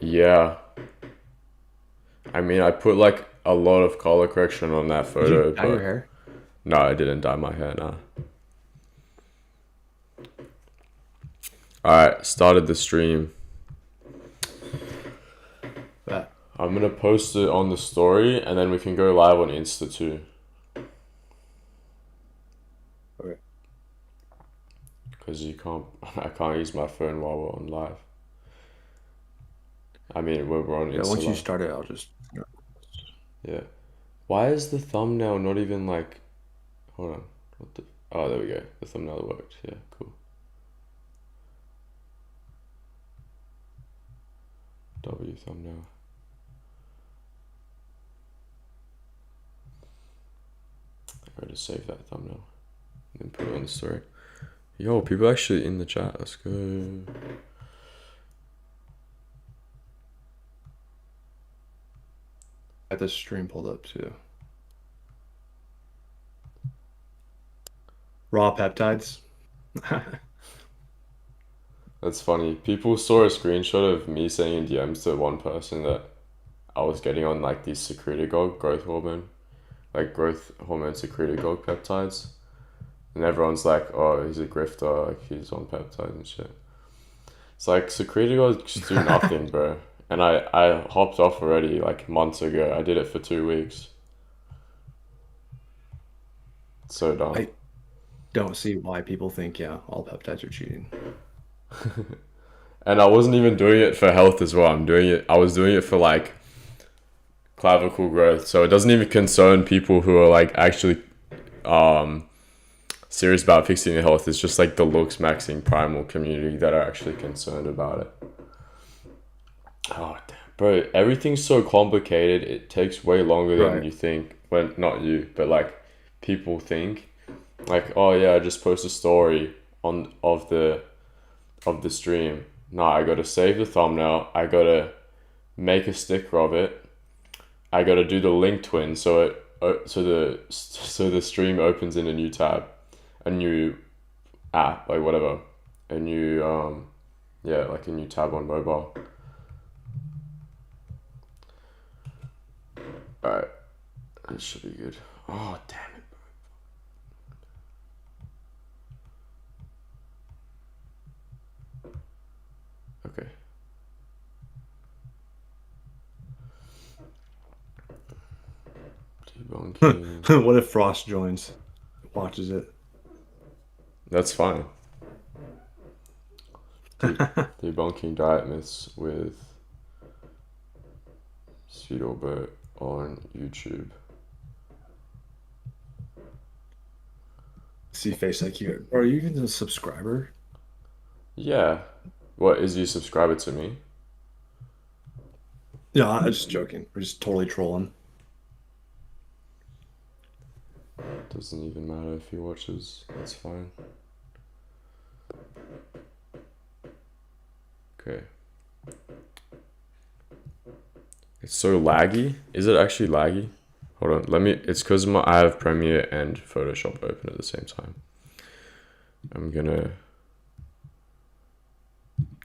Yeah. I mean, I put like a lot of color correction on that Did you photo, dye your but hair? no, I didn't dye my hair, no. Alright, started the stream. But I'm gonna post it on the story and then we can go live on Insta too. okay. Because I can't use my phone while we're on live. I mean, we're on Yeah, Insta once you live. start it, I'll just. Yeah. Why is the thumbnail not even like, hold on. What the, oh, there we go. The thumbnail worked. Yeah, cool. W thumbnail. I gotta save that thumbnail and put it on the story. Yo, people actually in the chat. Let's go. I had this stream pulled up too. Raw peptides. That's funny. People saw a screenshot of me saying in DMs to one person that I was getting on like these secretagogue growth hormone secretagogue peptides. And everyone's like, oh, he's a grifter, like he's on peptides and shit. It's like secretagogues just do nothing, bro. And I hopped off already like months ago. I did it for 2 weeks. It's so dumb. I don't see why people think, yeah, all peptides are cheating. And I wasn't even doing it for health as well. I was doing it for like clavicle growth. So it doesn't even concern people who are like actually serious about fixing their health. It's just like the looks maxing primal community that are actually concerned about it. Oh, damn. Bro, everything's so complicated. It takes way longer than Right. you think. Well, not you, but like people think. Like, oh yeah, I just post a story on of the stream. No, I gotta save the thumbnail. I gotta make a sticker of it. I gotta do the link twin so the stream opens in a new tab, a new app, like whatever, a new yeah, like a new tab on mobile. All right, that should be good. Oh damn it. Okay. Debunking. What if Frost joins, watches it? That's fine. Debunking diet myths with Speedobo on YouTube. See FaceIQ. Are you even a subscriber? Yeah. What is you subscriber to me? Yeah, I'm just joking. We're just totally trolling. Doesn't even matter if he watches. That's fine. Okay. It's so laggy. Is it actually laggy? Hold on. Let me. It's because I have Premiere and Photoshop open at the same time. I'm gonna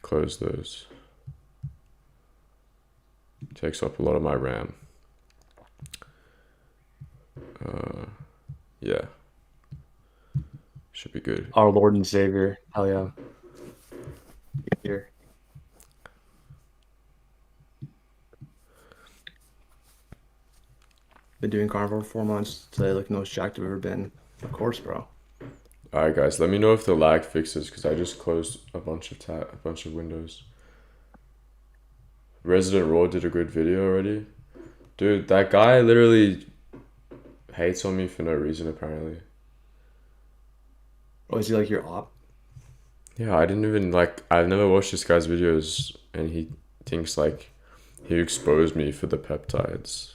close those. Takes up a lot of my RAM. Yeah. Should be good. Our Lord and Savior. Hell yeah. Here. Been doing carnivore for 4 months. Today, looking the most jacked I've ever been. Of course, bro. Alright, guys. Let me know if the lag fixes because I just closed a bunch of windows. Resident Raw did a good video already. Dude, that guy literally hates on me for no reason apparently. Oh, is he like your op? Yeah, I didn't even like. I've never watched this guy's videos, and he thinks like he exposed me for the peptides.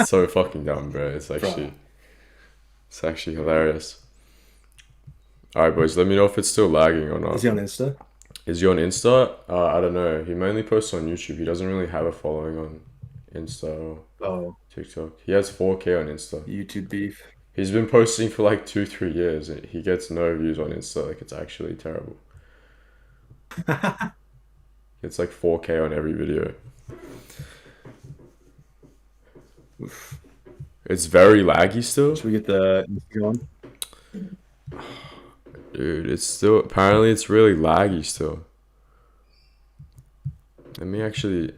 So fucking dumb, bro. Bro. It's actually hilarious. All right, boys. Let me know if it's still lagging or Is not. he on Insta? Is he on Insta? I don't know. He mainly posts on YouTube. He doesn't really have a following on Insta or Oh, TikTok. He has 4K on Insta. YouTube beef. He's been posting for like 2, 3 years. And he gets no views on Insta. Like it's actually terrible. It's like 4K on every video. It's very laggy still. Should we get the going? Dude, it's still, apparently it's really laggy still. Let me actually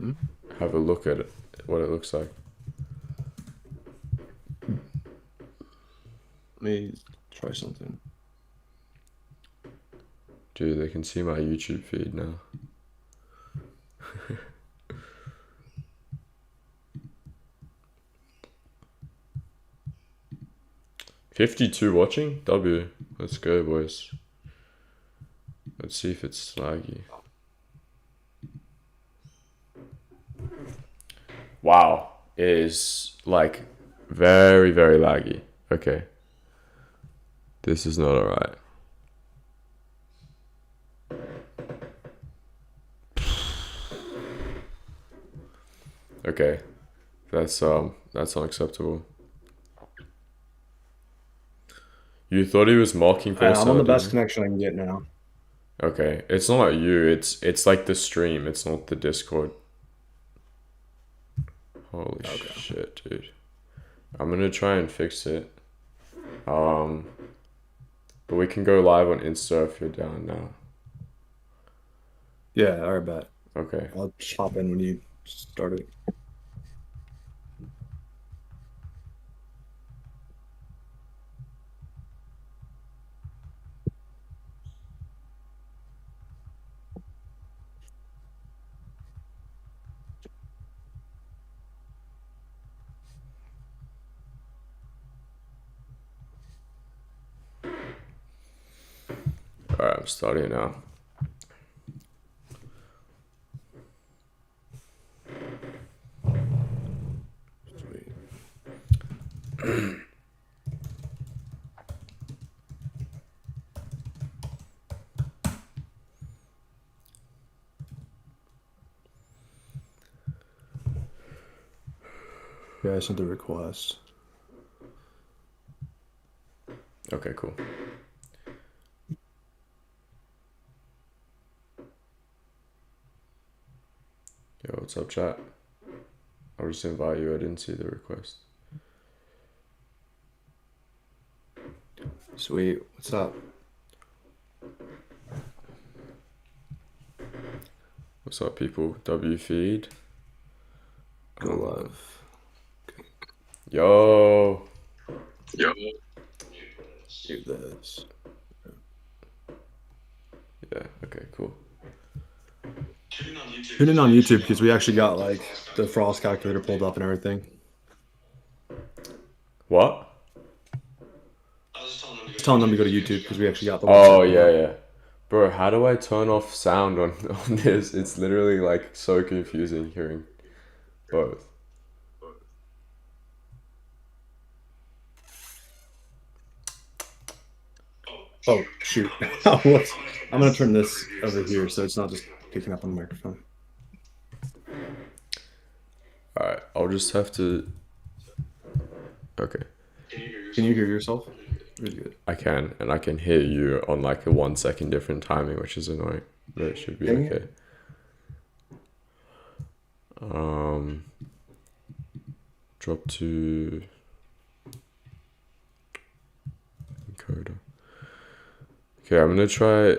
have a look at it, what it looks like. Let me try something. Dude, they can see my YouTube feed now. 52 watching? W. Let's go, boys. Let's see if it's laggy. Wow. It is like very, very laggy. Okay. This is not alright. Okay. That's unacceptable. You thought he was mocking for I'm on the best connection I can get now. Okay. It's not like you, it's like the stream, it's not the Discord. Holy shit, dude. I'm gonna try and fix it. But we can go live on Insta if you're down now. Yeah, alright, bet. Okay. I'll just hop in when you start it. Alright, I'm starting now. Yeah, I sent the request. Okay, cool. Yo, what's up, chat? I'll just invite you. I didn't see the request. Sweet. What's up? What's up, people? W feed. Go live. Yo. Do this. Yeah, okay, cool. Tune in on YouTube because we actually got like the frost calculator pulled up and everything. What? Just telling them to go to YouTube because we actually got the Oh, website pulled yeah, up. yeah. Bro, how do I turn off sound on this? It's literally like so confusing hearing both. Oh, shoot. I'm going to turn this over here so it's not just picking up on the microphone. Alright, I'll just have to... Okay. Can you hear yourself? Really good. I can, and I can hear you on like a 1 second different timing, which is annoying, but it should be okay. Drop to encoder. Okay, I'm gonna try.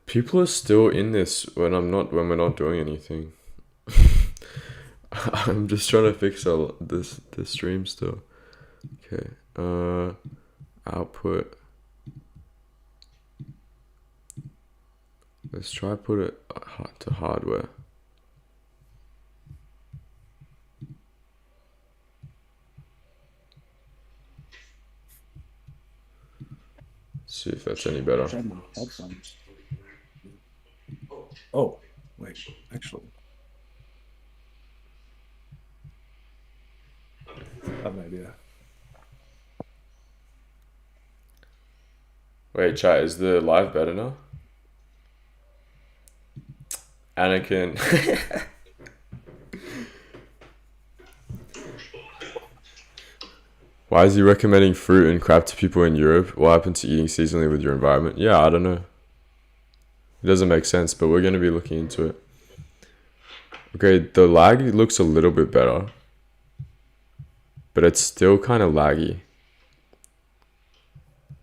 People are still in this when we're not doing anything. I'm just trying to fix this stream still. Okay. Output. Let's try put it to hardware. See if that's any better. Oh, wait, actually. I have an idea. Wait, chat, is the live better now? Anakin. Why is he recommending fruit and crap to people in Europe? What happened to eating seasonally with your environment? Yeah, I don't know. It doesn't make sense, but we're going to be looking into it. Okay, the lag looks a little bit better, but it's still kind of laggy.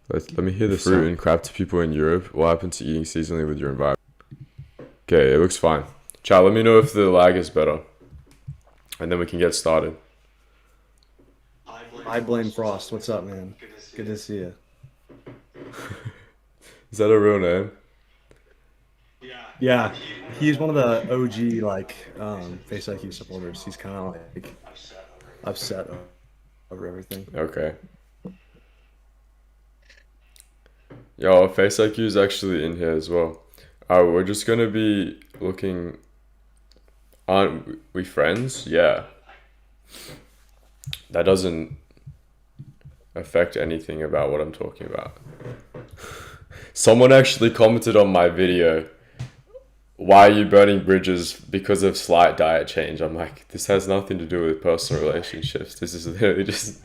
Let me hear the fruit and crap to people in Europe. What happened to eating seasonally with your environment? Okay, it looks fine. Chat, let me know if the lag is better, and then we can get started. I blame Frost. What's up, man? Good to see you. Is that a real name? Yeah, he's one of the OG like FaceIQ supporters. He's kind of like upset over everything. Okay. Yo, FaceIQ is actually in here as well. We're just gonna be looking. Aren't we friends? Yeah. That doesn't affect anything about what I'm talking about. Someone actually commented on my video, why are you burning bridges because of slight diet change? I'm like, this has nothing to do with personal relationships. This is literally just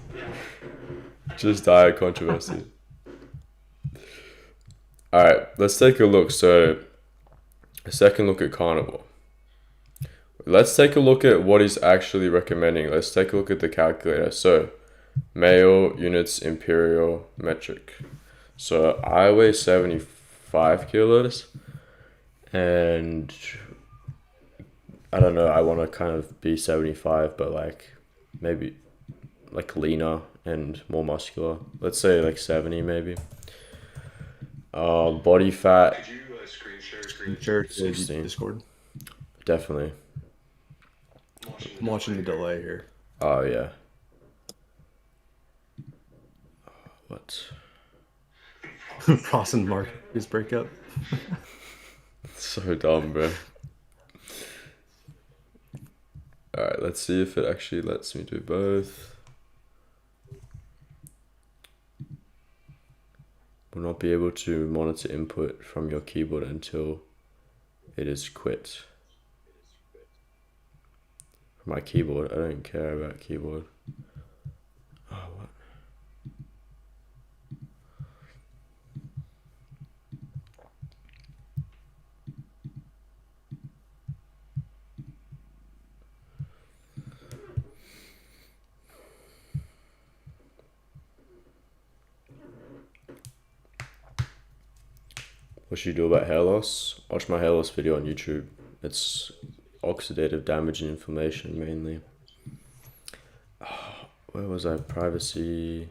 diet controversy. Alright, let's take a look. So, a second look at carnivore. Let's take a look at what he's actually recommending. Let's take a look at the calculator. So, male, units, imperial, metric. So, I weigh 75 kilos. And I don't know, I want to kind of be 75, but like maybe like leaner and more muscular. Let's say like 70 maybe. Body fat. Could you screen share to 16. Discord? Definitely. I'm watching the delay here. Oh yeah. What? Frost and Marcus breakup. So dumb, bro. Alright, let's see if it actually lets me do both. Will not be able to monitor input from your keyboard until it is quit. My keyboard, I don't care about keyboard. Oh, what? What should you do about hair loss? Watch my hair loss video on YouTube. It's oxidative damage and inflammation mainly. Where was I? Privacy.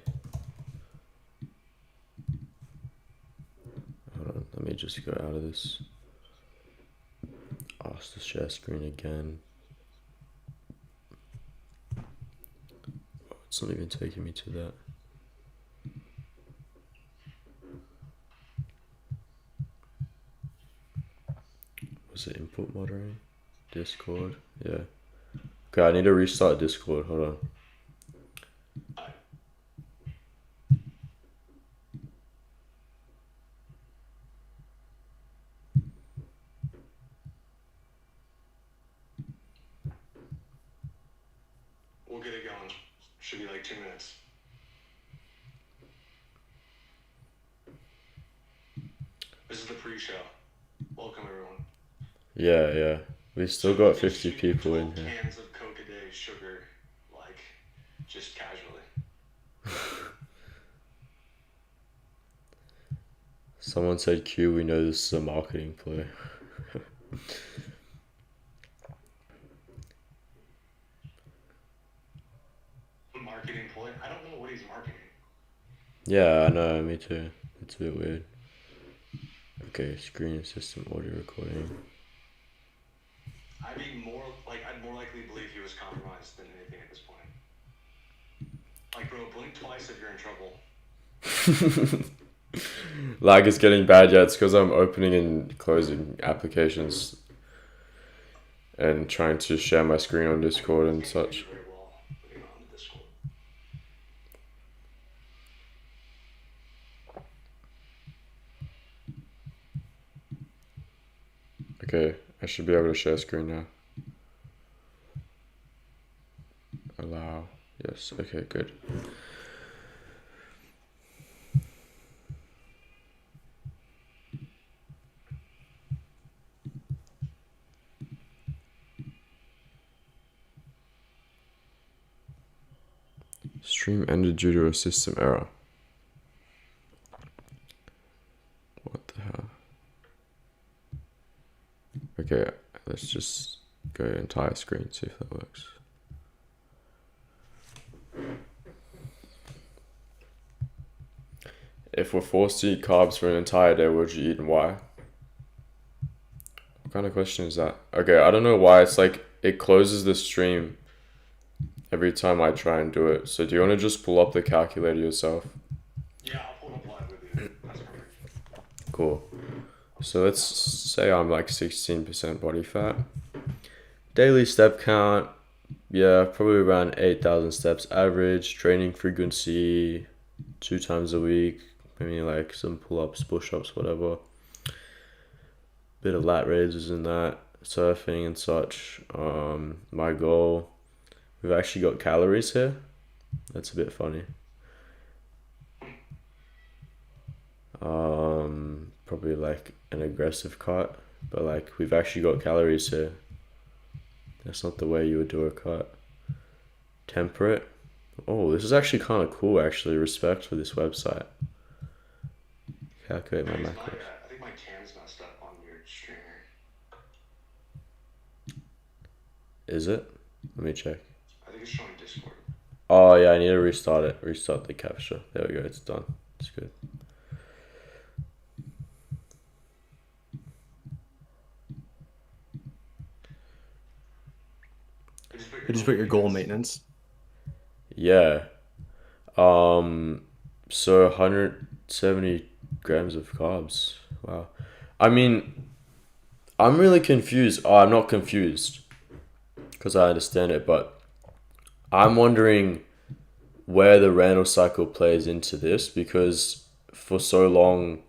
Hold on, let me just go out of this. Ask to share screen again. Oh, it's not even taking me to that. Was it input monitoring? Discord? Yeah. Okay, I need to restart Discord. Hold on. We'll get it going. Should be like 2 minutes. This is the pre-show. Welcome, everyone. Yeah. We still got 50 people in here. Cans of Coke a day, sugar, like, just casually. Someone said Q, we know this is a marketing play. Marketing play? I don't know what he's marketing. Yeah, I know, me too. It's a bit weird. Okay, screen system audio recording. I'd more likely believe he was compromised than anything at this point. Like, bro, blink twice if you're in trouble. Lag is getting bad, yeah, it's because I'm opening and closing applications and trying to share my screen on Discord and such. Okay, I should be able to share screen now. Allow. Yes, okay, good. Stream ended due to a system error. What the hell? Okay, let's just go entire screen, see if that works. If we're forced to eat carbs for an entire day, what would you eat and why? What kind of question is that? Okay, I don't know why. It's like it closes the stream every time I try and do it. So do you want to just pull up the calculator yourself? Yeah, I'll pull it up live with you. That's perfect. Cool. So let's say I'm like 16% body fat. Daily step count, yeah, probably around 8,000 steps average. Training frequency, 2 times a week. Maybe like some pull-ups, push-ups, whatever. Bit of lat raises in that. Surfing and such. My goal. We've actually got calories here. That's a bit funny. Probably like an aggressive cut, but like we've actually got calories here. That's not the way you would do a cut. Temperate. Oh, this is actually kind of cool, actually. Respect for this website. Calculate my macros. I think my cam's messed up on your streamer. Is it? Let me check. I think it's showing Discord. Oh yeah, I need to restart it. Restart the capture. There we go, it's done. It's good. You just put your goal maintenance. Yeah. So 170 grams of carbs. Wow. I mean, I'm really confused. Oh, I'm not confused because I understand it, but I'm wondering where the Randall cycle plays into this, because for so long,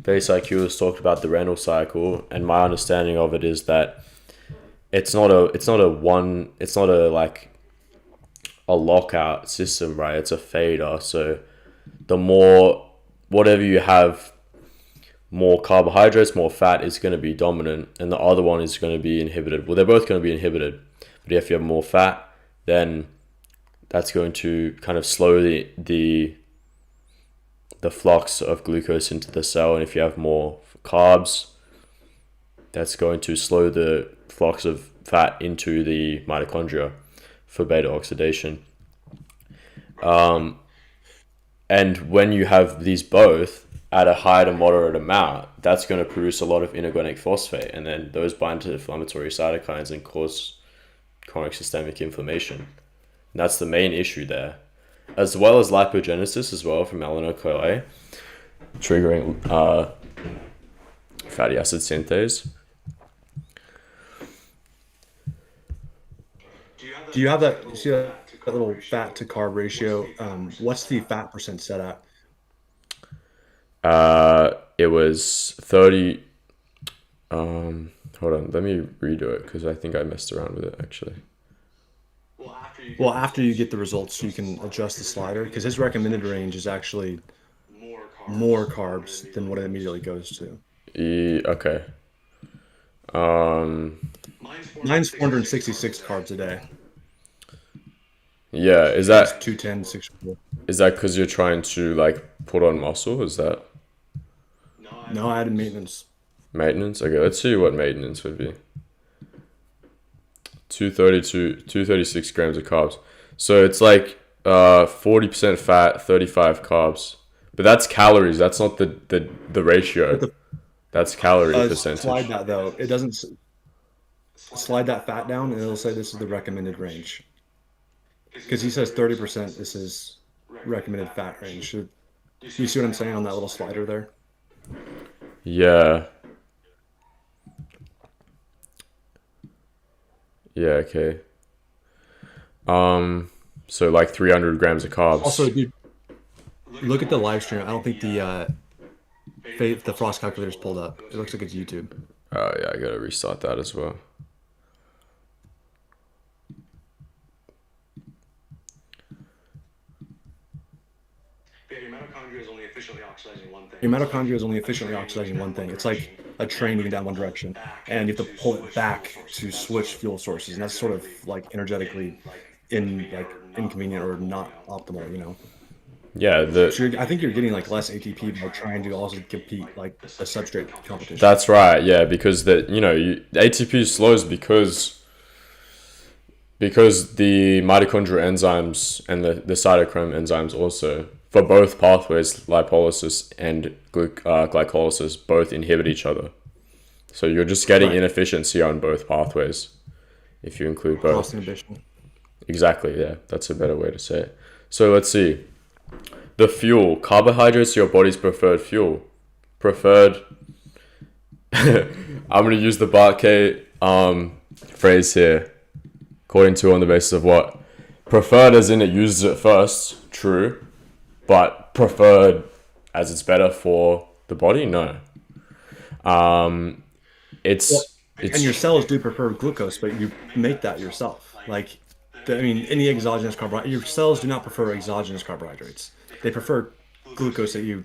FaceIQ has talked about the Randall cycle, and my understanding of it is that it's not like a lockout system, right? It's a fader. So the more, whatever you have, more carbohydrates, more fat is going to be dominant, and the other one is going to be inhibited. Well, they're both going to be inhibited, but if you have more fat, then that's going to kind of slow the flux of glucose into the cell, and if you have more carbs, that's going to slow the flux of fat into the mitochondria for beta oxidation. And when you have these both at a high to moderate amount, that's going to produce a lot of inorganic phosphate, and then those bind to inflammatory cytokines and cause chronic systemic inflammation. And that's the main issue there, as well as lipogenesis as well from melanocortin, triggering fatty acid synthase. Do you have that? You see that little fat to carb ratio? What's the fat percent set at? It was 30. Hold on, let me redo it because I think I messed around with it actually. Well, after you get the results, you can adjust the slider, because his recommended range is actually more carbs than what it immediately goes to. Okay. Mine's 466 carbs a day. Yeah, is It's that 210, 64. because you're trying to like put on muscle? Is that No, I added maintenance. maintenance? Okay, let's see what maintenance would be. 236 grams of carbs. So it's like 40% fat, 35 carbs. But that's calories. That's not the ratio. That's calorie percentage. Slide that though. It doesn't slide that fat down, and it'll say this is the recommended range. Because he says 30%. This is recommended fat range. Do you see what I'm saying on that little slider there? Yeah. Yeah, okay. So like 300 grams of carbs. Also, dude, look at the live stream. I don't think the frost calculator is pulled up. It looks like it's YouTube. Oh yeah, I gotta restart that as well. Yeah, your mitochondria is only efficiently oxidizing one thing. Your mitochondria is only efficiently oxidizing one thing. It's like a train moving down one direction, and you have to pull it back to switch fuel sources, and that's sort of like energetically inconvenient or not optimal, you know. Yeah, So I think you're getting like less ATP by trying to also compete like a substrate competition. that's right. Yeah, because the ATP slows because the mitochondrial enzymes and the cytochrome enzymes also for both pathways, lipolysis and glycolysis, both inhibit each other. So you're just getting Right. inefficiency on both pathways if you include Cross both. inhibition. Exactly, yeah, that's a better way to say it. So let's see. The fuel, carbohydrates, your body's preferred fuel. Preferred. I'm gonna use the Barkay phrase here, according to on the basis of what preferred, as in it uses it first. True, but preferred as it's better for the body. No. Um, Well, it's and your it's cells do prefer glucose, but you make that yourself. Like, I mean, any exogenous carbohydrate, your cells do not prefer exogenous carbohydrates. They prefer glucose that you,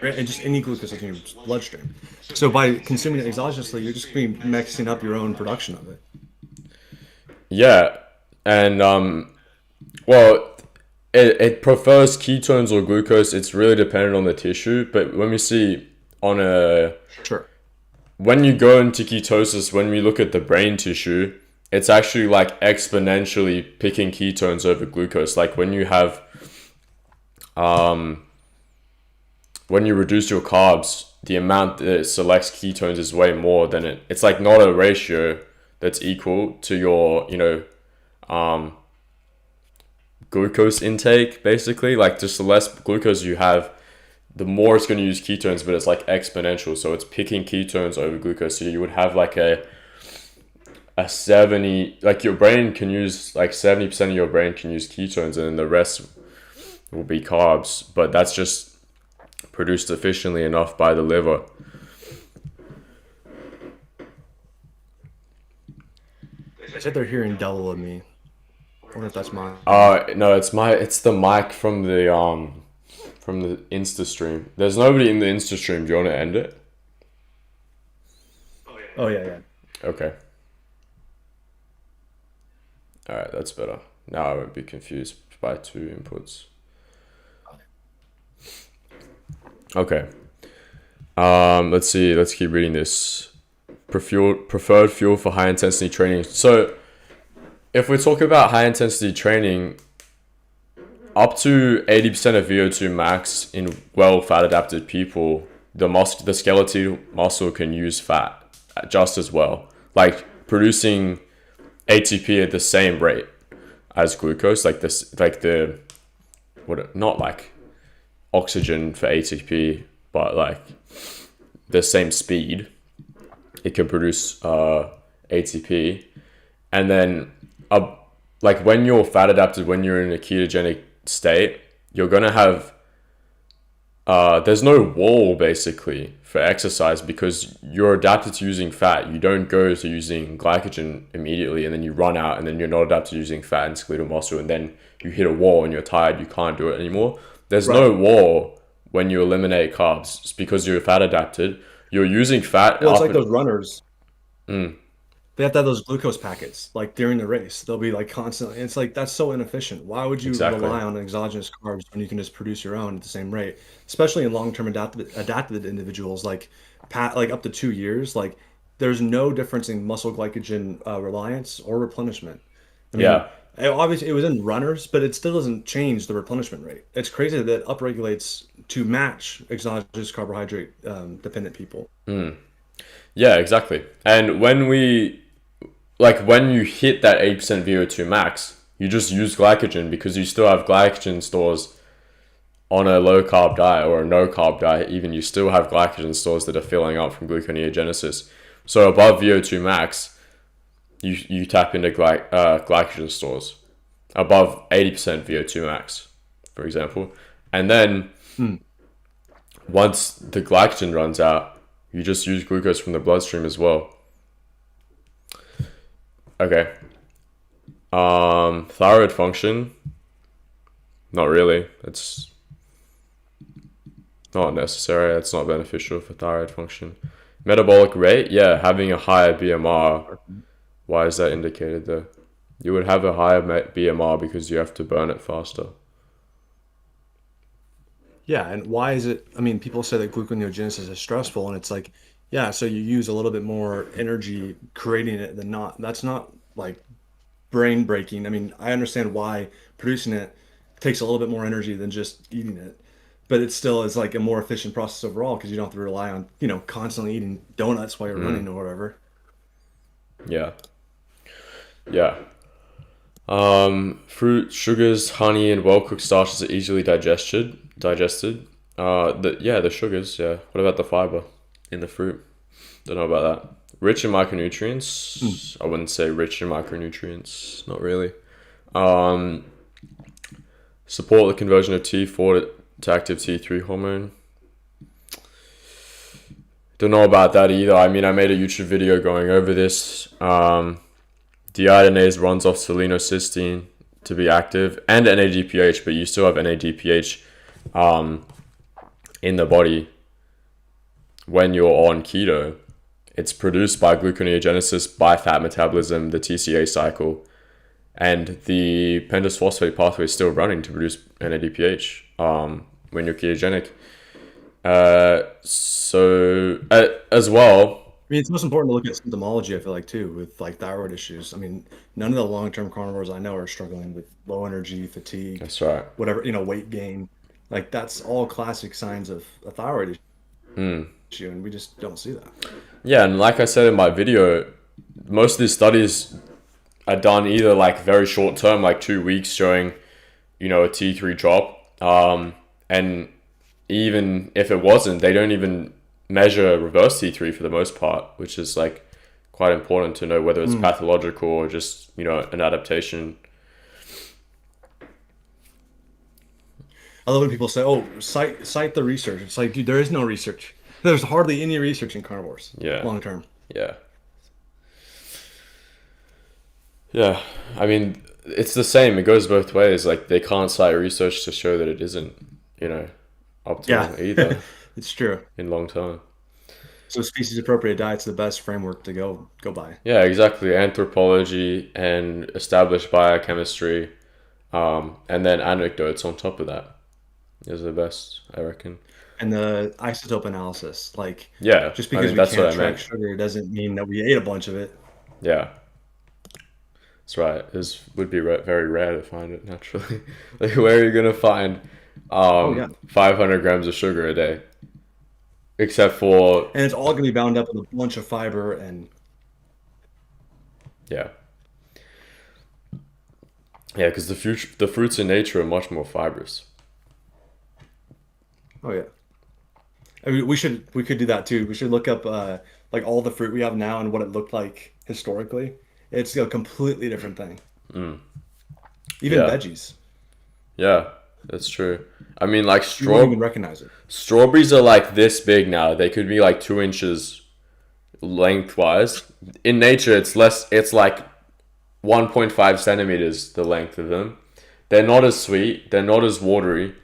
and just any glucose that's in your bloodstream. So by consuming it exogenously, you're just going to be mixing up your own production of it. yeah, and well, it prefers ketones or glucose. It's really dependent on the tissue. But when we see on a Sure. when you go into ketosis, when we look at the brain tissue, it's actually like exponentially picking ketones over glucose. Like when you have, when you reduce your carbs, the amount that it selects ketones is way more than it's like not a ratio that's equal to your, glucose intake, basically. Like just the less glucose you have, the more it's going to use ketones, but it's like exponential. So it's picking ketones over glucose. So you would have like a 70, like your brain can use like 70% of your brain can use ketones, and then the rest will be carbs. But that's just produced efficiently enough by the liver. They said they're hearing double of me. I wonder if that's mine. No, it's the mic from the Insta stream. There's nobody in the Insta stream. Do you want to end it? Oh, yeah, yeah. Okay. Alright, that's better. Now I won't be confused by two inputs. Okay. Let's see. Let's keep reading this. Preferred fuel for high intensity training. So, if we're talking about high intensity training, up to 80% of VO2 max in well fat adapted people, the skeletal muscle can use fat just as well, like producing ATP at the same rate as glucose, like this, like the not like oxygen for ATP, but like the same speed. It can produce ATP, and then like when you're fat adapted, when you're in a ketogenic state, you're gonna have there's no wall basically for exercise because you're adapted to using fat. You don't go to using glycogen immediately and then you run out and then you're not adapted to using fat and skeletal muscle and then you hit a wall and you're tired, you can't do it anymore. There's no wall when you eliminate carbs. It's because you're fat adapted. You're using fat. Well, it's like those runners. Mm. They have to have those glucose packets, like during the race. They'll be like constantly. It's like that's so inefficient. Why would you Exactly. rely on exogenous carbs when you can just produce your own at the same rate? Especially in long-term adapted individuals, like like up to 2 years. Like there's no difference in muscle glycogen reliance or replenishment. I mean, Yeah. obviously it was in runners, but it still doesn't change the replenishment rate. It's crazy that it upregulates to match exogenous carbohydrate dependent people. Yeah, exactly. And when you hit that 8% VO2 max, you just use glycogen because you still have glycogen stores on a low carb diet or a no carb diet. Even you still have glycogen stores that are filling up from gluconeogenesis. So above VO2 max, you tap into glycogen stores above 80% VO2 max, for example. And then once the glycogen runs out, you just use glucose from the bloodstream as well. Okay. Thyroid function. Not really. It's not necessary. It's not beneficial for thyroid function. Metabolic rate. Yeah, having a higher BMR. Why is that indicated there? You would have a higher BMR because you have to burn it faster. Yeah, and why is it? I mean, people say that gluconeogenesis is stressful, and it's like, yeah, so you use a little bit more energy creating it than not. That's not like brain breaking. I mean, I understand why producing it takes a little bit more energy than just eating it, but it still is like a more efficient process overall because you don't have to rely on, constantly eating donuts while you're running or whatever. Yeah. Yeah. Fruit, sugars, honey, and well-cooked starches are easily digested. The sugars, yeah. What about the fiber in the fruit? Don't know about that. Rich in micronutrients. I wouldn't say rich in micronutrients. Not really. Support the conversion of T4 to active T3 hormone. Don't know about that either. I mean, I made a YouTube video going over this. Deiodinase runs off selenocysteine to be active and NADPH, but you still have NADPH in the body when you're on keto. It's produced by gluconeogenesis, by fat metabolism, the TCA cycle, and the pentose phosphate pathway is still running to produce NADPH when you're ketogenic. As well. I mean, it's most important to look at symptomology, I feel like, too, with like thyroid issues. I mean, none of the long-term carnivores I know are struggling with low energy, fatigue, That's right. whatever, weight gain. Like, that's all classic signs of a thyroid issue, and we just don't see that. Yeah, and like I said in my video, most of these studies are done either like very short term, like 2 weeks, showing, a T3 drop. And even if it wasn't, they don't even measure reverse T3 for the most part, which is like quite important to know whether it's pathological or just, an adaptation. I love when people say, "Oh, cite the research." It's like, dude, there is no research. There's hardly any research in carnivores. Yeah. Long term. Yeah. Yeah. I mean, it's the same. It goes both ways. Like, they can't cite research to show that it isn't, optimal either It's true. in long term. So species appropriate diet's the best framework to go by. Yeah, exactly. Anthropology and established biochemistry, and then anecdotes on top of that is the best, I reckon. And the isotope analysis, like, Yeah, just I because mean, we that's can't what I track meant. sugar doesn't mean that we ate a bunch of it. Yeah, that's right. This would be very rare to find it naturally. Like, where are you gonna find Yeah. 500 grams of sugar a day? Except for, And it's all going to be bound up with a bunch of fiber and yeah. Yeah, because the fruits in nature are much more fibrous. oh yeah. I mean, we could do that too. We should look up like all the fruit we have now and what it looked like historically. It's a completely different thing. Even Yeah. veggies. Yeah, that's true. I mean, like You won't even recognize it. strawberries are like this big now. They could be like 2 inches lengthwise. In nature, it's less. It's like 1.5 centimeters the length of them. They're not as sweet. They're not as watery.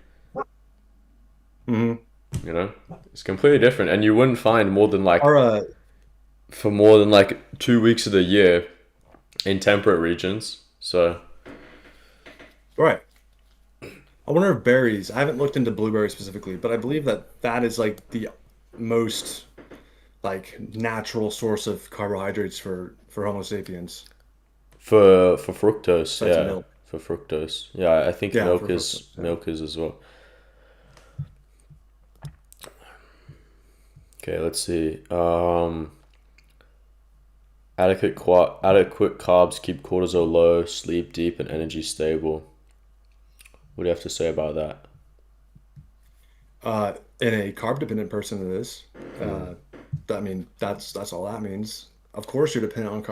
hmm It's completely different. And you wouldn't find more than like Our for more than like 2 weeks of the year in temperate regions. So right. I wonder if berries. I haven't looked into blueberries specifically, but I believe that is like the most like natural source of carbohydrates for Homo sapiens. for fructose, Besides yeah, milk. for fructose, yeah, I think Yeah, milk for is fructose. Yeah. milk is as well. Okay, let's see. Adequate carbs keep cortisol low, sleep deep, and energy stable. What do you have to say about that? In a carb-dependent person, it is. I mean, that's all that means. Of course, you're dependent on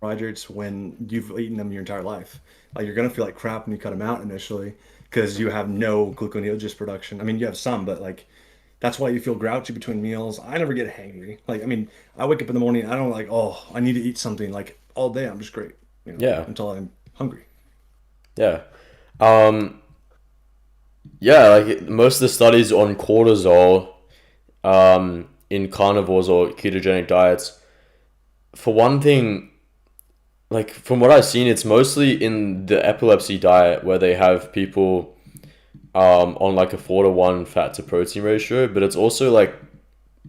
carbohydrates when you've eaten them your entire life. Like, you're gonna feel like crap when you cut them out initially because you have no gluconeogenesis production. I mean, you have some, but like that's why you feel grouchy between meals. I never get hangry. Like, I mean, I wake up in the morning, I don't like, oh, I need to eat something. Like all day, I'm just great, Yeah, until I'm hungry. yeah, um, yeah. Like most of the studies on cortisol, in carnivores or ketogenic diets, for one thing, like from what I've seen, it's mostly in the epilepsy diet where they have people on like a 4-to-1 fat to protein ratio, but it's also like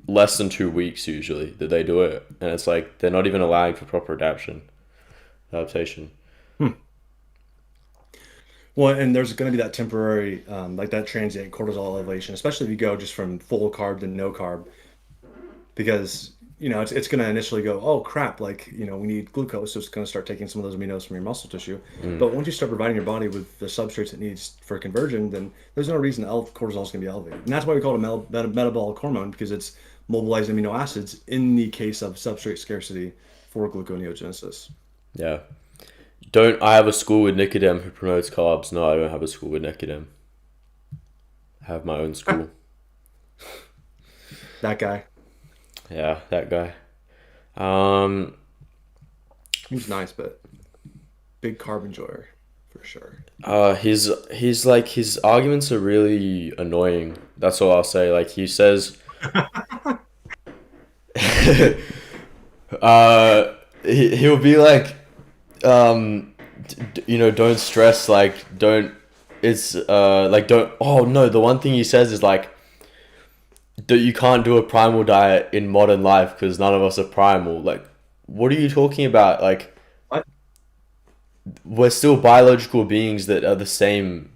less than 2 weeks usually that they do it, and it's like they're not even allowing for proper adaptation. Hmm. Well, and there's going to be that temporary, like that transient cortisol elevation, especially if you go just from full carb to no carb, because it's going to initially go, oh crap, like we need glucose, so it's going to start taking some of those aminos from your muscle tissue. But once you start providing your body with the substrates it needs for conversion, then there's no reason cortisol is going to be elevated, and that's why we call it a metabolic hormone, because it's mobilizing amino acids in the case of substrate scarcity for gluconeogenesis. Yeah. Don't I have a school with Nicodem who promotes carbs? No, I don't have a school with Nicodem. I have my own school. That guy. Yeah, that guy. He's nice, but big carb enjoyer for sure. He's like his arguments are really annoying. That's all I'll say. Like he says, he'll be like, don't stress. Like don't. It's like don't. Oh no, the one thing he says is like, you can't do a primal diet in modern life because none of us are primal. Like, what are you talking about? Like, What? we're still biological beings that are the same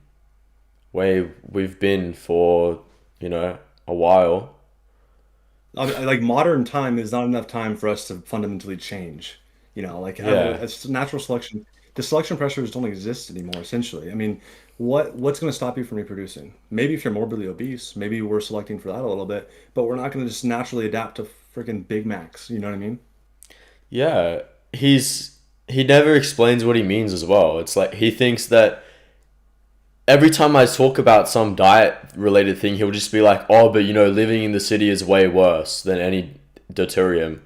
way we've been for, a while. Like modern time is not enough time for us to fundamentally change. Yeah. It's natural selection. The selection pressures don't exist anymore, essentially. I mean, what's going to stop you from reproducing? Maybe if you're morbidly obese, maybe we're selecting for that a little bit, but we're not going to just naturally adapt to freaking Big Macs. You know what I mean? Yeah. He never explains what he means as well. It's like he thinks that every time I talk about some diet related thing, he'll just be like, oh, but living in the city is way worse than any deuterium.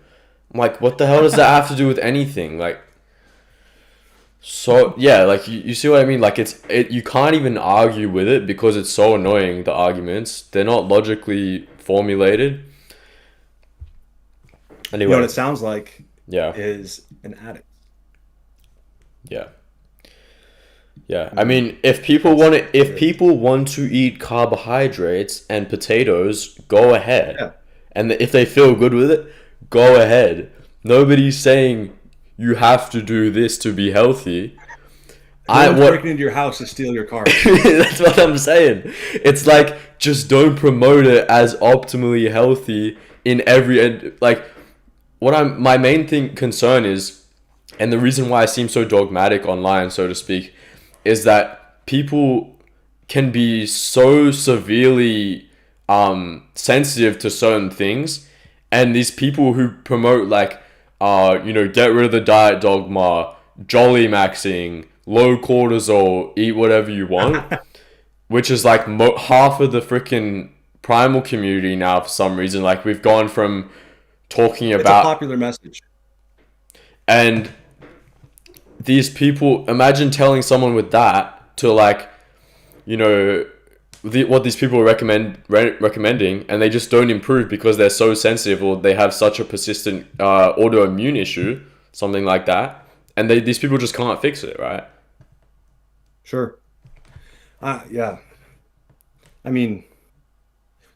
I'm like, what the hell does that have to do with anything? Like, so yeah, like you see what I mean? Like you can't even argue with it because it's so annoying, the arguments. They're not logically formulated. Anyway. What it sounds like Yeah. is an addict. Yeah. Yeah. I mean, if people want to eat carbohydrates and potatoes, go ahead. Yeah. And if they feel good with it, go ahead. Nobody's saying you have to do this to be healthy. I'm breaking into your house to steal your car. That's what I'm saying. It's like, just don't promote it as optimally healthy in every, like, my main concern is, and the reason why I seem so dogmatic online, so to speak, is that people can be so severely sensitive to certain things, and these people who promote like get rid of the diet dogma, jolly maxing, low cortisol, eat whatever you want, which is like half of the freaking primal community now for some reason. Like we've gone from talking about... It's a popular message. And these people, imagine telling someone with that to like, what these people are recommending, and they just don't improve because they're so sensitive or they have such a persistent autoimmune issue, something like that, and these people just can't fix it, right? Sure. Yeah. I mean,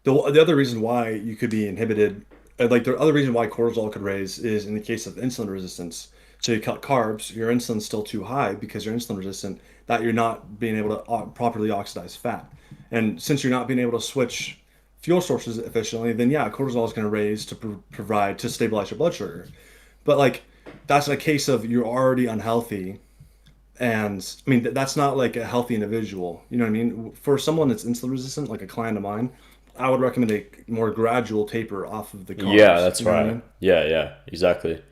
the other reason why you could be inhibited, like the other reason why cortisol could raise is in the case of insulin resistance. So you cut carbs, your insulin's still too high because you're insulin resistant, that you're not being able to properly oxidize fat. And since you're not being able to switch fuel sources efficiently, then yeah, cortisol is going to raise to provide to stabilize your blood sugar. But like, that's a case of you're already unhealthy. And I mean, that's not like a healthy individual. You know what I mean? For someone that's insulin resistant, like a client of mine, I would recommend a more gradual taper off of the carbs. Yeah, that's You know what I right. mean? Yeah, exactly.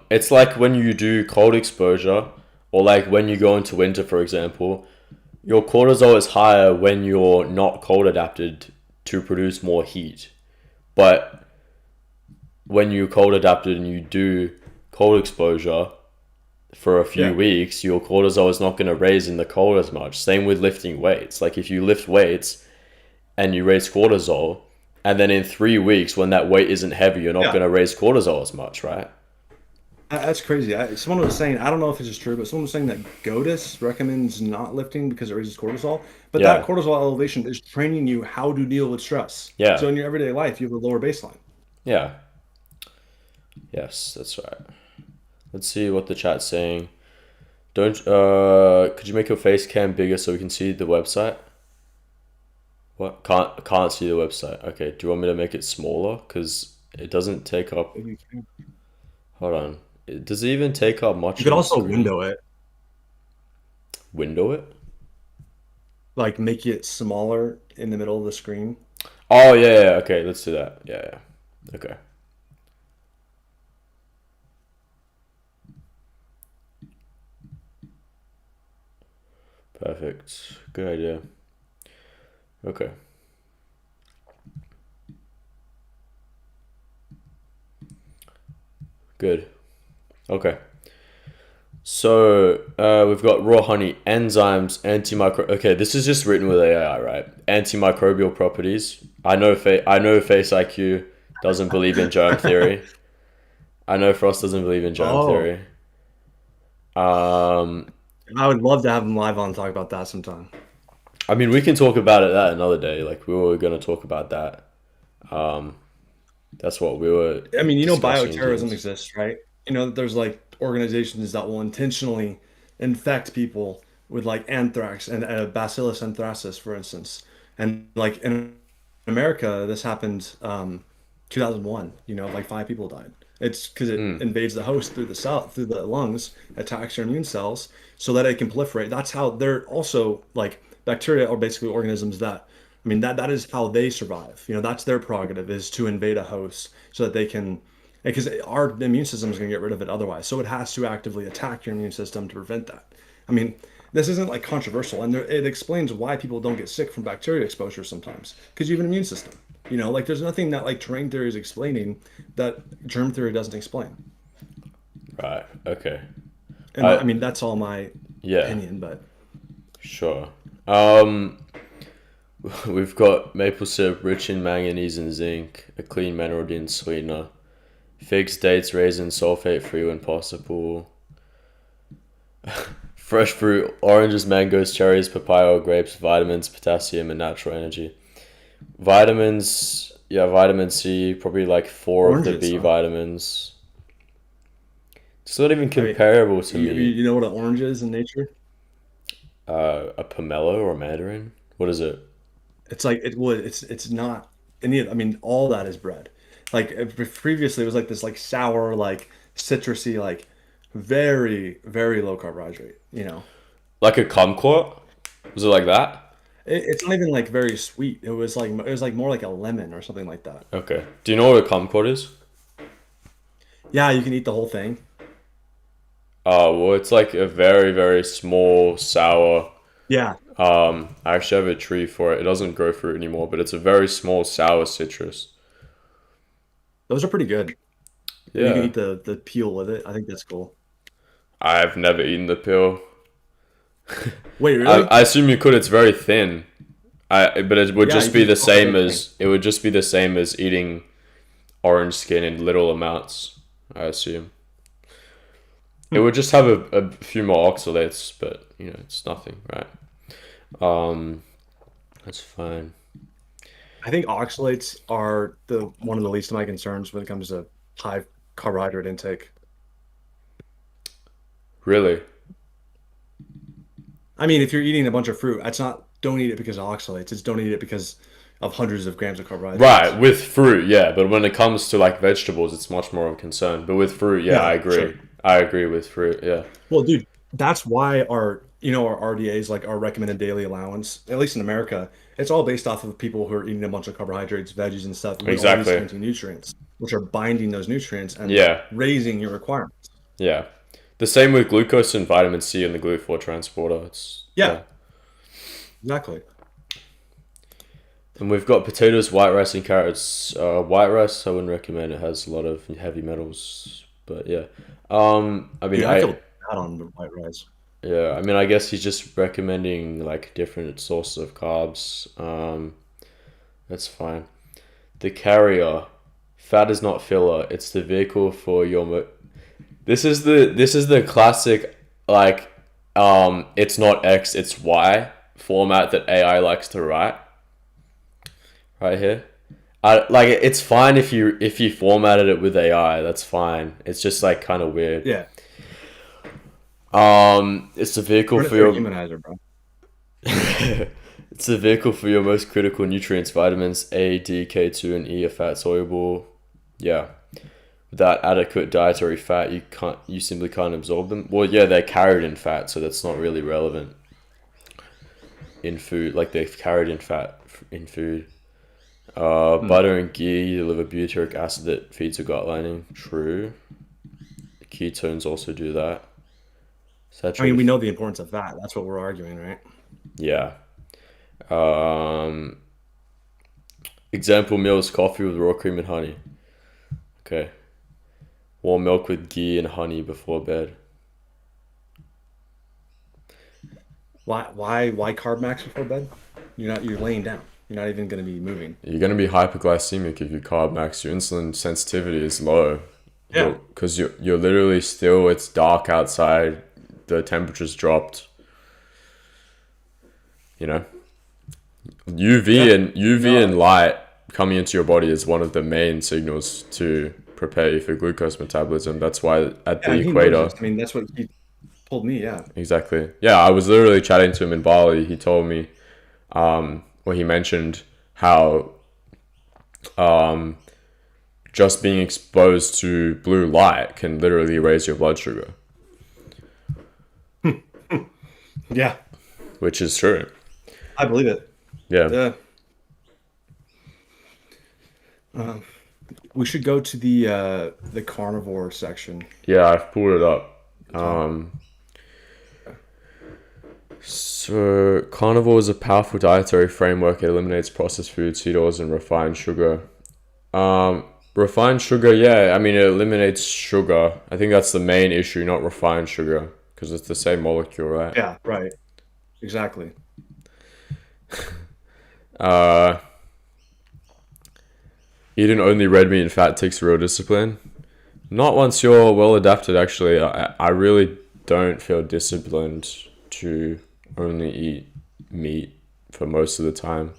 It's like when you do cold exposure, or like when you go into winter, for example, your cortisol is higher when you're not cold adapted to produce more heat. But when you're cold adapted and you do cold exposure for a few Yeah. weeks, your cortisol is not going to raise in the cold as much. Same with lifting weights. Like if you lift weights and you raise cortisol, and then in 3 weeks when that weight isn't heavy, you're not Yeah. going to raise cortisol as much, right? That's crazy. Someone was saying, I don't know if this is true, but someone was saying that GODIS recommends not lifting because it raises cortisol. But that Yeah, cortisol elevation is training you how to deal with stress. yeah, So in your everyday life, you have a lower baseline. yeah. Yes, that's right. Let's see what the chat's saying. Don't could you make your face cam bigger so we can see the website? What? Can't see the website. Okay, do you want me to make it smaller? Because it doesn't take up. You Hold on. Does it even take up much could of the also screen? window it, Window it? like make it smaller in the middle of the screen. Oh yeah, yeah. Okay, let's do that. Yeah, yeah. Okay. Perfect. Good idea. Okay. Good. Okay. So we've got raw honey, enzymes, antimicro. Okay, this is just written with AI, right? Antimicrobial properties. I know FaceIQ doesn't believe in germ theory. I know Frost doesn't believe in germ Oh, theory. Um, I would love to have him live on and talk about that sometime. I mean, we can talk about it that another day. Like we were gonna talk about that. Um, that's what we were I mean, discussing in bioterrorism DMs. exists, right? There's like organizations that will intentionally infect people with like anthrax and Bacillus anthracis, for instance. And like in America, this happened 2001. Like 5 people died. It's because it Mm, invades the host through the cell, through the lungs, attacks your immune cells, so that it can proliferate. That's how they're also like bacteria are basically organisms that I mean that is how they survive. That's their prerogative is to invade a host so that they can because our immune system is going to get rid of it otherwise. So it has to actively attack your immune system to prevent that. I mean, this isn't like controversial, and it explains why people don't get sick from bacteria exposure sometimes because you have an immune system. Like there's nothing that like terrain theory is explaining that germ theory doesn't explain. right. Okay. And I I mean, that's all my yeah. opinion, but Sure. Um, we've got maple syrup rich in manganese and zinc, a clean mineral dense sweetener. Figs, dates, raisins, sulfate free when possible. Fresh fruit, oranges, mangoes, cherries, papaya, or grapes, vitamins, potassium, and natural energy. Vitamins, yeah, vitamin C, probably like four of the oranges, B huh? vitamins. It's not even I mean, comparable to you, me. you know what an orange is in nature? A pomelo or a mandarin? What is it? It's like it would. It's not any of. I mean, all that is bread. Like previously, it was like this like sour, like citrusy, like very very low carbohydrate. Like a kumquat? Was it like that? It's not even like very sweet. It was like more like a lemon or something like that. Okay. Do you know what a kumquat is? Yeah, you can eat the whole thing. Well, it's like a very, very small, sour. Yeah, I actually have a tree for it. It doesn't grow fruit anymore, but it's a very small, sour citrus. those are pretty good. And you can Yeah. eat the peel with it. I think that's cool. I've never eaten the pill. Wait, I, really? I assume you could. It's very thin. But it would Yeah, just you be can the eat the whole same thing. as it would just be the same as eating orange skin in little amounts. I assume it Hmm. would just have a few more oxalates, but it's nothing, right? Um, that's fine. I think oxalates are the one of the least of my concerns when it comes to high carbohydrate intake. Really? I mean, if you're eating a bunch of fruit, it's not don't eat it because of oxalates. It's don't eat it because of hundreds of grams of Right, carbohydrates. with fruit, yeah, but when it comes to like vegetables, it's much more of a concern. But with fruit, yeah, I Yeah, agree. sure. I agree with fruit, yeah. Well, dude, that's why our RDAs, like our recommended daily allowance, at least in America, it's all based off of people who are eating a bunch of carbohydrates, veggies, and stuff with all these Exactly. anti-nutrients, which are binding those nutrients and Yeah, raising your requirements. yeah. The same with glucose and vitamin C and the GLUT4 transporter. It's Yeah, yeah. exactly. And we've got potatoes, white rice, and carrots. White rice, I wouldn't recommend. It has a lot of heavy metals. But yeah, I mean, Dude, I feel bad on the white rice. yeah, I mean, I guess he's just recommending like different sources of carbs. That's fine. The carrier, fat is not filler. It's the vehicle for your This is the classic, like, it's not X, it's Y format that AI likes to write right here. Like, it's fine if you formatted it with AI, that's fine. It's just like kind of weird. Yeah. It's a vehicle Run it for through a your humanizer, bro. it's a vehicle for your most critical nutrients, vitamins A, D, K2, and E are fat soluble. Yeah. Without adequate dietary fat, you simply can't absorb them. Well, yeah, they're carried in fat, so that's not really relevant in food. Like, they're carried in fat in food. Butter and ghee deliver butyric acid that feeds your gut lining. True. Ketones also do that. I mean, we know the importance of fat. That's what we're arguing, right? Yeah. Example meal is coffee with raw cream and honey. Okay. Warm milk with ghee and honey before bed. Why carb max before bed? You're laying down. You're not even going to be moving. You're going to be hyperglycemic if you carb max. Your insulin sensitivity is low. Yeah. Because you're literally still, it's dark outside, the temperature's dropped. You know? UV and light coming into your body is one of the main signals to prepare you for glucose metabolism. That's why at the equator. I mean, that's what he told me. Yeah. Exactly. Yeah, I was literally chatting to him in Bali. He told me, he mentioned how, just being exposed to blue light can literally raise your blood sugar. Yeah. Which is true. I believe it. Yeah. We should go to the carnivore section. Yeah, I've pulled it up. So carnivore is a powerful dietary framework. It eliminates processed foods, seed oils, and refined sugar. Refined sugar, yeah, I mean, it eliminates sugar. I think that's the main issue, not refined sugar, because it's the same molecule, right? Yeah, right. Exactly. Eating only red meat and fat takes real discipline. Not once you're well adapted, actually. I really don't feel disciplined to only eat meat for most of the time.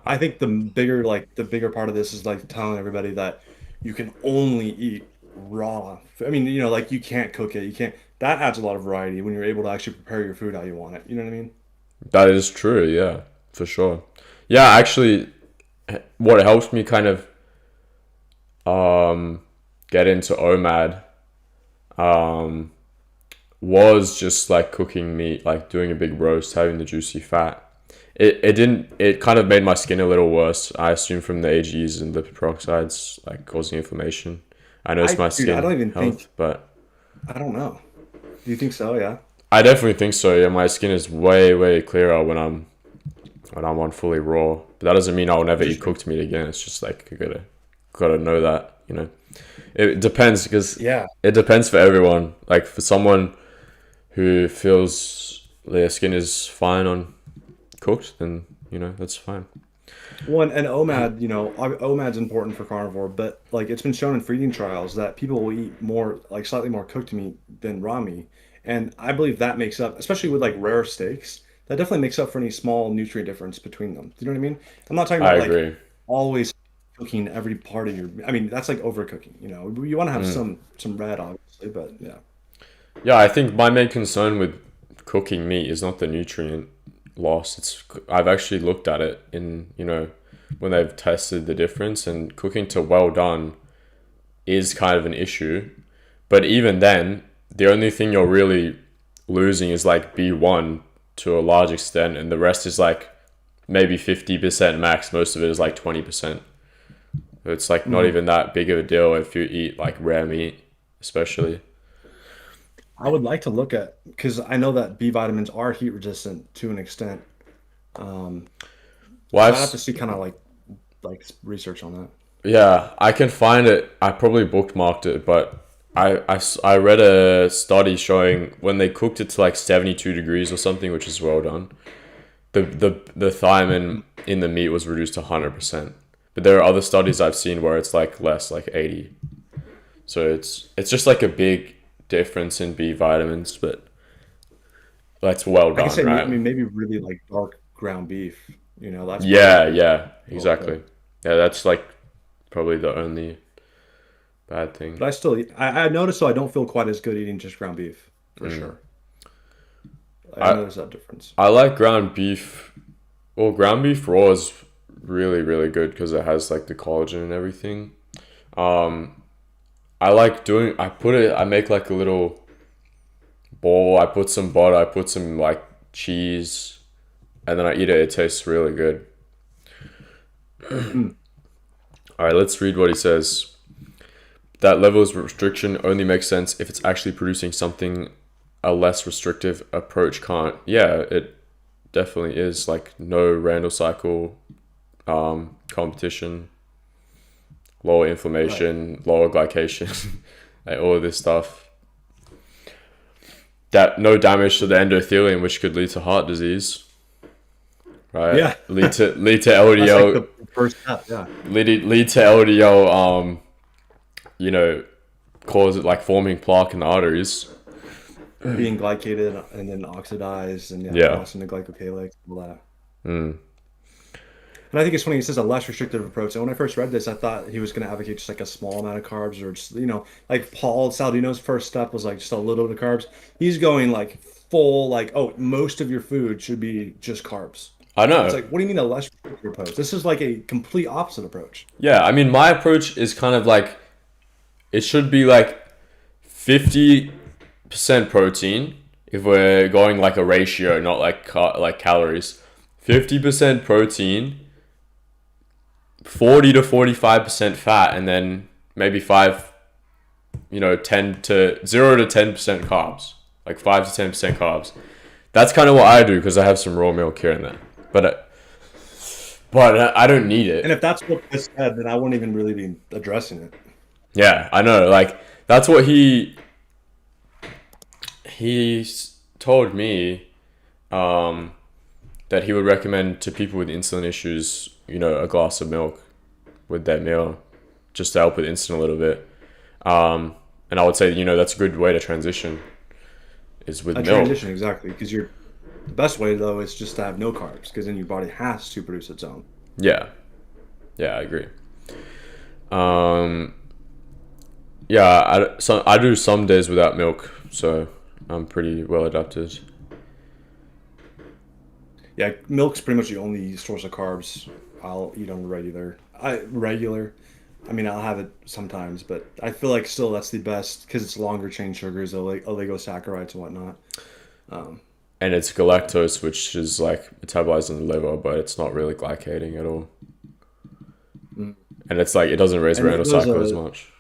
I think the bigger part of this is like telling everybody that you can only eat raw. I mean, like you can't cook it. You can't. That adds a lot of variety when you're able to actually prepare your food how you want it. You know what I mean? That is true, yeah, for sure. Yeah, actually, what helps me kind of get into OMAD was just like cooking meat, like doing a big roast, having the juicy fat. It kind of made my skin a little worse, I assume, from the AGs and lipid peroxides, like causing inflammation. I noticed my skin I don't even health, but I don't know. Do you think so? Yeah. I definitely think so. Yeah, my skin is way clearer when I'm on fully raw. But that doesn't mean I'll never eat cooked meat again. It's just like you gotta know that, It depends, because it depends for everyone. Like for someone who feels their skin is fine on cooked, then that's fine. Well, and OMAD, OMAD's important for carnivore, but like it's been shown in feeding trials that people will eat more, like slightly more cooked meat than raw meat, and I believe that makes up, especially with like rare steaks, that definitely makes up for any small nutrient difference between them. Do you know what I mean? I'm not talking about agree. Always cooking every part of your. I mean, that's like overcooking. You want to have some red, obviously, but yeah. Yeah, I think my main concern with cooking meat is not the nutrient loss. I've actually looked at it in when they've tested the difference, and cooking to well done is kind of an issue. But even then, the only thing you're really losing is like B1 to a large extent, and the rest is like maybe 50% max. Most of it is like 20%. It's like not even that big of a deal if you eat like rare meat, especially. I would like to look at, because I know that B vitamins are heat resistant to an extent. Well, I have to see kind of like research on that. Yeah, I can find it. I probably bookmarked it, but I read a study showing when they cooked it to like 72 degrees or something, which is well done, the thiamine in the meat was reduced to 100%. But there are other studies I've seen where it's like less, like 80. So it's just like a big difference in B vitamins, but that's well I can done, say, I right? mean, maybe really like dark ground beef. That's Yeah, probably yeah, well exactly. cooked. Yeah, that's like probably the only bad thing. But I still, I noticed though I don't feel quite as good eating just ground beef for Mm. sure. I I noticed that difference. I like ground beef. Well, ground beef raw is really really good because it has like the collagen and everything. Um, I like doing. I put it. I make like a little bowl. I put some butter. I put some like cheese, and then I eat it. It tastes really good. Mm. All right, let's read what he says. That level of restriction only makes sense if it's actually producing something a less restrictive approach can't. Yeah, it definitely is. Like no random cycle, competition, lower Right. inflammation, lower glycation, like all of this stuff. That no damage to the endothelium, which could lead to heart disease, right? Yeah. Lead to That's like LDL, the first step. Yeah. lead to LDL. You know, cause it like forming plaque in the arteries. Being glycated and then oxidized and yeah, Yeah. lost into glycocalyx, all that. Mm. And I think it's funny, he says a less restrictive approach. And when I first read this, I thought he was going to advocate just like a small amount of carbs or just, like Paul Saldino's first step was like just a little bit of carbs. He's going like full, like, oh, most of your food should be just carbs. I It's know. like, what do you mean a less restrictive approach? This is like a complete opposite approach. Yeah, I mean, my approach is kind of like it should be like 50% protein if we're going like a ratio, not like like calories. 50% protein, 40 to 45% fat, and then maybe 10 to 0 to 10% carbs, like 5 to 10% carbs. That's kind of what I do because I have some raw milk here and there, but I don't need And it. if that's what this said, then I wouldn't even really be addressing it. Yeah, I know. Like that's what he told me um, that he would recommend to people with insulin issues, a glass of milk with their meal, just to help with insulin a little bit. And I would say, that's a good way to transition is with A milk. transition, exactly. Because the best way though is just to have no carbs, because then your body has to produce its own. Yeah, yeah, I agree. Um, yeah, I do some days without milk, so I'm pretty well adapted. Yeah, milk's pretty much the only source of carbs I'll eat on the regular. I mean, I'll have it sometimes, but I feel like still that's the best because it's longer chain sugars, oligosaccharides and whatnot. Um, And it's galactose, which is like metabolized in the liver, but it's not really glycating at all. mm. And it's like it doesn't raise And renal those, cycle as much.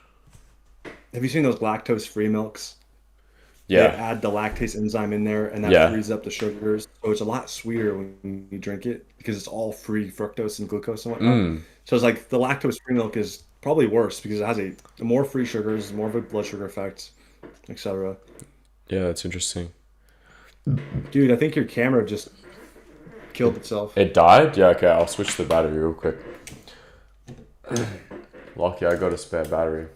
have you seen those lactose-free milks? They Yeah, add the lactase enzyme in there, and that yeah. frees up the sugars. So it's a lot sweeter when you drink it because it's all free fructose and glucose and whatnot. Mm. So it's like the lactose-free milk is probably worse because it has more free sugars, more of a blood sugar effect, etc. Yeah, that's interesting. Dude, I think your camera just killed itself. It died? Yeah, okay, I'll switch the battery real quick. Lucky I got a spare battery.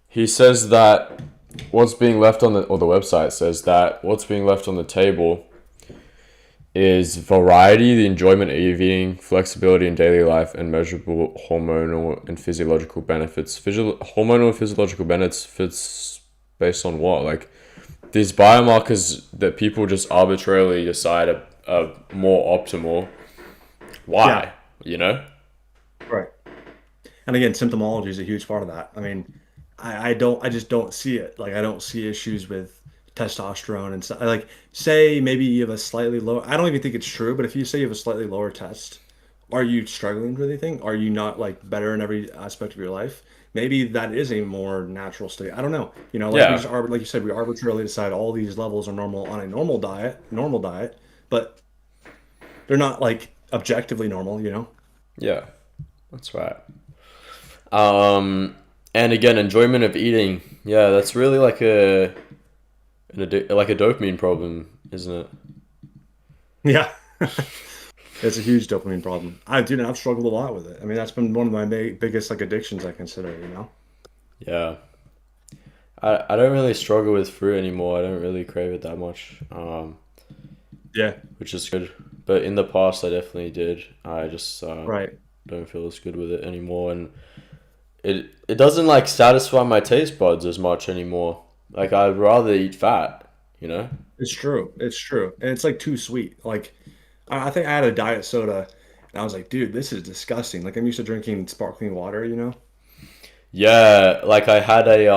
He says that what's being left on or the website says that what's being left on the table is variety, the enjoyment of eating, flexibility in daily life, and measurable hormonal and physiological benefits. Hormonal and physiological benefits based on what? Like these biomarkers that people just arbitrarily decide are more optimal. Yeah, Why? You know? right. And again, symptomology is a huge part of that. I mean, I just don't see it. Like I don't see issues with testosterone and stuff. Like say maybe you have a slightly low. I don't even think it's true, but if you say you have a slightly lower test, are you struggling with anything? Are you not like better in every aspect of your life? Maybe that is a more natural state. I don't know. Like we Yeah. just like you said, we arbitrarily decide all these levels are normal on a normal diet, but they're not like objectively normal. Yeah. That's right. Um, and again, enjoyment of eating. Yeah, that's really like like a dopamine problem, isn't it? Yeah. It's a huge dopamine problem. I've struggled a lot with it. I mean, that's been one of my biggest like addictions I consider, you know? Yeah. I don't really struggle with fruit anymore. I don't really crave it that much, Yeah. which is good. But in the past, I definitely did. I just Right. don't feel as good with it anymore, and it doesn't like satisfy my taste buds as much anymore. Like I'd rather eat fat, you know? It's true. It's true. And it's like too sweet. Like I think I had a diet soda and I was like, dude, this is disgusting. Like I'm used to drinking sparkling water, you know? Yeah, like I had I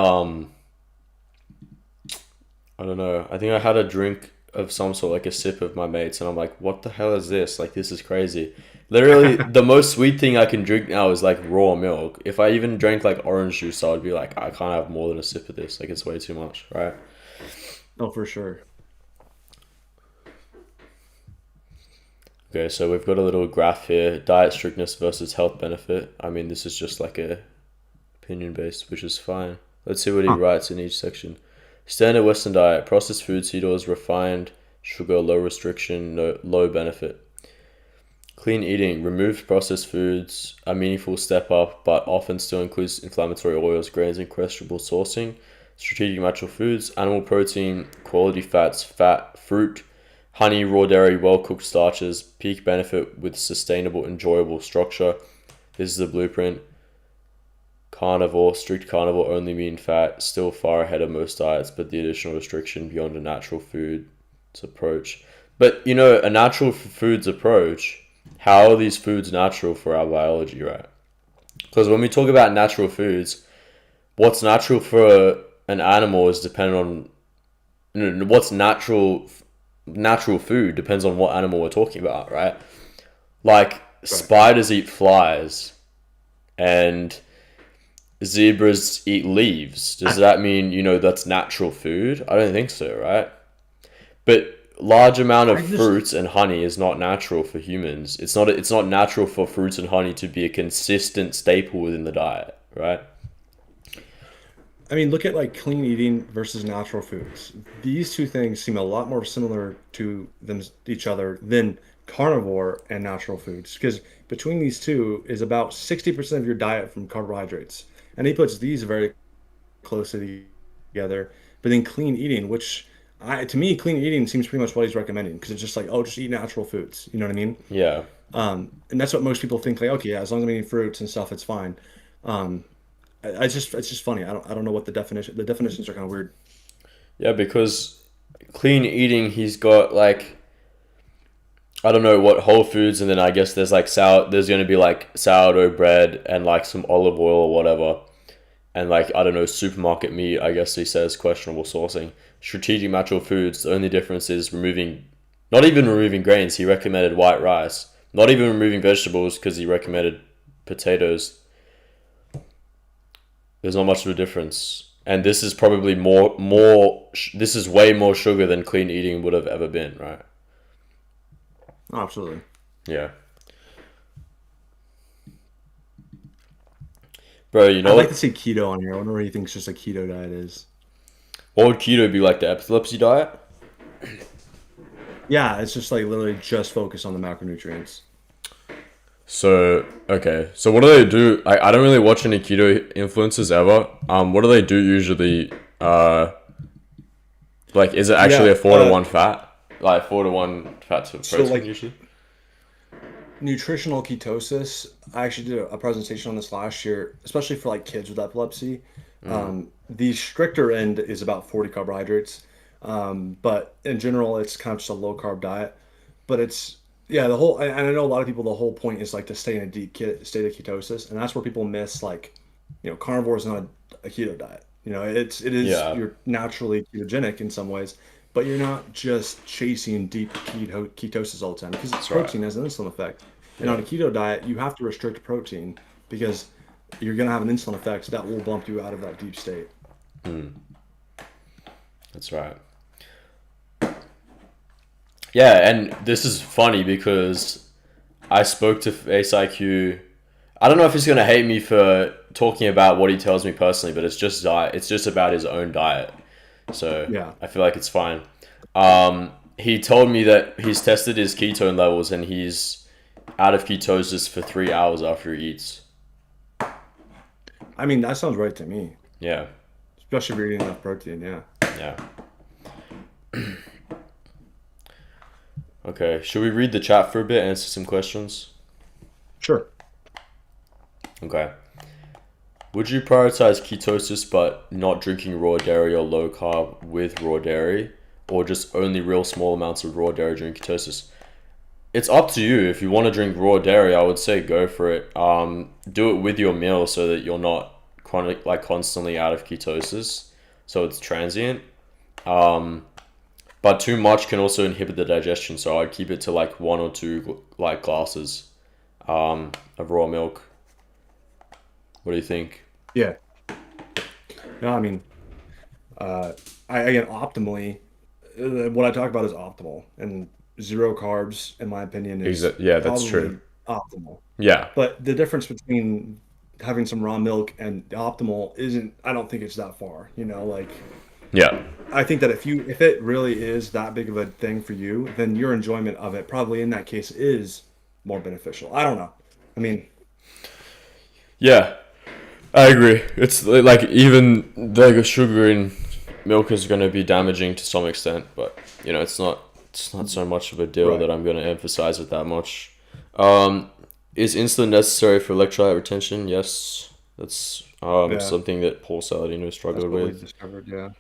don't know. I think I had a drink of some sort, like a sip of my mates, and I'm like, what the hell is this? Like, this is crazy. Literally, the most sweet thing I can drink now is like raw milk. If I even drank like orange juice, I would be like, I can't have more than a sip of this. Like, it's way too much, right? Oh, for sure. Okay, so we've got a little graph here: diet strictness versus health benefit. I mean, this is just like a opinion based, which is fine. Let's see what he Huh. writes in each section. Standard Western diet: processed foods, cereals, refined sugar, low restriction, low benefit. Clean eating: removed processed foods, a meaningful step up, but often still includes inflammatory oils, grains, and questionable sourcing. Strategic natural foods: animal protein, quality fats, fruit, honey, raw dairy, well cooked starches. Peak benefit with sustainable, enjoyable structure. This is the blueprint. Carnivore, strict carnivore, only mean fat, still far ahead of most diets, but the additional restriction beyond a natural foods approach. But you know, a natural foods approach, how are these foods natural for our biology, right? Because when we talk about natural foods, what's natural for an animal is dependent on what's natural food depends on what animal we're talking about, right? Like Right. spiders eat flies and zebras eat leaves. Does that mean, that's natural food? I don't think so, right? But large amount of I just fruits and honey is not natural for humans. It's not natural for fruits and honey to be a consistent staple within the diet, right? I mean, look at like clean eating versus natural foods. These two things seem a lot more similar to each other than carnivore and natural foods, because between these two is about 60% of your diet from carbohydrates. And he puts these very closely together. But then clean eating, which to me, clean eating seems pretty much what he's recommending, because it's just like, oh, just eat natural foods. You know what I mean? Yeah. And that's what most people think. Like, okay, yeah, as long as I'm eating fruits and stuff, it's fine. Um, it's just funny. I don't know what the definitions are kind of weird. Yeah, because clean eating, he's got like, I don't know what whole foods, and then I guess there's going to be like sourdough bread and like some olive oil or whatever. And like, I don't know, supermarket meat, I guess he says questionable sourcing. Strategic natural foods, the only difference is not even removing grains. He recommended white rice. Not even removing vegetables because he recommended potatoes. There's not much of a difference. And this is probably this is way more sugar than clean eating would have ever been, right? Oh, absolutely. Yeah. Bro, you know I'd like to what? see keto on here. I wonder what he thinks just a keto diet is. What would keto be like, the epilepsy diet? Yeah, it's just like literally just focus on the macronutrients. So, okay. So what do they do? I don't really watch any keto influencers ever. What do they do usually? Like, is it actually Yeah, a 4-to-1 fat? Like 4-to-1 fat to so protein like usually? nutritional ketosis, I actually did a presentation on this last year, especially for like kids with epilepsy. The stricter end is about 40 carbohydrates, but in general, it's kind of just a low carb diet. But it's yeah, and I know a lot of people. The whole point is like to stay in a deep state of ketosis, and that's where people miss like, carnivore is not a keto diet. It is Yeah, you're naturally ketogenic in some ways, but you're not just chasing deep ketosis all the time because that's right. protein has an insulin effect. And on Yeah, a keto diet, you have to restrict protein because you're going to have an insulin effect, so that will bump you out of that deep state. that's right. Yeah, and this is funny because I spoke to FaceIQ. I don't know if he's gonna hate me for talking about what he tells me personally, but it's just diet. It's just about his own diet, so Yeah. I feel like it's fine. Um, he told me that he's tested his ketone levels and he's out of ketosis for 3 hours after he eats. I mean, that sounds right to me, Yeah, especially if you're eating enough protein. Yeah. yeah. Okay, should we read the chat for a bit and answer some questions? Sure. Okay. Would you prioritize ketosis but not drinking raw dairy or low carb with raw dairy, or just only real small amounts of raw dairy during ketosis? It's up to you. If you want to drink raw dairy, I would say go for it. Do it with your meal so that you're not constantly out of ketosis, so it's transient. But too much can also inhibit the digestion, so I'd keep it to like one or two like glasses of raw milk. What do you think? Yeah. No, I mean, again, optimally, what I talk about is optimal, and zero carbs, in my opinion, is Yeah, that's probably true. optimal. Yeah, But the difference between having some raw milk and optimal isn't, I don't think it's that far, like yeah, I think that if it really is that big of a thing for you, then your enjoyment of it probably in that case is more beneficial. I don't know. I mean, yeah. I agree. It's like even the sugar in milk is going to be damaging to some extent, but it's not so much of a deal right. that I'm going to emphasize it that much. Um, is insulin necessary for electrolyte retention? Yes, that's Yeah, something that Paul Saladino that's struggled what we with. discovered. Yeah.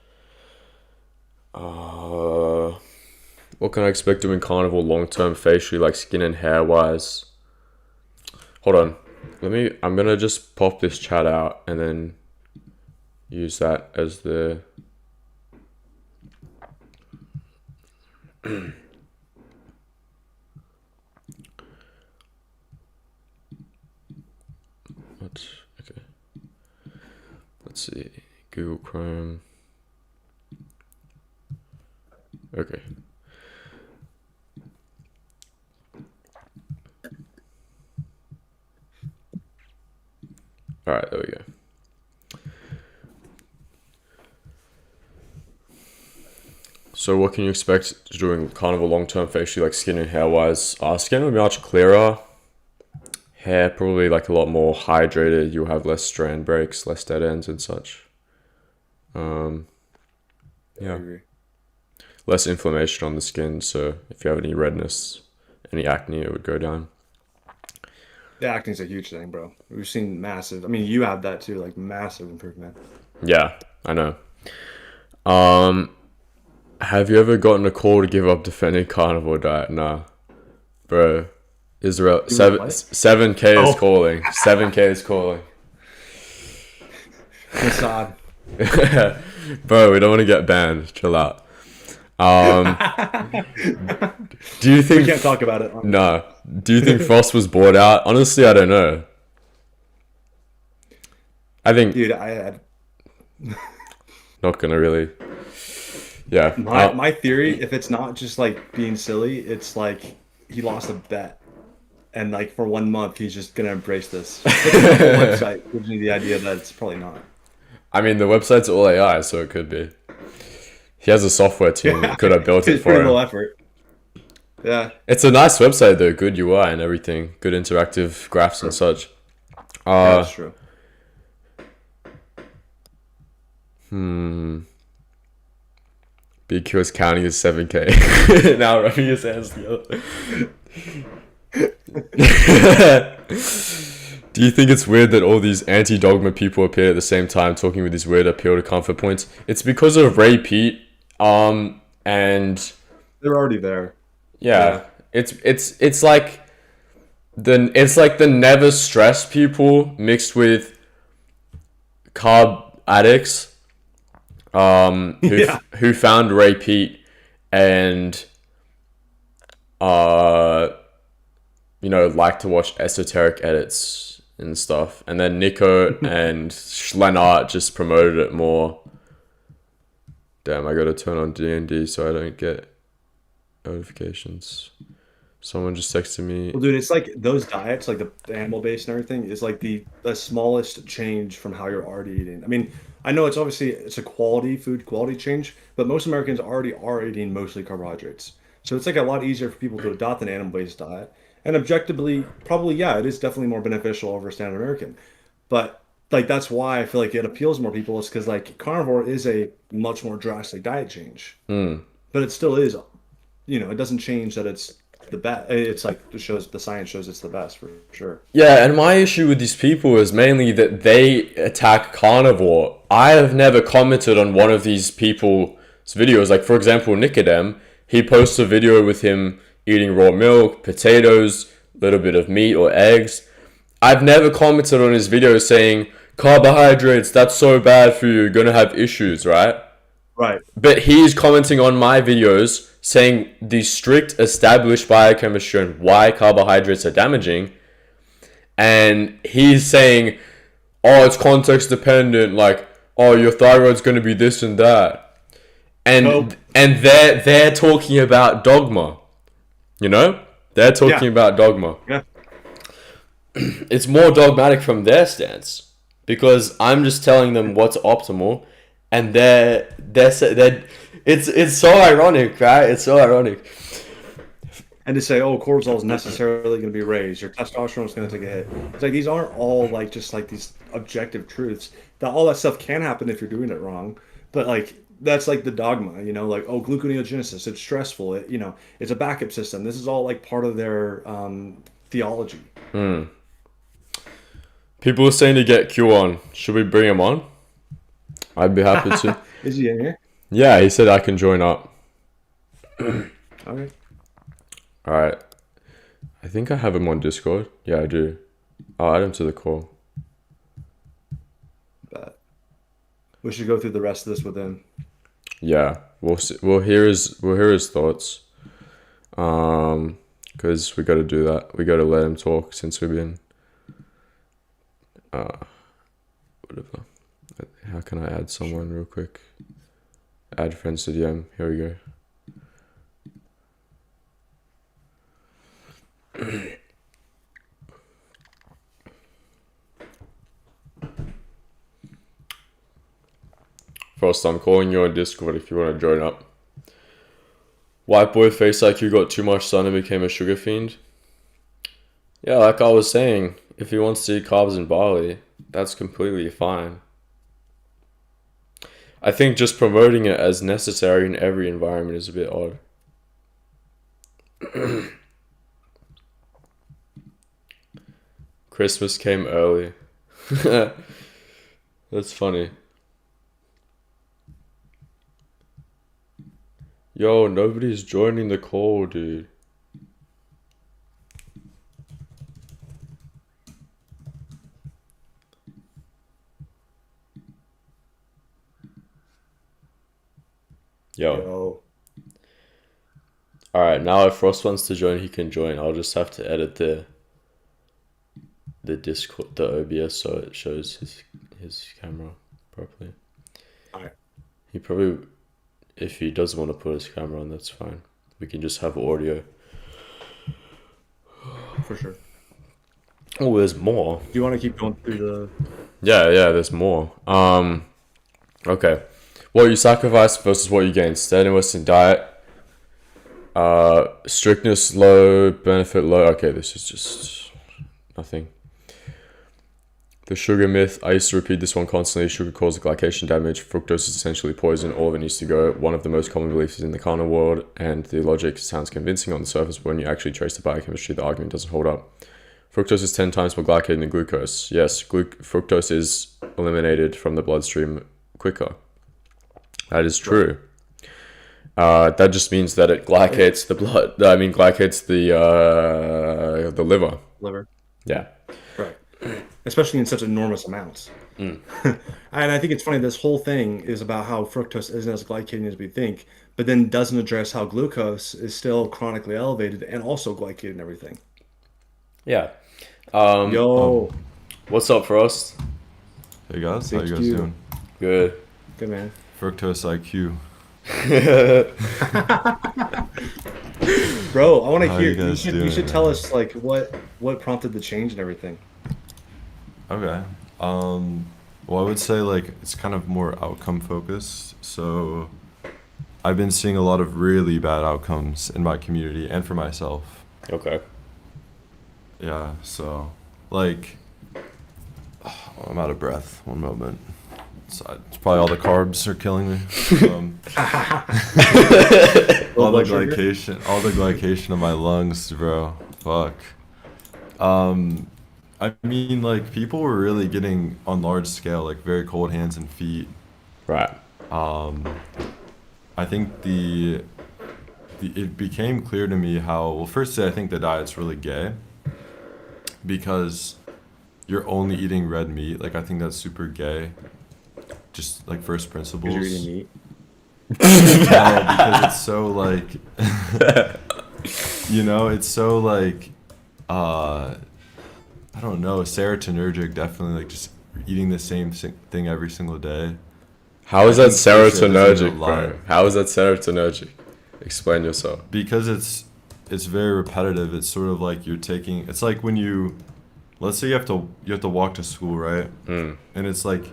Uh, what can I expect doing carnivore long term facially, like skin and hair wise? Hold on, I'm gonna just pop this chat out and then use that as the. What? Okay. Let's see. Google Chrome. Okay. All right. There we go. So what can you expect doing carnivore long term facially, like skin and hair wise? Skin will be much clearer. Hair probably like a lot more hydrated. You'll have less strand breaks, less dead ends and such. Um, Yeah, I yeah, agree. less inflammation on the skin. So if you have any redness, any acne, it would go down. The acne's a huge thing, bro. We've seen massive. I mean, you have that too, like massive improvement. Yeah, I know. Um, have you ever gotten a call to give up defending carnivore diet? Nah, bro. Israel You were 7K is Oh, calling. 7K is calling. Mossad. Bro, we don't want to get banned. Chill out. Um, do you We think? can't talk about it. No. Do you think Frost was bored out? Honestly, I don't know. I think Dude, I not gonna really. Yeah. my theory, if it's not just like being silly, it's like he lost a bet, and like for 1 month he's just gonna embrace this. But the whole website gives me the idea that it's probably not. I mean, the website's all AI, so it could be. He has a software team Yeah, that could have built it it's pretty for low him. effort. Yeah, It's a nice website though, good UI and everything, good interactive graphs and true. such. Yeah, that's Uh, true. hmm. BQ is counting as 7K. Now rubbing his hands together. Do you think it's weird that all these anti-dogma people appear at the same time talking with this weird appeal to comfort points? It's because of Ray Pete, and They're already there. yeah, Yeah. it's like the never stress people mixed with carb addicts, Yeah. who found Ray Pete and uh like to watch esoteric edits and stuff. And then Nico and Schlenart just promoted it more. Damn, I gotta turn on D&D so I don't get notifications. Someone just texted me. Well, dude, it's like those diets, like the animal based and everything, is like the smallest change from how you're already eating. I mean, I know it's obviously it's a quality food quality change, but most Americans already are eating mostly carbohydrates. So it's like a lot easier for people to adopt an animal-based diet. And objectively, probably, yeah, it is definitely more beneficial over standard American. But like that's why I feel like it appeals to more people is because like carnivore is a much more drastic diet change. Hmm. But it still is, it doesn't change that it's the best. It's like it shows the science shows it's the best for sure. Yeah, and my issue with these people is mainly that they attack carnivore. I have never commented on one of these people's videos. Like, for example, Nicodem, he posts a video with him eating raw milk, potatoes, a little bit of meat or eggs. I've never commented on his video saying, carbohydrates, that's so bad for you, you're gonna have issues, right? Right. But he's commenting on my videos saying the strict established biochemistry and why carbohydrates are damaging. And he's saying, oh, it's context dependent, like, oh, your thyroid's going to be this and that. And Nope. and they're talking about dogma. You know? They're talking Yeah. about dogma. Yeah. It's more dogmatic from their stance because I'm just telling them what's optimal, and they're it's so ironic, right? It's so ironic. And to say, oh, cortisol is necessarily going to be raised, your testosterone is going to take a hit. It's like these aren't all like just like these objective truths. That all that stuff can happen if you're doing it wrong, but like that's like the dogma, like oh, gluconeogenesis, it's stressful, it's a backup system. This is all like part of their theology. People are saying to get Q on. Should we bring him on? I'd be happy to. Is he in here? Yeah, he said I can join up. Okay. All right. I think I have him on Discord. Yeah, I do. I'll add him to the call. But we should go through the rest of this with him. Yeah, we'll hear his thoughts. Because we got to do that. We got to let him talk since we've been. Whatever. How can I add someone real quick? Add friends to DM. Here we go. First, I'm calling you on Discord if you want to join up. White boy FaceIQ got too much sun and became a sugar fiend. Yeah, like I was saying, if he wants to eat carbs and barley, that's completely fine. I think just promoting it as necessary in every environment is a bit odd. Christmas came early. That's funny. Yo, nobody's joining the call, dude. Yo. Alright, now if Frost wants to join, he can join. I'll just have to edit the Discord, the OBS, so it shows his camera properly. Alright. He probably, if he doesn't want to put his camera on, that's fine. We can just have audio. For sure. Oh, there's more. Do you want to keep going through the... Yeah, there's more. Okay. What you sacrifice versus what you gain. Standard Western diet. Strictness low, benefit low. Okay, this is just nothing. The sugar myth. I used to repeat this one constantly. Sugar causes glycation damage. Fructose is essentially poison. All of it needs to go. One of the most common beliefs in the carnivore world, and the logic sounds convincing on the surface, but when you actually trace the biochemistry, the argument doesn't hold up. Fructose is 10 times more glycated than glucose. Yes, fructose is eliminated from the bloodstream quicker. That is true. That just means that it glycates the blood. I mean, glycates the liver. liver? Yeah. Right. Especially in such enormous amounts. And I think it's funny, this whole thing is about how fructose isn't as glycated as we think, but then doesn't address how glucose is still chronically elevated and also glycated and everything. Yeah. Yo. What's up, Frost? Hey guys, how you guys HQ. doing? Good. Good, man. Fructose IQ. Bro, I want to How hear. you guys You doing, should tell man? us like what prompted the change and everything. Okay. Well, I would say like it's kind of more outcome focused. So I've been seeing a lot of really bad outcomes in my community and for myself. Okay. Yeah, so like I'm out of breath. One moment. It's probably all the carbs are killing me. All the glycation of my lungs, bro. Fuck. I mean, like people were really getting on large scale, like very cold hands and feet. Right. I think it became clear to me how, well, firstly, I think the diet's really gay because you're only eating red meat. Like, I think that's super gay. Just like first principles. Because you're eating meat. No, because it's so like, it's so like, I don't know, serotonergic, definitely, like just eating the same thing every single day. How is that think for sure there's serotonergic, a lot. bro? How is that serotonergic? Explain yourself. Because it's very repetitive. It's sort of like it's like when let's say you have to walk to school, right? Mm. And it's like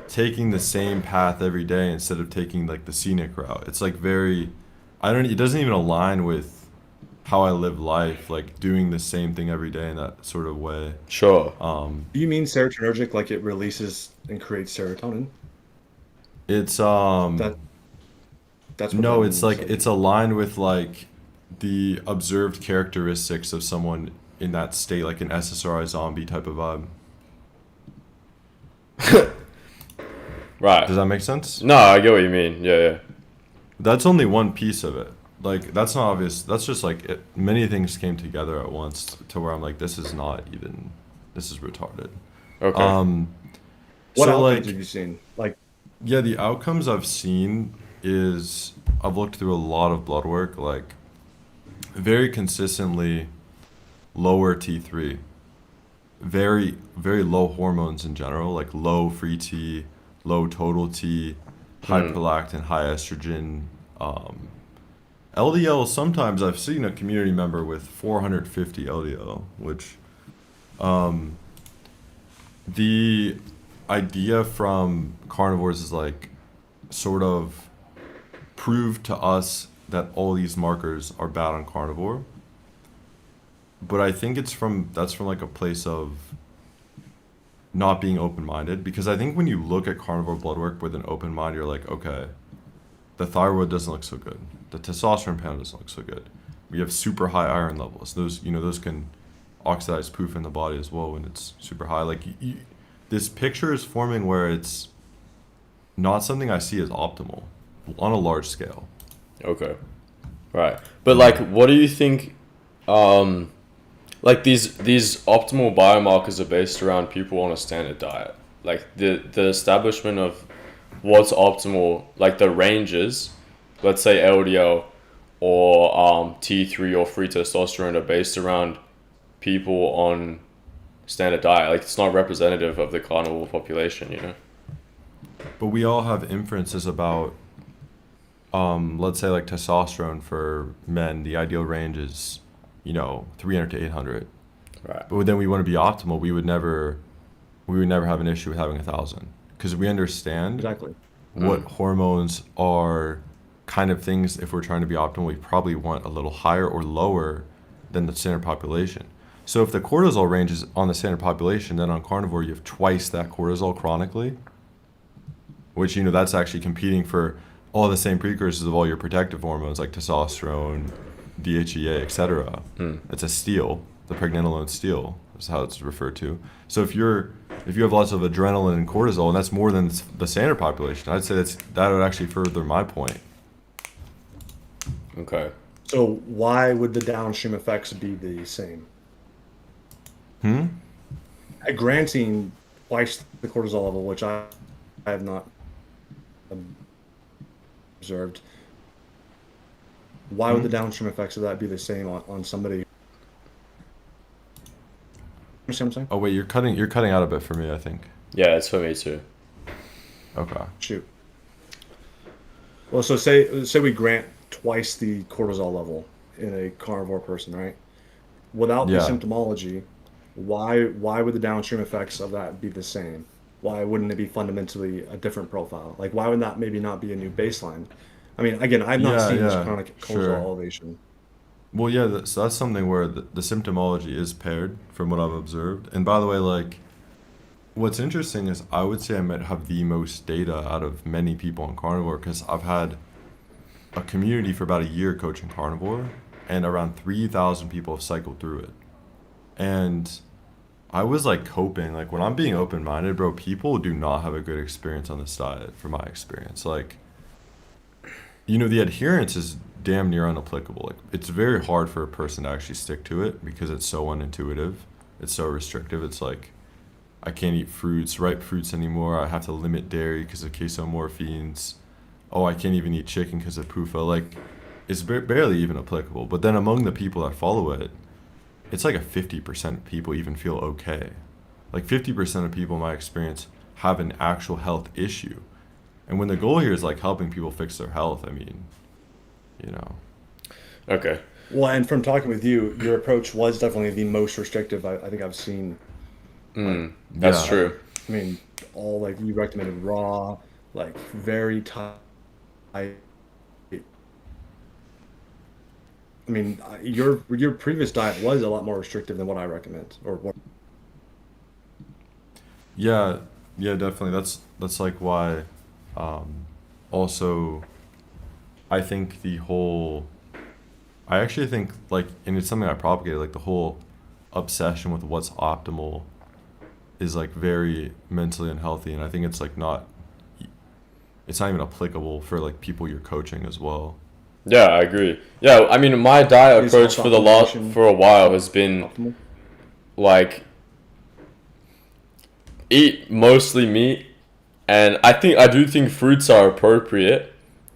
taking the same path every day instead of taking like the scenic route. It's like it doesn't even align with how I live life, like doing the same thing every day in that sort of way. Sure. Do you mean serotonergic, like it releases and creates serotonin? It's That that's what no, that it's means. like it's aligned with like the observed characteristics of someone in that state, like an SSRI zombie type of vibe. Right. Does that make sense? No, I get what you mean. Yeah. That's only one piece of it. Like that's not obvious. That's just like many things came together at once to where I'm like, this is retarded. Okay. What So outcomes like, have you seen? Like, yeah, the outcomes I've seen is I've looked through a lot of blood work, like very consistently lower T3, very, very low hormones in general, like low free T, low total T, high prolactin, high estrogen. LDL, sometimes I've seen a community member with 450 LDL, which the idea from carnivores is like sort of prove to us that all these markers are bad on carnivore. But I think that's from like a place of not being open-minded, because I think when you look at carnivore blood work with an open mind, you're like, okay, the thyroid doesn't look so good. The testosterone panel doesn't look so good. We have super high iron levels. Those can oxidize poof in the body as well when it's super high. Like this picture is forming where it's not something I see as optimal on a large scale. Okay. Right. But like, what do you think? Like these optimal biomarkers are based around people on a standard diet. Like the establishment of what's optimal, like the ranges, let's say LDL or T3 or free testosterone are based around people on standard diet. Like it's not representative of the carnivore population, But we all have inferences about, let's say like testosterone for men, the ideal range is, 300 to 800. Right. But then we want to be optimal. We would never have an issue with having 1,000 because we understand exactly. what hormones are kind of things. If we're trying to be optimal, we probably want a little higher or lower than the standard population. So if the cortisol range is on the standard population, then on carnivore you have twice that cortisol chronically, which that's actually competing for all the same precursors of all your protective hormones like testosterone, DHEA, etc. It's a steal. The pregnenolone steal is how it's referred to. So if you have lots of adrenaline and cortisol, and that's more than the standard population, I'd say that would actually further my point. Okay. So why would the downstream effects be the same? Granting twice the cortisol level, which I have not observed, why would the downstream effects of that be the same on somebody? Understand what I'm saying? Oh wait, you're cutting out a bit for me, I think. Yeah, it's for me too. Okay. Shoot. Well, so say we grant twice the cortisol level in a carnivore person, right? Without the Yeah. symptomology, why would the downstream effects of that be the same? Why wouldn't it be fundamentally a different profile? Like why would that maybe not be a new baseline, I mean, again, I've not Yeah, seen this yeah, chronic cortisol sure. elevation. Well, yeah, so that's something where the symptomology is paired from what I've observed. And by the way, like, what's interesting is I would say I might have the most data out of many people on carnivore because I've had a community for about a year coaching carnivore, and around 3,000 people have cycled through it. And I was like coping, like, when I'm being open minded, bro, people do not have a good experience on this diet, from my experience. Like, the adherence is damn near unapplicable. Like, it's very hard for a person to actually stick to it because it's so unintuitive. It's so restrictive. It's like, I can't eat fruits, ripe fruits anymore. I have to limit dairy because of casomorphines. Oh, I can't even eat chicken because of PUFA. Like, it's barely even applicable. But then among the people that follow it, it's like a 50% of people even feel okay. Like 50% of people in my experience have an actual health issue. And when the goal here is like helping people fix their health, I mean, you know. Okay. Well, and from talking with you, your approach was definitely the most restrictive I think I've seen. Like, That's Yeah. true. I mean, all like you recommended raw, like very tight. I mean, your previous diet was a lot more restrictive than what I recommend, or what. Yeah, yeah, definitely. That's like why also I think I actually think like, and it's something I propagated, like the whole obsession with what's optimal is like very mentally unhealthy, and I think it's not even applicable for like people you're coaching as well. Yeah, I agree. Yeah, I mean, my diet Is approach health optimization for a while has been optimal? like eat mostly meat, and I do think fruits are appropriate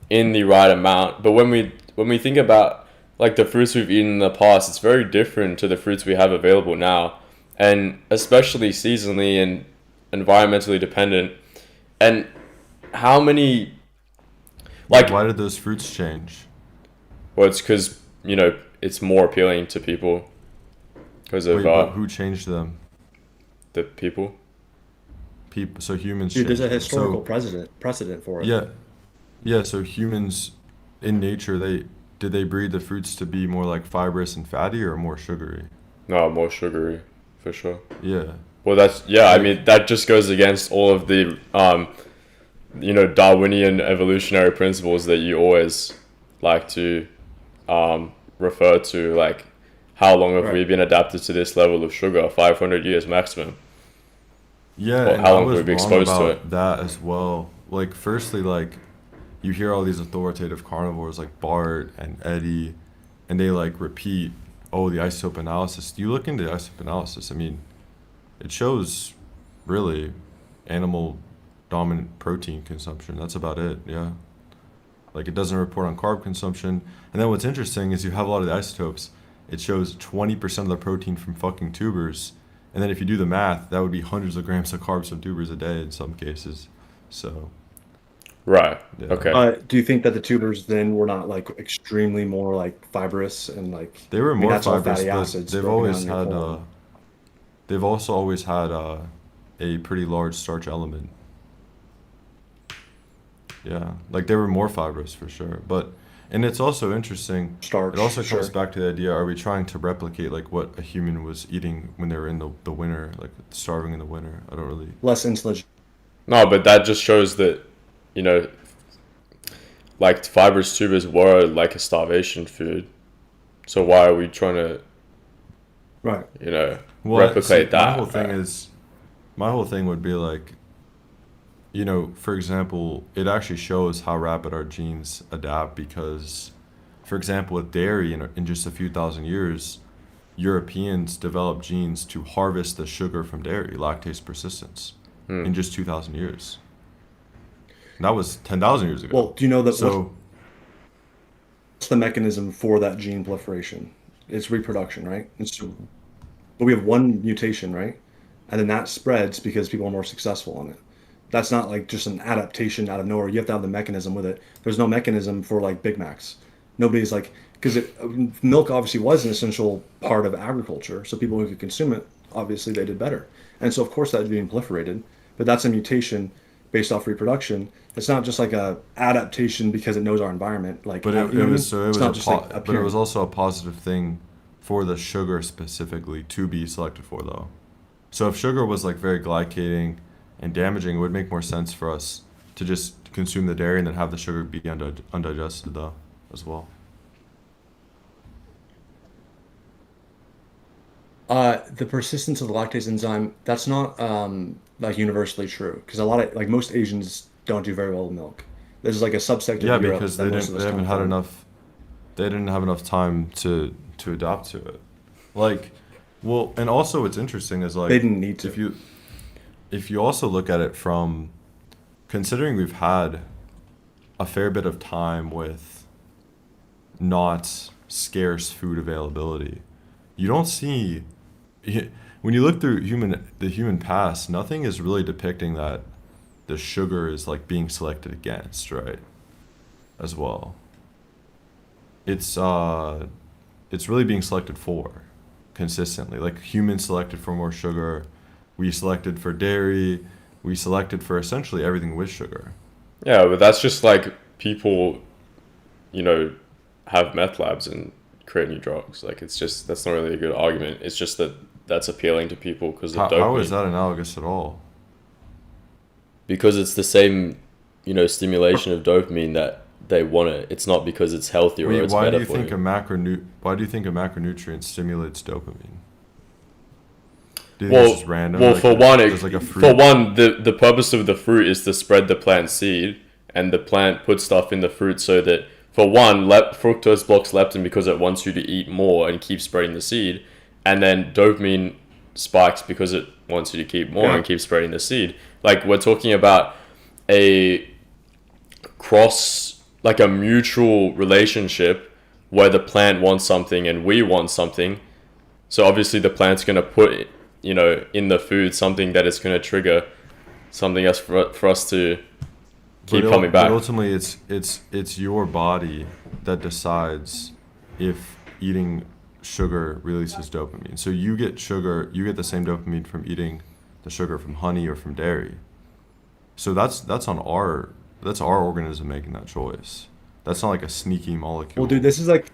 in the right amount. But when we think about like the fruits we've eaten in the past, it's very different to the fruits we have available now, and especially seasonally and environmentally dependent. And how many Wait, like why did those fruits change? well, it's because it's more appealing to people because of Wait, but who changed them? the people. People, so humans Dude, there's changed a them. historical So precedent for it. yeah, yeah. So humans, in nature, they breed the fruits to be more like fibrous and fatty or more sugary? No, more sugary, for sure. Yeah, Well, that's yeah. I like mean, that just goes against all of the Darwinian evolutionary principles that you always like to refer to, like how long have we Right. been adapted to this level of sugar? 500 years maximum. yeah, Or and how I long have was we been wrong exposed to it? about that as well. Like, firstly, like you hear all these authoritative carnivores like Bart and Eddie, and they like repeat, "Oh, the isotope analysis." You look into the isotope analysis. I mean, it shows really animal dominant protein consumption. That's about it. Yeah. Like, it doesn't report on carb consumption. And then what's interesting is you have a lot of the isotopes. It shows 20% of the protein from fucking tubers. And then if you do the math, that would be hundreds of grams of carbs from tubers a day in some cases. So, Right. yeah. Okay. Do you think that the tubers then were not like extremely more like fibrous and like, They were I mean, more that's all fibrous, fatty but acids broken down in your colon. they've also always had a pretty large starch element. Yeah, like they were more fibrous for sure. But, and it's also interesting. Starch, It also comes sure. back to the idea: are we trying to replicate like what a human was eating when they were in the winter, like starving in the winter? I don't really. Less insulin. No, but that just shows that you know, like fibrous tubers were like a starvation food. So why are we trying to Right. Well, see, replicate that? my whole thing would be like, for example, it actually shows how rapid our genes adapt because, for example, with dairy, in just a few thousand years, Europeans developed genes to harvest the sugar from dairy, lactase persistence, in just 2,000 years. And that was 10,000 years ago. Well, do you know that So, what's the mechanism for that gene proliferation? It's reproduction, right? But we have one mutation, right? And then that spreads because people are more successful on it. That's not like just an adaptation out of nowhere. You have to have the mechanism with it. There's no mechanism for like Big Macs. Nobody's like, because milk obviously was an essential part of agriculture. So people who could consume it, obviously they did better. And so of course that being proliferated, but that's a mutation based off reproduction. It's not just like a adaptation because it knows our environment. Like, But you know what I mean? it was It's not just like but it was appearance. also a positive thing for the sugar specifically to be selected for though. So if sugar was like very glycating and damaging, it would make more sense for us to just consume the dairy and then have the sugar be undigested though as well. The persistence of the lactase enzyme, that's not like universally true because a lot of like most Asians don't do very well with milk. There's like a subsect of Yeah, Europe because that most of they us haven't come had from. enough they didn't have enough time to adapt to it. Like, well, and also what's interesting is They like didn't need if to. you also look at it from considering we've had a fair bit of time with not scarce food availability, you don't see when you look through the human past, nothing is really depicting that the sugar is like being selected against, right? As well. It's it's really being selected for consistently. Like humans selected for more sugar, we selected for dairy, we selected for essentially everything with sugar. Yeah, but that's just like people, you know, have meth labs and create new drugs. Like it's just that's not really a good argument. It's just that that's appealing to people because of How is dopamine. that analogous at all? Because it's the same, stimulation of dopamine that they want it. It's not because it's healthier or Wait, it's why do better you for think you. why do you think a macronutrient stimulates dopamine? Do you think it's Well, just random? well, Like for one, there's like a for fruit. one, the purpose of the fruit is to spread the plant seed, and the plant puts stuff in the fruit so that, for one, fructose blocks leptin because it wants you to eat more and keep spreading the seed, and then dopamine spikes because it wants you to keep more Yeah. and keep spreading the seed. Like we're talking about a like a mutual relationship where the plant wants something and we want something. So obviously the plant's going to put, in the food something that is going to trigger something else for us to keep coming But back. ultimately, it's your body that decides if eating sugar releases dopamine. So you get sugar, you get the same dopamine from eating the sugar from honey or from dairy. So that's our organism making that choice. That's not like a sneaky Well, dude, molecule. this is like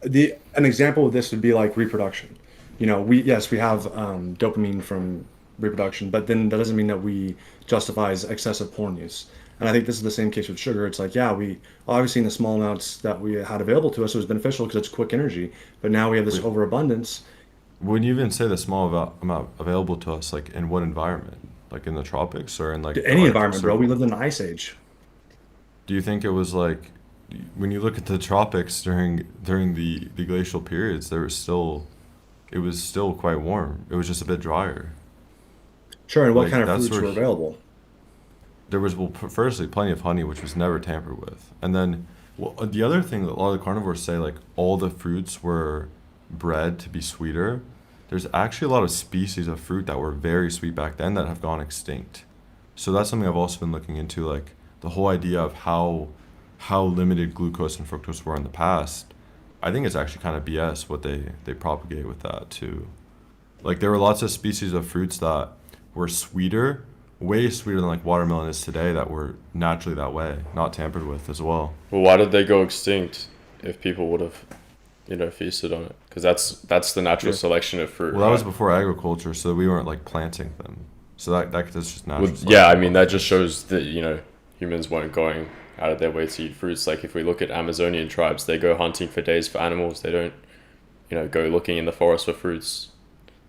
an example of this would be like reproduction. We have dopamine from reproduction, but then that doesn't mean that we justifies excessive porn use. And I think this is the same case with sugar. It's like, yeah, we obviously in the small amounts that we had available to us, it was beneficial because it's quick energy. But now we have this Wait, overabundance. wouldn't you even say the small amount available to us, like in what environment? Like in the tropics or in like the Any Arctic environment, bro. We Circle? lived in the ice age. Do you think it was like when you look at the tropics during the glacial periods, it was still quite warm. It was just a bit drier. Sure, and what kind Like of that's fruits where were available? there was well, firstly plenty of honey, which was never tampered with, and then well, the other thing that a lot of the carnivores say, like all the fruits were bred to be sweeter. There's actually a lot of species of fruit that were very sweet back then that have gone extinct. So that's something I've also been looking into, like the whole idea of how limited glucose and fructose were in the past. I think it's actually kind of BS what they propagate with that too. Like there were lots of species of fruits that were sweeter, way sweeter than like watermelon is today, that were naturally that way, not tampered with as well. Well, why did they go extinct if people would have, feasted on it? Because that's the natural Yeah. selection of fruit, Well, that was right? before agriculture, so we weren't like planting them. So that's just Well, natural yeah, I selection mean that just process. shows that humans weren't going out of their way to eat fruits. Like if we look at Amazonian tribes, they go hunting for days for animals. They don't, go looking in the forest for fruits.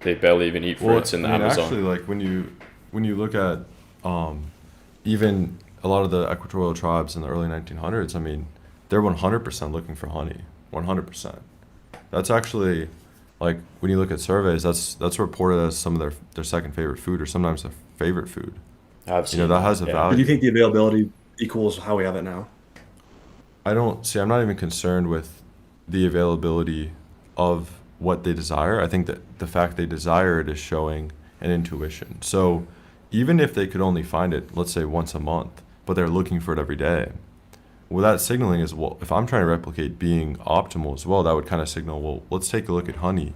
They barely even eat Well, fruits in I the mean, Amazon. actually, like when you look at even a lot of the equatorial tribes in the early 1900s, I mean, they're 100% looking for honey, 100%. That's actually like when you look at surveys, that's reported as some of their second favorite food or sometimes their favorite food. I've You know, seen that that. has a Yeah. Do you value. think the availability equals how we have it now? I don't see, I'm not even concerned with the availability of what they desire. I think that the fact they desire it is showing an intuition. So even if they could only find it, let's say once a month, but they're looking for it every day, well, that signaling is, well, if I'm trying to replicate being optimal as well, that would kind of signal, well, let's take a look at honey.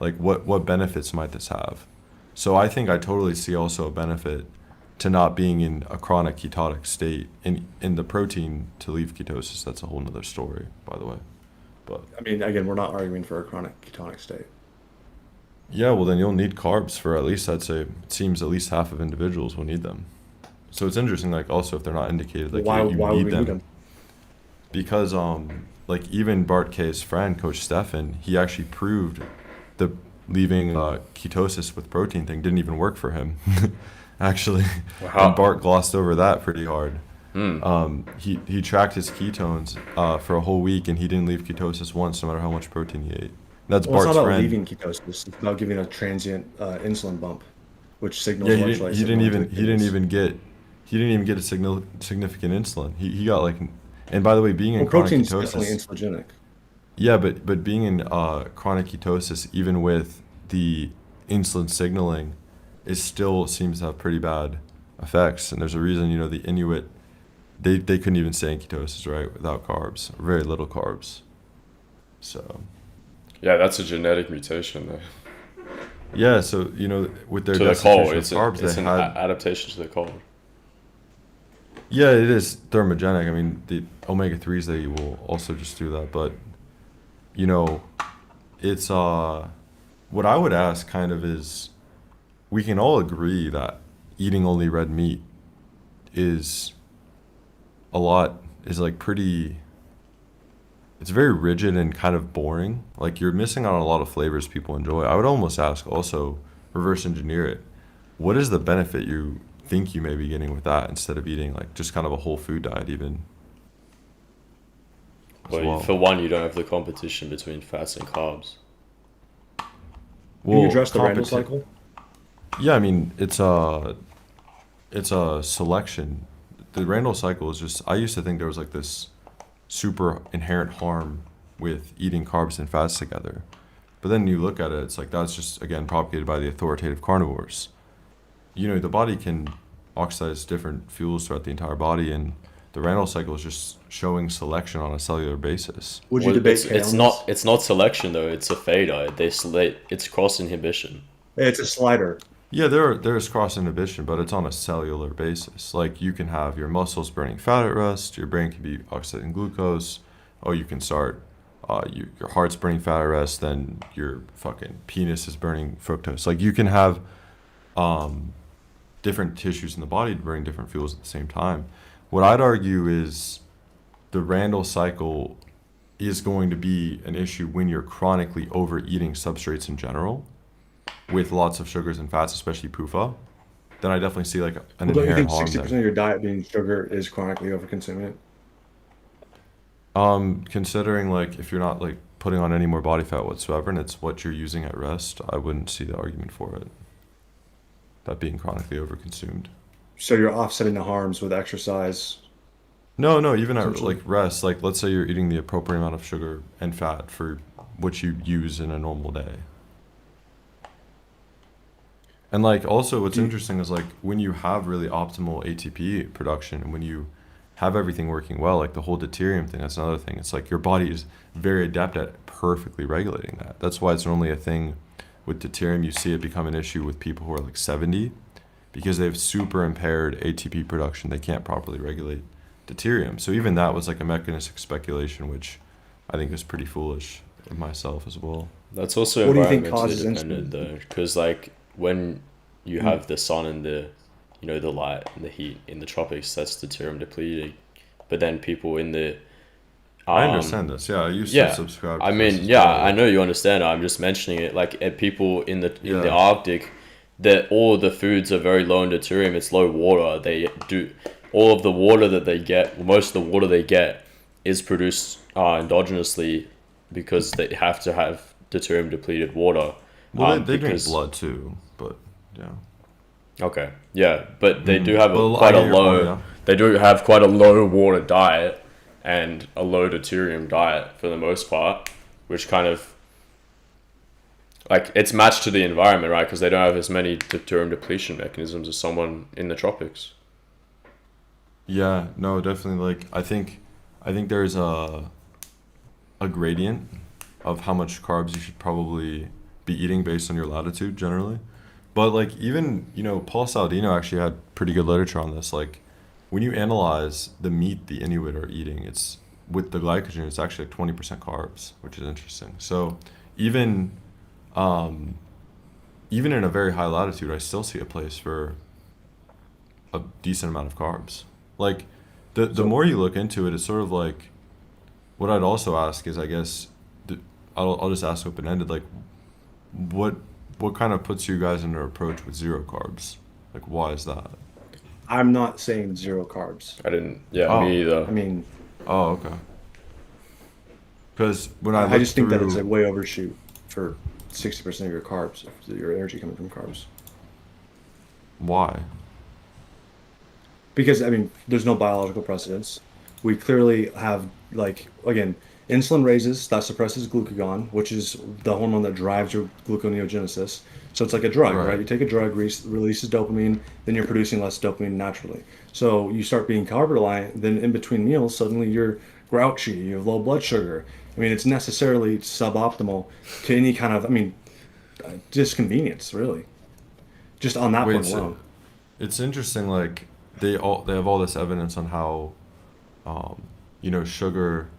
Like what benefits might this have? So I think I totally see also a benefit to not being in a chronic ketotic state. In the protein to leave ketosis, that's a whole nother story, by the way. But I mean, again, we're not arguing for a chronic ketonic state. yeah, well then you'll need carbs for at least, I'd say, it seems at least half of individuals will need them. So it's interesting, like also if they're not indicated, like Why you would need we them. need them? Because like even Bart K's friend, Coach Stefan, he actually proved the leaving ketosis with protein thing didn't even work for him. Actually, Wow. and Bart glossed over that pretty hard. Hmm. He tracked his ketones for a whole week, and he didn't leave ketosis once, no matter how much protein he ate. That's Well, it's Bart's not about friend. leaving ketosis. It's about giving a transient insulin bump, which signals Yeah, electrolyte he signal didn't to the kidneys. even get a significant insulin. He got like, and by the way, being in Well, chronic protein's definitely ketosis. insulinogenic. Yeah, but being in chronic ketosis, even with the insulin signaling, it still seems to have pretty bad effects. And there's a reason, the Inuit, they couldn't even stay in ketosis, right, without carbs, or very little carbs. So Yeah, that's a genetic mutation though. yeah, so with their To the cold, destitution of it's carbs, it's they an had. adaptation to the cold. Yeah, it is thermogenic. I mean, the omega 3s they will also just do that, but it's what I would ask kind of is, we can all agree that eating only red meat is like pretty, it's very rigid and kind of boring. Like you're missing out on a lot of flavors people enjoy. I would almost ask also, reverse engineer it. What is the benefit you think you may be getting with that instead of eating like just kind of a whole food diet even as Well, well? for one, you don't have the competition between fats and carbs. Can you address the Randall competi- cycle? Yeah, I mean it's a selection. The Randall cycle is just, I used to think there was like this super inherent harm with eating carbs and fats together. But then you look at it, it's like that's just again propagated by the authoritative carnivores. The body can oxidize different fuels throughout the entire body, and the Randall cycle is just showing selection on a cellular basis. Would you Well, debate it's kale? it's not selection though. It's a fader. It's cross inhibition. It's a slider. Yeah, there's cross inhibition, but it's on a cellular basis. Like you can have your muscles burning fat at rest, your brain can be oxidizing glucose. Oh, you can start, your heart's burning fat at rest, then your fucking penis is burning fructose. Like you can have different tissues in the body burning different fuels at the same time. What I'd argue is the Randall cycle is going to be an issue when you're chronically overeating substrates in general, with lots of sugars and fats, especially PUFA. Then I definitely see like an Well, don't you inherent think harm 60% there. of your diet being sugar is chronically over-consuming it? Considering like if you're not like putting on any more body fat whatsoever and it's what you're using at rest, I wouldn't see the argument for it. That being chronically overconsumed. So you're offsetting the harms with exercise. No, even at Essentially. like rest, like let's say you're eating the appropriate amount of sugar and fat for what you use in a normal day. And like also what's interesting is like when you have really optimal ATP production and when you have everything working well, like the whole deuterium thing, that's another thing. It's like your body is very adept at perfectly regulating that. That's why it's normally a thing with deuterium. You see it become an issue with people who are like 70 because they have super impaired ATP production. They can't properly regulate deuterium. So even that was like a mechanistic speculation, which I think is pretty foolish of myself as well. That's also What do you think environmentally causes dependent insulin? though, because like when you have the sun and the light and the heat in the tropics, that's deuterium depleting. But then people in the I um, understand this. Yeah, I used to yeah, subscribe to I this mean, as yeah, well. I know you understand. I'm just mentioning it. Like people in the Yeah. Arctic, that all of the foods are very low in deuterium. It's low water. They do all of the water that they get. Most of the water they get is produced endogenously because they have to have deuterium depleted water. Well, they drink because blood too, but yeah. okay, yeah, but they do have Well, I quite a get your point, low. yeah. They do have quite a low water diet and a low deuterium diet for the most part, which kind of like it's matched to the environment, right? Because they don't have as many deuterium depletion mechanisms as someone in the tropics. Yeah, no, definitely. Like, I think there's a gradient of how much carbs you should probably be eating based on your latitude generally. But like even, Paul Saladino actually had pretty good literature on this. Like when you analyze the meat the Inuit are eating, it's with the glycogen, it's actually like 20% carbs, which is interesting. So even even in a very high latitude, I still see a place for a decent amount of carbs. Like the more you look into it, it's sort of like what I'd also ask is, I guess, I'll just ask open ended, like what kind of puts you guys in an approach with zero carbs? Like why is that? I'm not saying zero carbs. I didn't. Yeah, Oh, me either. I mean, oh, okay. Because when I look just think that it's a through, way overshoot for 60% of your carbs, your energy coming from carbs. why? Because I mean, there's no biological precedence. We clearly have, like, again, insulin raises, that suppresses glucagon, which is the hormone that drives your gluconeogenesis. So it's like a drug, right? Right. You take a drug, releases dopamine, then you're producing less dopamine naturally. So you start being carb reliant, then in between meals, suddenly you're grouchy, you have low blood sugar. I mean, it's necessarily suboptimal to any kind of, I mean, disconvenience, really, just on that Wait, point so alone. it's interesting. Like they have all this evidence on how, um, sugar,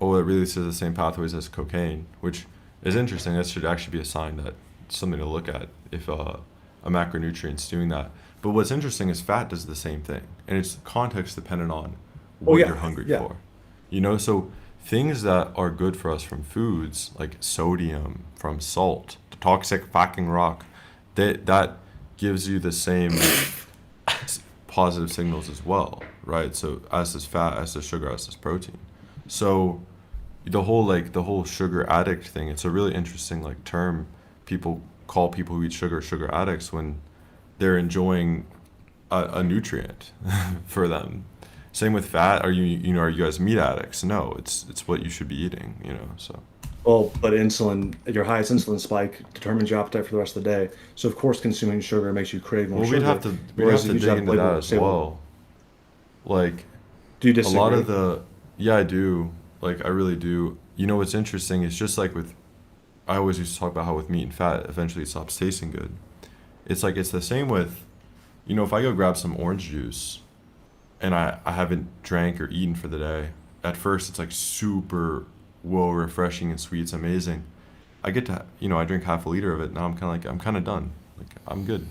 oh, it releases the same pathways as cocaine, which is interesting. That should actually be a sign that something to look at if a macronutrient's doing that. But what's interesting is fat does the same thing, and it's context dependent on Oh what yeah, you're hungry yeah. for. So things that are good for us from foods like sodium, from salt, the toxic fucking rock, that gives you the same positive signals as well, right? So as does fat, as does sugar, as does protein. So the whole sugar addict thing, it's a really interesting like term. People call people who eat sugar addicts when they're enjoying a nutrient for them. Same with fat. Are you guys meat addicts? No, it's what you should be eating, so Well, but insulin, your highest insulin spike determines your appetite for the rest of the day. So of course, consuming sugar makes you crave more well we'd have sugar. to we'd have Whereas to if you just dig have into label, that as say, well, well. Like do you a lot disagree? of the yeah, I do. Like I really do. What's interesting is just like with I always used to talk about how with meat and fat eventually it stops tasting good. It's like it's the same with if I go grab some orange juice and I haven't drank or eaten for the day, at first it's like super whoa refreshing and sweet, it's amazing. I get to I drink half a liter of it, now I'm kind of done. Like I'm good.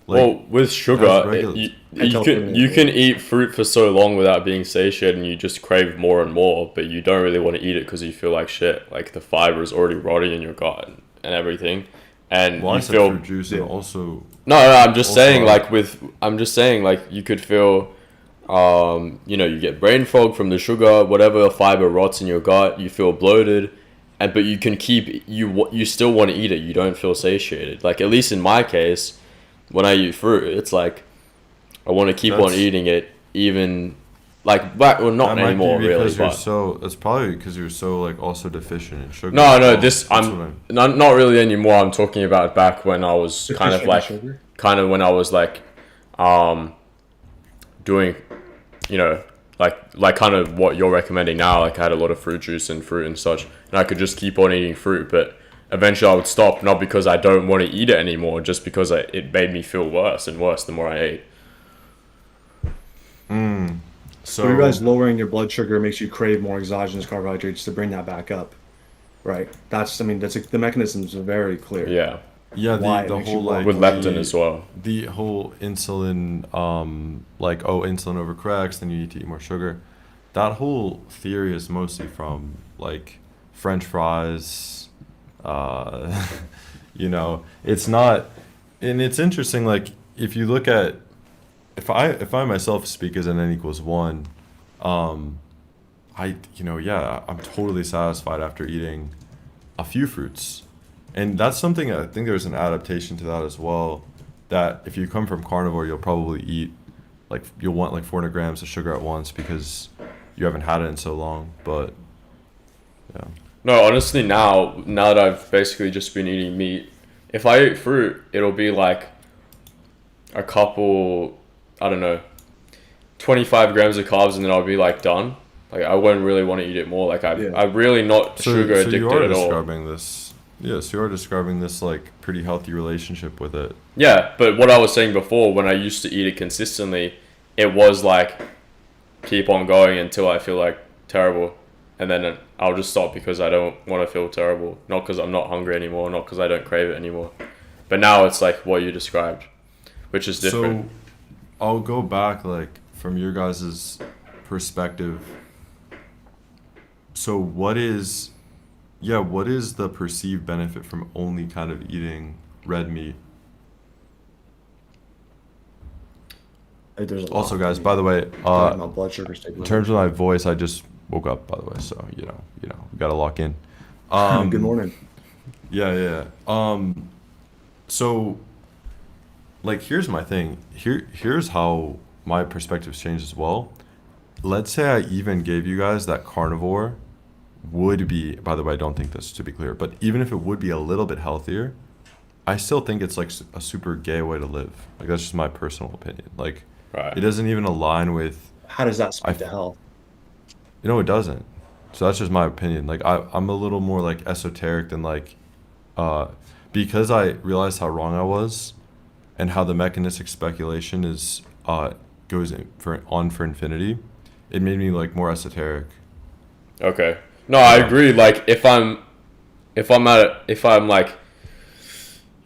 Like Well, with as sugar, regular I you totally can agree. eat fruit for so long without being satiated, and you just crave more and more. But you don't really want to eat it because you feel like shit. Like the fiber is already rotting in your gut and everything, and well I you said feel fruit juice and Yeah. also no. I'm just saying I I'm just saying like you could feel, you get brain fog from the sugar, whatever fiber rots in your gut. You feel bloated, but you can you still want to eat it. You don't feel satiated. Like at least in my case, when I eat fruit, it's like I want to keep on that's eating it, even like back. Well, that not might be anymore, really, because but that's probably because you're so like also deficient in sugar no, as no. well. This That's what I'm I'm not really anymore. I'm talking about back when I was Deficient in sugar? when I was like, um, doing, you know, like kind of what you're recommending now. Like I had a lot of fruit juice and fruit and such, and I could just keep on eating fruit, but eventually I would stop, not because I don't want to eat it anymore, just because it made me feel worse and worse the more I ate. So you realize so lowering your blood sugar makes you crave more exogenous carbohydrates to bring that back up, right? I mean, the mechanisms are very clear. Yeah, yeah, the Why it the makes you whole want like with more leptin sugar. as well. the whole insulin like insulin overcorrects, then you need to eat more sugar. That whole theory is mostly from like French fries. uh it's not, and it's interesting, like if you look at, if I myself speak as an n equals one, um yeah, I'm totally satisfied after eating a few fruits. And that's something, I think there's an adaptation to that as well. That if you come from carnivore, you'll probably eat, like, you'll want like 400 grams of sugar at once because you haven't had it in so long. But yeah, No, honestly, now that I've basically just been eating meat, if I eat fruit, it'll be like a couple, I don't know, 25 grams of carbs, and then I'll be like done. Like I wouldn't really want to eat it more. Like Yeah. I'm really not so sugar you addicted are at all. describing this Yeah, so you're describing this like pretty healthy relationship with it. Yeah, but what I was saying before, when I used to eat it consistently, it was like keep on going until I feel like terrible, and then I'll just stop because I don't want to feel terrible, not because I'm not hungry anymore, not because I don't crave it anymore. But now it's like what you described, which is different. So I'll go back like from your guys' perspective. So what is the perceived benefit from only kind of eating red meat? There's a Also, lot. guys, by the way, Talking about blood sugar in terms of my voice, I just woke up, by the way, so we gotta lock in. Good Um, morning. yeah, yeah. So like, here's my thing. Here's how my perspectives changed as well. Let's say I even gave you guys that carnivore would be, by the way, I don't think this to be clear, but even if it would be a little bit healthier, I still think it's like a super gay way to live. Like, that's just my personal opinion. Like, it Right. doesn't even align with, How does that I, speak to health? it doesn't. So that's just my opinion. Like, I'm a little more like esoteric than like, uh, because I realized how wrong I was and how the mechanistic speculation is, goes for infinity. It made me like more esoteric. Okay. No, I Yeah. agree. Like if I'm like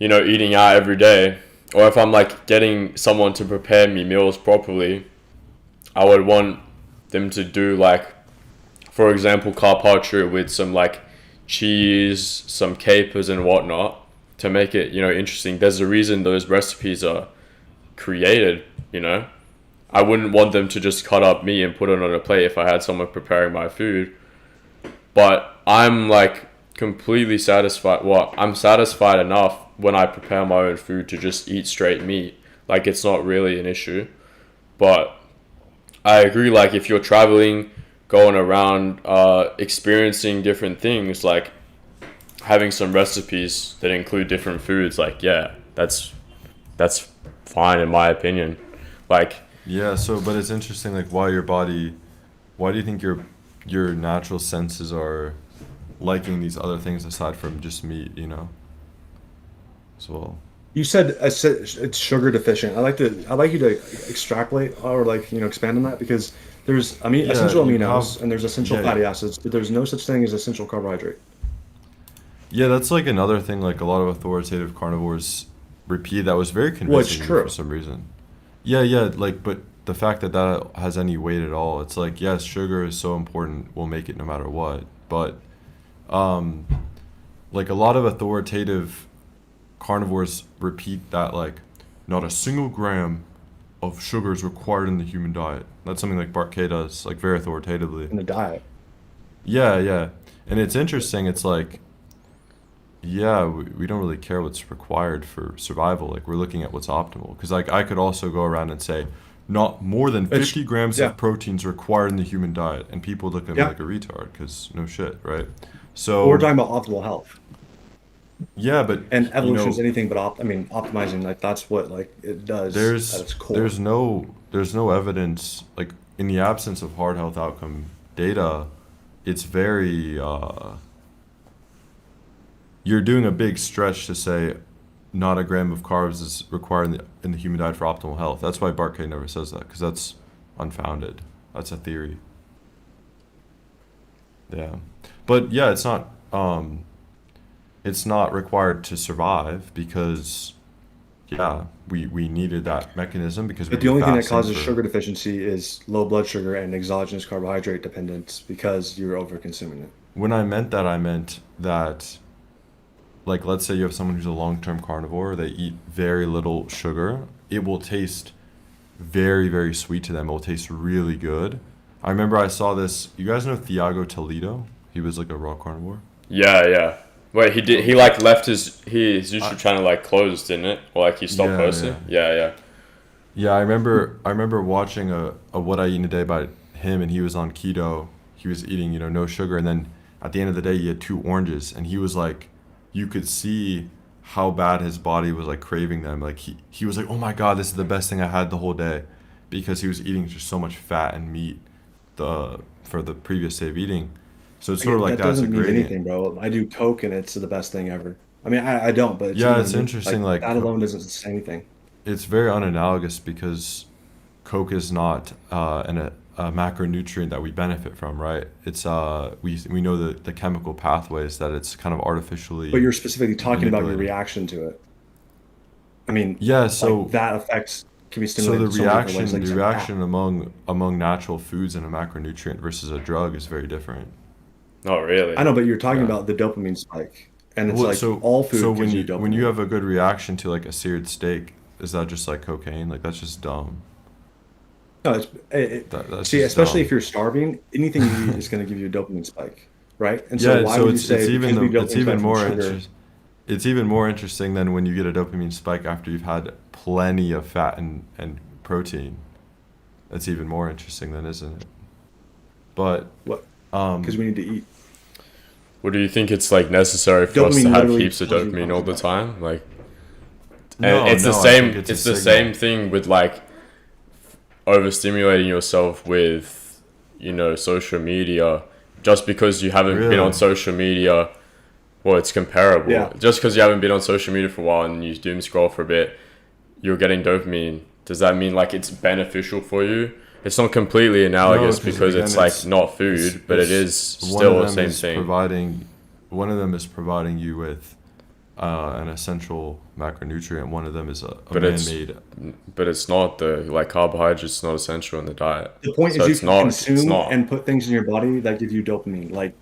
eating out every day, or if I'm like getting someone to prepare me meals properly, I would want them to do like, for example, carpaccio with some like cheese, some capers and whatnot to make it interesting. There's a reason those recipes are created. You know, I wouldn't want them to just cut up meat and put it on a plate if I had someone preparing my food. But I'm like completely satisfied. Well, I'm satisfied enough when I prepare my own food to just eat straight meat. Like it's not really an issue. But I agree. Like if you're traveling, going around, experiencing different things, like having some recipes that include different foods, like yeah, that's fine in my opinion. Like Yeah, so but it's interesting like why do you think your natural senses are liking these other things aside from just meat, you know? So You said it's sugar deficient. I like you to extrapolate or like expand on that because there's yeah, essential you have aminos and there's essential yeah, fatty acids, but there's no such thing as essential carbohydrate. yeah, that's like another thing like a lot of authoritative carnivores repeat that was very Well, it's convincing to me for true. some reason. Yeah, yeah, like but the fact that that has any weight at all, it's like yes, sugar is so important, we'll make it no matter what. But um like a lot of authoritative carnivores repeat that like not a single gram of sugar is required in the human diet. That's something like Bart K does, like very authoritatively. In the diet. Yeah, yeah. And it's interesting, it's like, yeah, we don't really care what's required for survival. Like we're looking at what's optimal. Because like I could also go around and say, not more than It's 50 grams yeah, of proteins required in the human diet. And people look at me yeah. like a retard, because no shit, right? But we're So, talking about optimal health. yeah, but, And you evolution is know, anything but optimizing. Like that's what like it does at there's its core. there's no evidence like in the absence of hard health outcome data, it's very you're doing a big stretch to say not a gram of carbs is required in the human diet for optimal health. That's why Bark never says that because that's unfounded. That's a theory. Yeah, but yeah, it's not required to survive because yeah, we needed that mechanism because we But the were only thing that fasting causes for. sugar deficiency is low blood sugar and exogenous carbohydrate dependence because you're over consuming it. When I meant that, I meant that like let's say you have someone who's a long-term carnivore, they eat very little sugar, it will taste very, very sweet to them. It will taste really good. I remember I saw this. You guys know Thiago Toledo? He was like a raw carnivore. yeah, yeah. Wait, he did. He Okay. like left his I, YouTube channel like closed, didn't it? Or like he stopped yeah, posting. yeah. Yeah, yeah. Yeah, I remember watching a What I Eat in a Day by him and he was on keto. He was eating, no sugar and then at the end of the day he had two oranges and he was like you could see how bad his body was like craving them. Like he was like, "Oh my God, this is the best thing I had the whole day." Because he was eating just so much fat and meat the for the previous day of eating. So it's sort of like That that's a doesn't mean gradient. anything, bro. I do Coke and it's the best thing ever. I mean, I don't, but it's, Yeah, what I it's mean? interesting. Like That alone doesn't say anything. it's very unanalogous because Coke is not a macronutrient that we benefit from, right? It's we know the chemical pathways that it's kind of But artificially you're specifically talking about your manipulated. reaction to it. I mean, Yeah, like that affects can be so stimulated in so many different ways. Like the you said, fat. reaction among natural foods and a macronutrient versus a drug is very different. Not I really. know, but you're talking Yeah. about the dopamine spike, and it's Well, like all so food gives you when you dopamine. have a good reaction to like a seared steak, is that just like cocaine? Like that's just dumb. No, That's see, just especially if dumb. you're starving, anything you eat is going to give you a dopamine spike, right? And so Yeah, why so would you say because we it's dopamine spike even from more sugar? it's even more interesting than when you get a dopamine spike after you've had plenty of fat and protein. That's even more interesting then, isn't it? But What? Because um we need to eat. What do you think it's like necessary for us to Dopamine have literally heaps of tells you dopamine how all much the fat. time? Like, and no, it's the no, I think same. it's a It's the same signal. thing with like overstimulating yourself with, social media. Just because you haven't been on Really? social media, well, it's comparable. Yeah. Just because you haven't been on social media for a while and you doom scroll for a bit, you're getting dopamine. Does that mean like it's beneficial for you? It's not completely No, analogous because because again it's like not food, but it it's is one of still the them same is thing. one of them is providing you with an essential macronutrient. One of them is a But it's man-made. but it's not the like carbohydrates not essential in the diet. The point So is you it's can not it's consume not. and put things in your body that give you dopamine. Like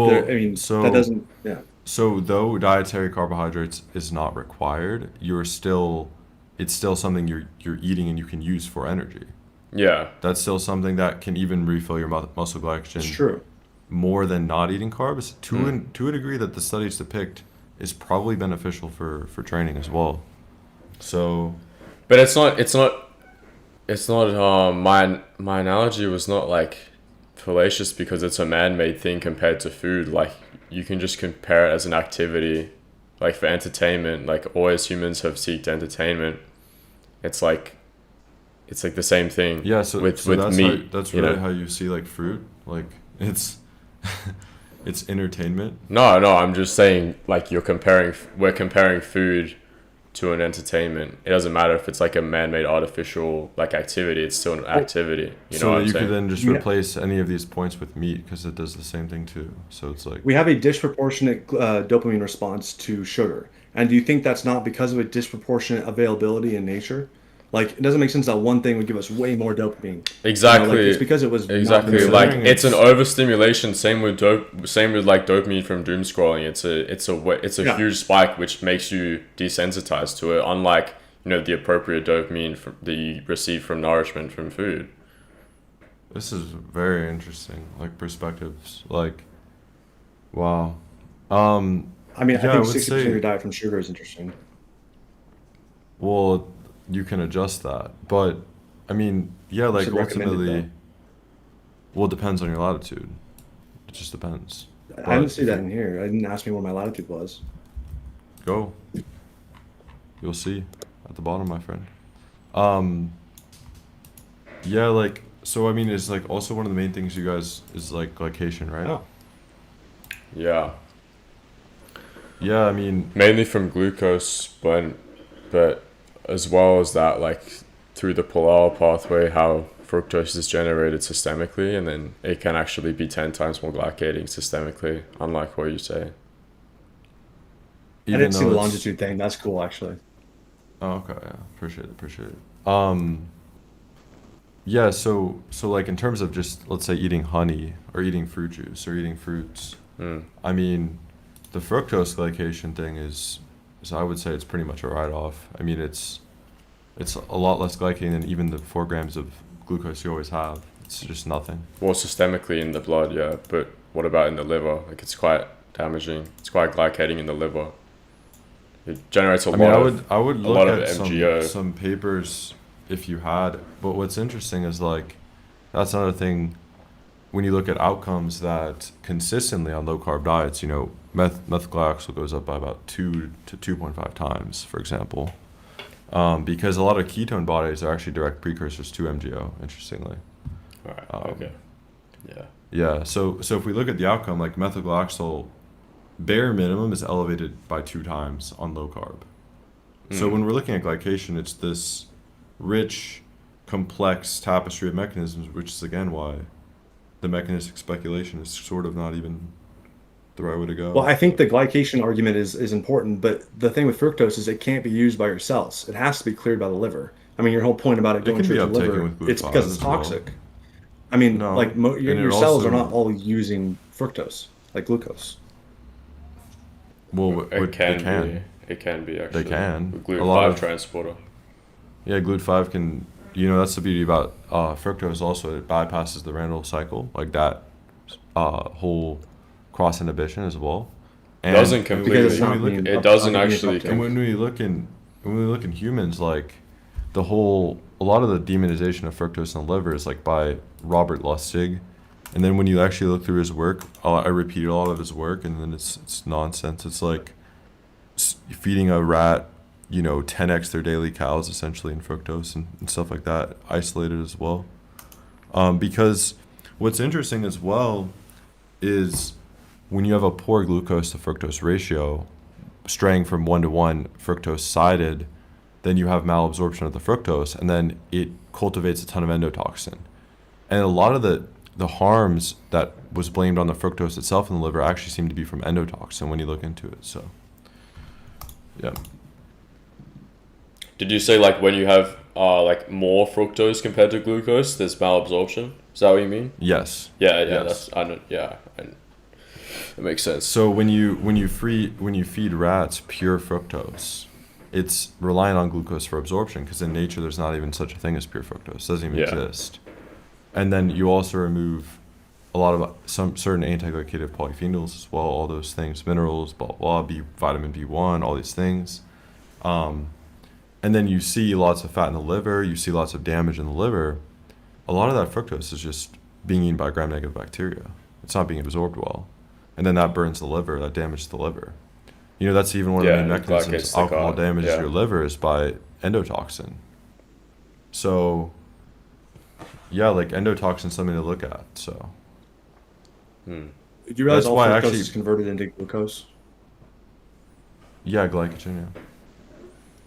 there, Well, I mean, that so doesn't. Yeah. so though dietary carbohydrates is not required, it's still something you're eating and you can use for energy. Yeah. That's still something that can even refill your muscle It's glycogen true. more than not eating carbs Mm. to a degree that the studies depict is probably beneficial for training as well. So But it's not my analogy was not like fallacious because it's a man-made thing compared to food. Like you can just compare it as an activity, like for entertainment. Like always humans have seeked entertainment. It's like the same thing yeah, with so meat. that's really how you see like fruit. Like it's it's entertainment. No, no, I'm just saying like we're comparing food to an entertainment. It doesn't matter if it's like a man-made artificial like activity. It's still an Well, activity. You know So what that I'm you could saying? then just we ha- replace any of these points with meat because it does the same thing too. So it's like we have a disproportionate dopamine response to sugar, and do you think that's not because of a disproportionate availability in nature? Like it doesn't make sense that one thing would give us way more dopamine. Like it's Exactly, because it was not been exactly. set up. Like considering it's an it's overstimulation. Same with like dopamine from doom scrolling. It's a Yeah. huge spike which makes you desensitized to it. Unlike the appropriate dopamine that you receive from nourishment from food. this is very interesting, like perspectives. Like wow. Um I mean, I yeah, I think would 60% of say your diet from sugar is interesting. well you can adjust that. But I mean, yeah, You like should recommend it though. ultimately well it depends on your latitude. It just depends. I didn't But see if that you in here. I didn't ask me what my latitude was. go, you'll see at the bottom, my friend. Um yeah, like so I mean it's like also one of the main things you guys is like glycation, right? Oh, Yeah, Yeah, I mean mainly from glucose, but as well as that, like through the polar pathway, how fructose is generated systemically, and then it can actually be 10 times more glycating systemically, unlike what you say. I even didn't see the though it's longitude thing. That's cool, actually. oh, okay, yeah, appreciate it. Yeah, so like in terms of just let's say eating honey or eating fruit juice or eating fruits, Mm. I mean, the fructose glycation thing is I would say it's pretty much a write-off. I mean, it's a lot less glycating than even the 4 grams of glucose you always have. It's just nothing. Well, systemically in the blood, yeah, but what about in the liver? Like it's quite damaging. It's quite glycating in the liver. It generates I mean, I would a look lot of at MGO. some papers if you had, but what's interesting is like that's another thing when you look at outcomes that consistently on low carb diets, methylglycoxyl goes up by about 2 to 2.5 times, for example, because a lot of ketone bodies are actually direct precursors to MGO. Interestingly, Alright, um, okay. Yeah. Yeah. So if we look at the outcome, like methylgalactose, bare minimum is elevated by 2 times on low carb. So when we're looking at glycation, it's this rich, complex tapestry of mechanisms, which is again why the mechanistic speculation is sort of not even the right way to Well, go. I think the glycation argument is important, but the thing with fructose is it can't be used by your cells. It has to be cleared by the liver. I mean, your whole point about it It going can be straight to the uptaken liver, with it's glucose because it's as well. toxic. I mean, like No, and your it cells are not also all using fructose, like glucose. well, It they can can. be. It can be They actually. can. With A lot GLUT5 of transporter. yeah, GLUT5 can. That's the beauty about fructose. Also, it bypasses the Randall cycle, like that whole cross inhibition as well. And Doesn't Because it's when we completely. not look at being It up, not doesn't getting its actually. and uptake. when we look in humans, like a lot of the demonization of fructose in the liver is like by Robert Lustig, and then when you actually look through his work, I repeated a lot of his work, and then it's nonsense. It's like feeding a rat, 10x their daily cows essentially in fructose and stuff like that, isolated as well. Because what's interesting as well is when you have a poor glucose to fructose ratio, straying from 1 to 1 fructose sided, then you have malabsorption of the fructose, and then it cultivates a ton of endotoxin. And a lot of the harms that was blamed on the fructose itself in the liver actually seem to be from endotoxin when you look into it. So, yeah. Did you say like when you have like more fructose compared to glucose, there's malabsorption? Is that what you mean? Yes. Yeah, Yes. that's I don't. Yeah, and it makes sense. So when you feed rats pure fructose, it's relying on glucose for absorption because in nature there's not even such a thing as pure fructose. It doesn't even Yeah. exist. And then you also remove a lot of some certain anti-glycative polyphenols as well, all those things, minerals, blah blah, vitamin B1, all these things. Um, and then you see lots of fat in the liver, you see lots of damage in the liver. A lot of that fructose is just being eaten by gram-negative bacteria. It's not being absorbed well. And then that burns the liver, that damages the liver. That's even one of the Yeah, main it mechanisms glycates the alcohol carb. damages Yeah. your liver is by endotoxin. So, yeah, like endotoxin is something to look at. So, Hmm. Do you realize that's all why fructose actually, is converted into glucose? yeah, glycogen, yeah.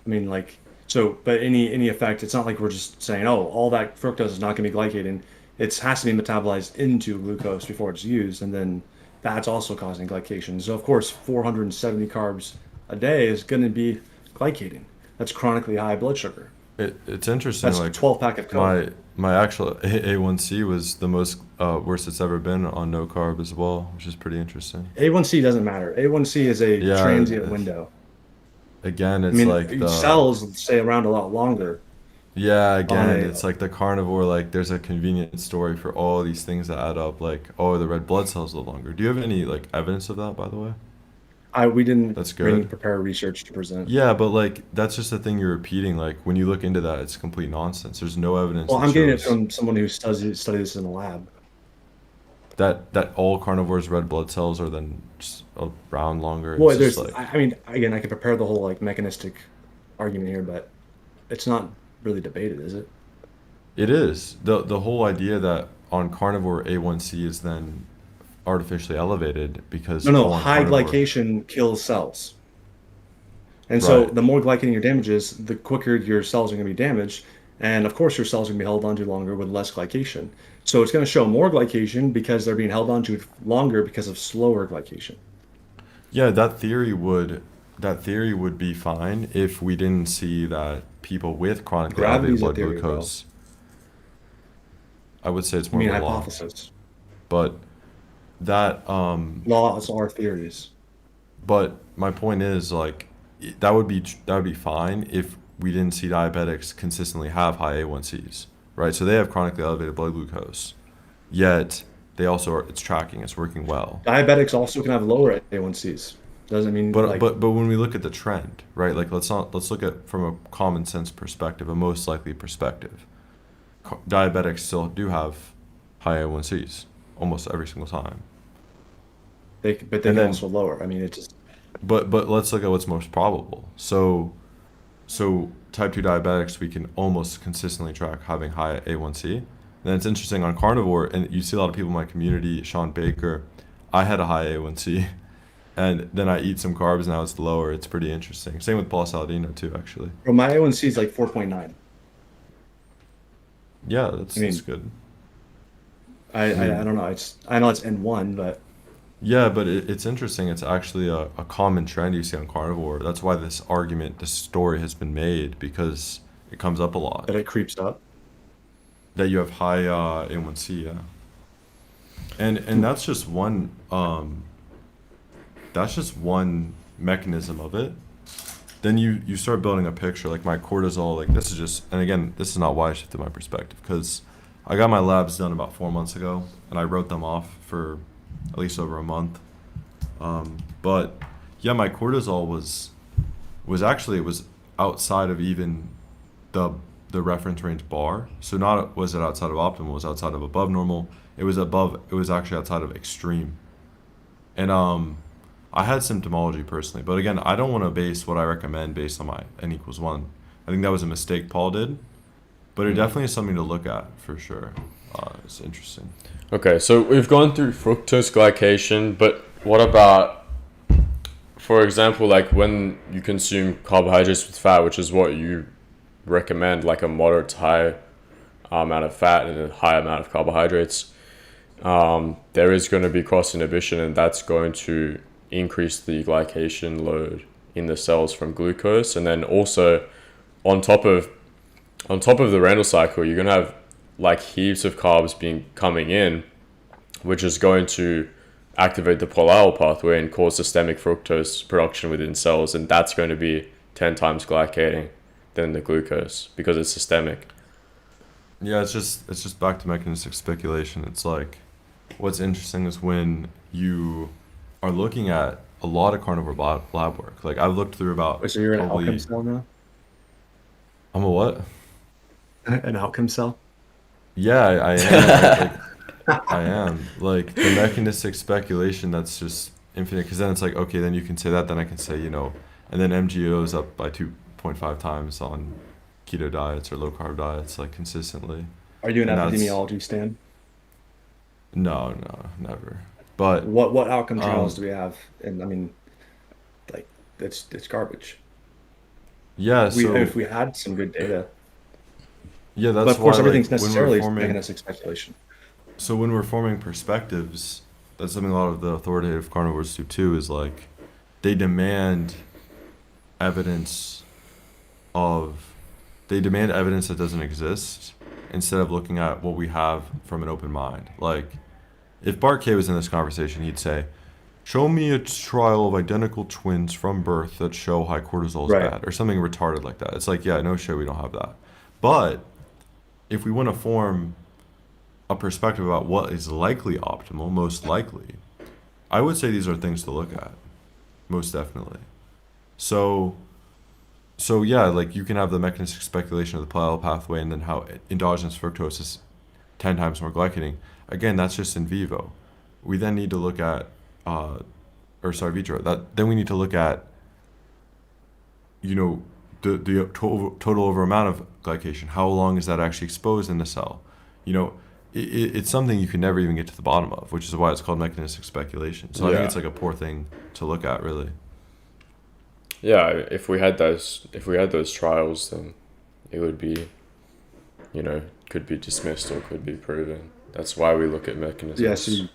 I mean, like, so, but any effect, it's not like we're just saying, oh, all that fructose is not going to be glycated. It has to be metabolized into glucose before it's used, and then that's also causing glycation. So, of course, 470 carbs a day is going to be glycating. That's chronically high blood sugar. It's interesting, That's like 12 pack of Coke. my actual A1C was the most worst it's ever been on no carb as well, which is pretty interesting. A1C doesn't matter. A1C is a Yeah, transient window. again, I it's like mean, cells stay around a lot longer yeah, on again, a. it's like the carnivore, like there's a convenient story for all these things that add up, like, oh, the red blood cells live longer. Do you have any like evidence of that, by the way? We didn't That's bring good. prepare research to present. Yeah, but like that's just the thing you're repeating. Like when you look into that, it's complete nonsense. There's no evidence Well, that I'm getting it shows from someone who studies this in the lab. that all carnivores' red blood cells are then just around longer. It's Well, just there's, like I mean, again, I could prepare the whole like mechanistic argument here, but it's not really debated, is it? it is the whole idea that on carnivore A1C is then artificially elevated because No, no, on high carnivore, glycation kills cells. And so right? the more glycating your damages, the quicker your cells are going to be damaged. And of course, your cells are going to be held onto longer with less glycation. So it's going to show more glycation because they're being held onto longer because of slower glycation. Yeah, that theory would be fine if we didn't see that people with chronically elevated Gravity's a blood theory, bro. glucose. I would say it's I more mean, of a law, hypothesis. but that Laws are theories. but my point is like that would be fine if we didn't see diabetics consistently have high A1Cs, right? So they have chronically elevated blood glucose, yet they also it's tracking, it's working well. Diabetics also can have lower A1Cs. Doesn't mean But like, but but when we look at the trend, right? Like let's look at from a common sense perspective, a most likely perspective. Diabetics still do have high A1Cs almost every single time. but they And can then also lower. I mean, it just, but let's look at what's most probable. So type 2 diabetics we can almost consistently track having high A1C, And it's interesting on carnivore, and you see a lot of people in my community, Sean Baker, I had a high A1C, and then I eat some carbs, now it's lower. It's pretty interesting. Same with Paul Saladino too, actually. Bro, my A1C is like 4.9. Yeah, that's I mean, that's good. I don't know. I know it's N1, but Yeah, but it's interesting. It's actually a common trend you see on carnivore. That's why this story has been made because it comes up a lot. that it creeps up. That you have high A1C, yeah. And that's just one mechanism of it. Then you start building a picture like my cortisol, like this is just, and again, this is not why I shifted my perspective because I got my labs done about 4 months ago and I wrote them off for at least over a month. But yeah, my cortisol was actually, it was outside of even the reference range bar. So not was it outside of optimal, it was outside of above normal. It was actually outside of extreme. And I had symptomology personally, but again, I don't want to base what I recommend based on my N=1. I think that was a mistake Paul did, but it definitely is something to look at for sure. It's interesting. Okay, so we've gone through fructose glycation, but what about, for example, like when you consume carbohydrates with fat, which is what you recommend, like a moderate to high amount of fat and a high amount of carbohydrates, there is going to be cross inhibition, and that's going to increase the glycation load in the cells from glucose. And then also on top of the Randall cycle, you're going to have like heaps of carbs coming in, which is going to activate the polyol pathway and cause systemic fructose production within cells, and that's going to be 10 times glycating than the glucose because it's systemic. Yeah, it's just back to mechanistic speculation. It's like what's interesting is when you are looking at a lot of carnivore lab work. Like I've looked through about Wait, so you're an probably outcome cell now? I'm a what? An outcome cell? Yeah, I am. I am. Like the mechanistic speculation, that's just infinite. Because then it's like, okay, then you can say that. Then I can say, and then MGO is up by 2.5 times on keto diets or low carb diets, like consistently. Are you an And that's epidemiology stan? no, never. But What outcome trials um, do we have? And I mean, like it's garbage. yeah. If So we had some good data, yeah, but that's of why course everything's like when we're necessarily forming. mechanistic speculation. So when we're forming perspectives, that's something a lot of the authoritative carnivores do too. Is like they demand evidence of they demand evidence that doesn't exist instead of looking at what we have from an open mind. Like if Bart K was in this conversation, he'd say, "Show me a trial of identical twins from birth that show high cortisol is Right. bad," or something retarded like that. It's like, yeah, no shit, we don't have that. But if we want to form a perspective about what is likely optimal, most likely, I would say these are things to look at, most definitely. So, so yeah, like you can have the mechanistic speculation of the polyol pathway and then how endogenous fructose is 10 times more glycating. Again, that's just in vivo. We then need to look at, vitro. Then we need to look at, the total over amount of glycation. How long is that actually exposed in the cell? You know, it's something you can never even get to the bottom of, which is why it's called mechanistic speculation. So I think Yeah. it's like a poor thing to look at, really. Yeah, if we had those trials, then it would be, could be dismissed or could be proven. That's why we look at Yeah, mechanisms,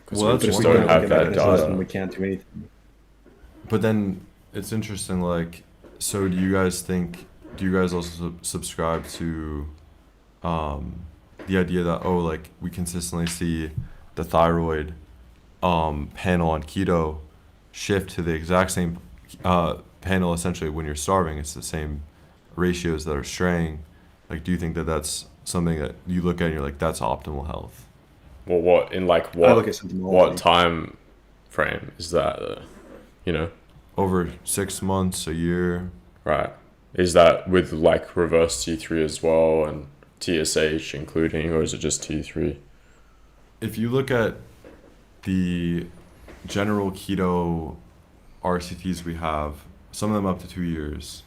because Well, we that's but if just we one don't can't of look have at that mechanisms, then data. we can't do anything. But then it's interesting, like, so do you guys also subscribe to the idea that, oh, like, we consistently see the thyroid panel on keto shift to the exact same panel essentially when you're starving? It's the same ratios that are straying. Like, do you think that that's something that you look at and you're like, that's optimal health? Well, what in like I look what at what symptomology. time frame is that? You know, Over 6 months, a year? right? Is that with like reverse T3 as well and TSH including, or is it just T3? If you look at the general keto RCTs we have, some of them up to 2 years.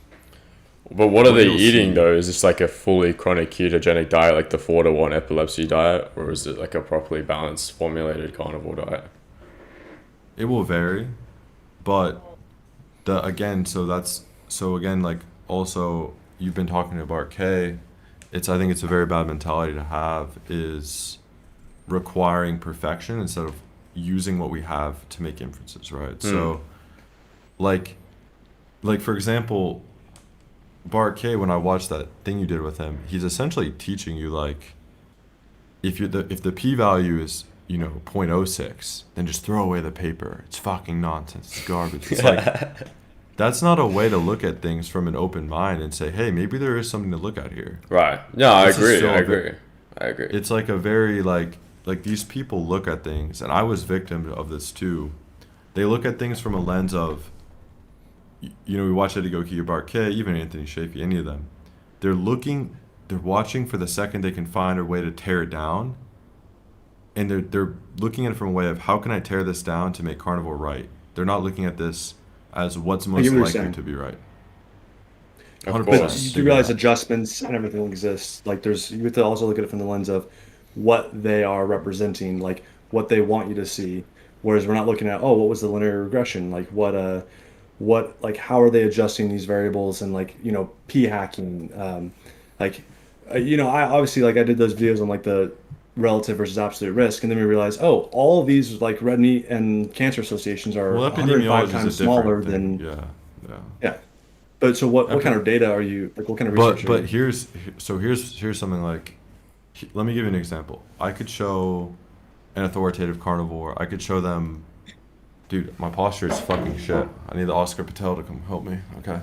But what are What they you'll eating see- though? Is this like a fully chronic ketogenic diet, like the 4-to-1 epilepsy diet, or is it like a properly balanced, formulated carnivore diet? It will vary, but so again, like, also you've been talking about K. I think it's a very bad mentality to have, is requiring perfection instead of using what we have to make inferences, right? So like for example, Bart K, when I watched that thing you did with him, he's essentially teaching you, like, if the p value is, you know, 0.06, then just throw away the paper. It's fucking nonsense. It's garbage. It's like, that's not a way to look at things from an open mind and say, hey, maybe there is something to look at here. Right. No, I This is agree. still I a agree. I agree. It's like a very, like these people look at things, and I was victim of this too. They look at things from a lens of, you know, we watch Eddie Goki or Bart K, even Anthony Shafee, any of them. They're watching for the second they can find a way to tear it down, and they're looking at it from a way of, how can I tear this down to make carnivore right? They're not looking at this as what's most get what you're likely saying. to be right. Of 100%. But course. you do realize adjustments and everything exists. Like you have to also look at it from the lens of what they are representing, like what they want you to see. Whereas we're not looking at, oh, what was the linear regression? Like like how are they adjusting these variables, and, like, you know, p hacking, you know, I obviously, like, I did those videos on, like, the relative versus absolute risk, and then we realized, oh, all of these, like, red meat and cancer associations are Well, 105 epidemiology times is a different smaller thing. than Yeah. yeah. But so what Epi- kind of data are you, like, what kind of research But are you? here's something, like, let me give you an example. I could show an authoritative carnivore. I could show them, dude, my posture is fucking shit. I need the Oscar Patel to come help me. Okay.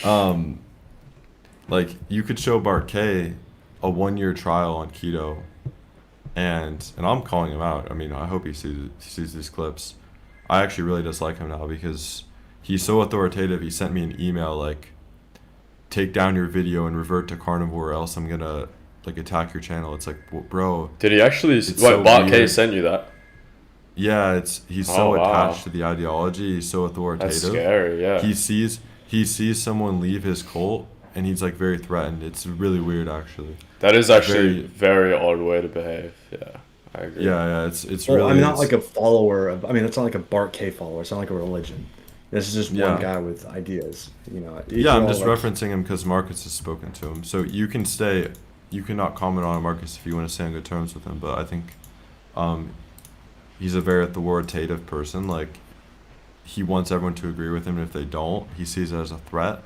um, like, you could show Bart K a 1-year trial on keto, and I'm calling him out. I mean, I hope he sees these clips. I actually really dislike him now because he's so authoritative. He sent me an email like, take down your video and revert to carnivore, or else I'm gonna, like, attack your channel. It's like, well, bro, Did he actually? Wait, so Bart K weird. sent you that? Yeah, he's so Oh, wow. attached to the ideology. He's so authoritative. That's scary. Yeah. He sees someone leave his cult, and he's, like, very threatened. It's really weird, actually. That is actually Very- very odd way to behave. Yeah, I agree. Yeah, it's Well, really. I'm not it's- like a follower of, I mean, it's not like a Bart K follower. It's not like a religion. This is just Yeah. one guy with ideas, you know. Yeah, I'm All, just like, referencing him because Marcus has spoken to him. So you cannot comment on Marcus if you want to stay on good terms with him. But I think he's a very authoritative person. Like, he wants everyone to agree with him, and if they don't, he sees it as a threat.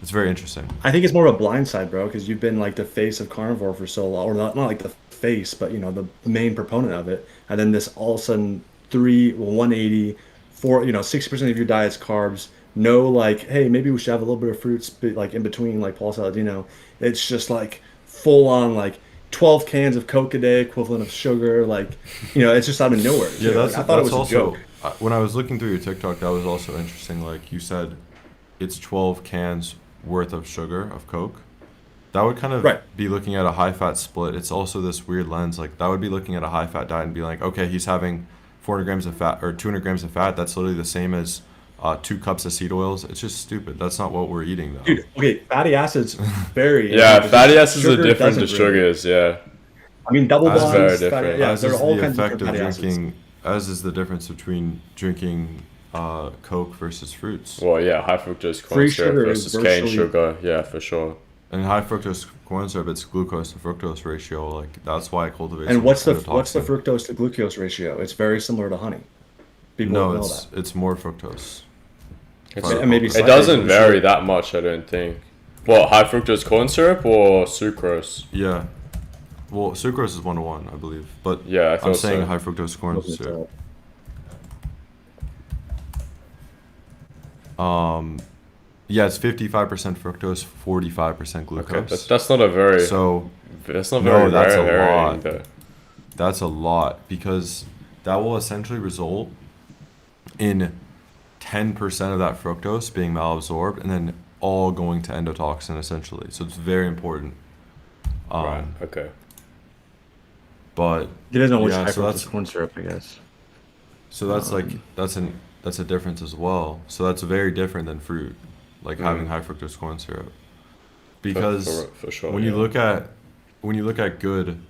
It's very interesting. I think it's more of a blind side, bro, because you've been, like, the face of carnivore for so long, or not like the face, but, you know, the main proponent of it. And then this all of a sudden 180, 4, you know, 60% of your diet's carbs. No, like, hey, maybe we should have a little bit of fruits, like, in between, like Paul Saladino. It's just, like, full on, like, 12 cans of Coke a day, equivalent of sugar. Like, you know, it's just out of nowhere. Yeah, Like, I thought it was also, a joke. when I was looking through your TikTok, that was also interesting. Like, you said, it's 12 cans worth of sugar of Coke. That would kind of Right. be looking at a high fat split. It's also this weird lens. Like, that would be looking at a high fat diet and be like, okay, he's having 400 grams of fat or 200 grams of fat. That's literally the same as 2 cups of seed oils. It's just stupid. That's not what we're eating, though. Dude, okay, fatty acids vary. Yeah, Like, fatty acids are sugar different to doesn't vary. sugars. Yeah. I mean, double That's bonds, very fatty, different. yeah, As there are is all the kinds of effect different of fatty acids. drinking, as is the difference between drinking Coke versus fruits. Well, yeah, high fructose corn Free syrup sugar is versus cane virtually- sugar. Yeah, for sure. And high fructose corn syrup, it's glucose to fructose ratio. Like, that's why it cultivates. And so what's much the endotoxin. fructose to glucose ratio? It's very similar to honey. People No, don't know it's more fructose. It's, And maybe it slightly doesn't more vary sugar. that much, I don't think. What, high fructose corn syrup or sucrose? Yeah. Well, sucrose is 1-to-1, I believe. But Yeah, I I'm thought saying so. high fructose corn that. syrup. Yeah, it's 55% fructose, 45% glucose. Okay, that's not a very So that's not no, very that's a varying, lot. though. that's a lot, because that will essentially result in 10% of that fructose being malabsorbed and then all going to endotoxin, essentially. So it's very important. Right. Okay. But He doesn't know which Yeah, high so fructose that's- corn syrup, I guess. So that's like that's a difference as well. So that's very different than fruit, like having high fructose corn syrup. Because For sure. when you look at good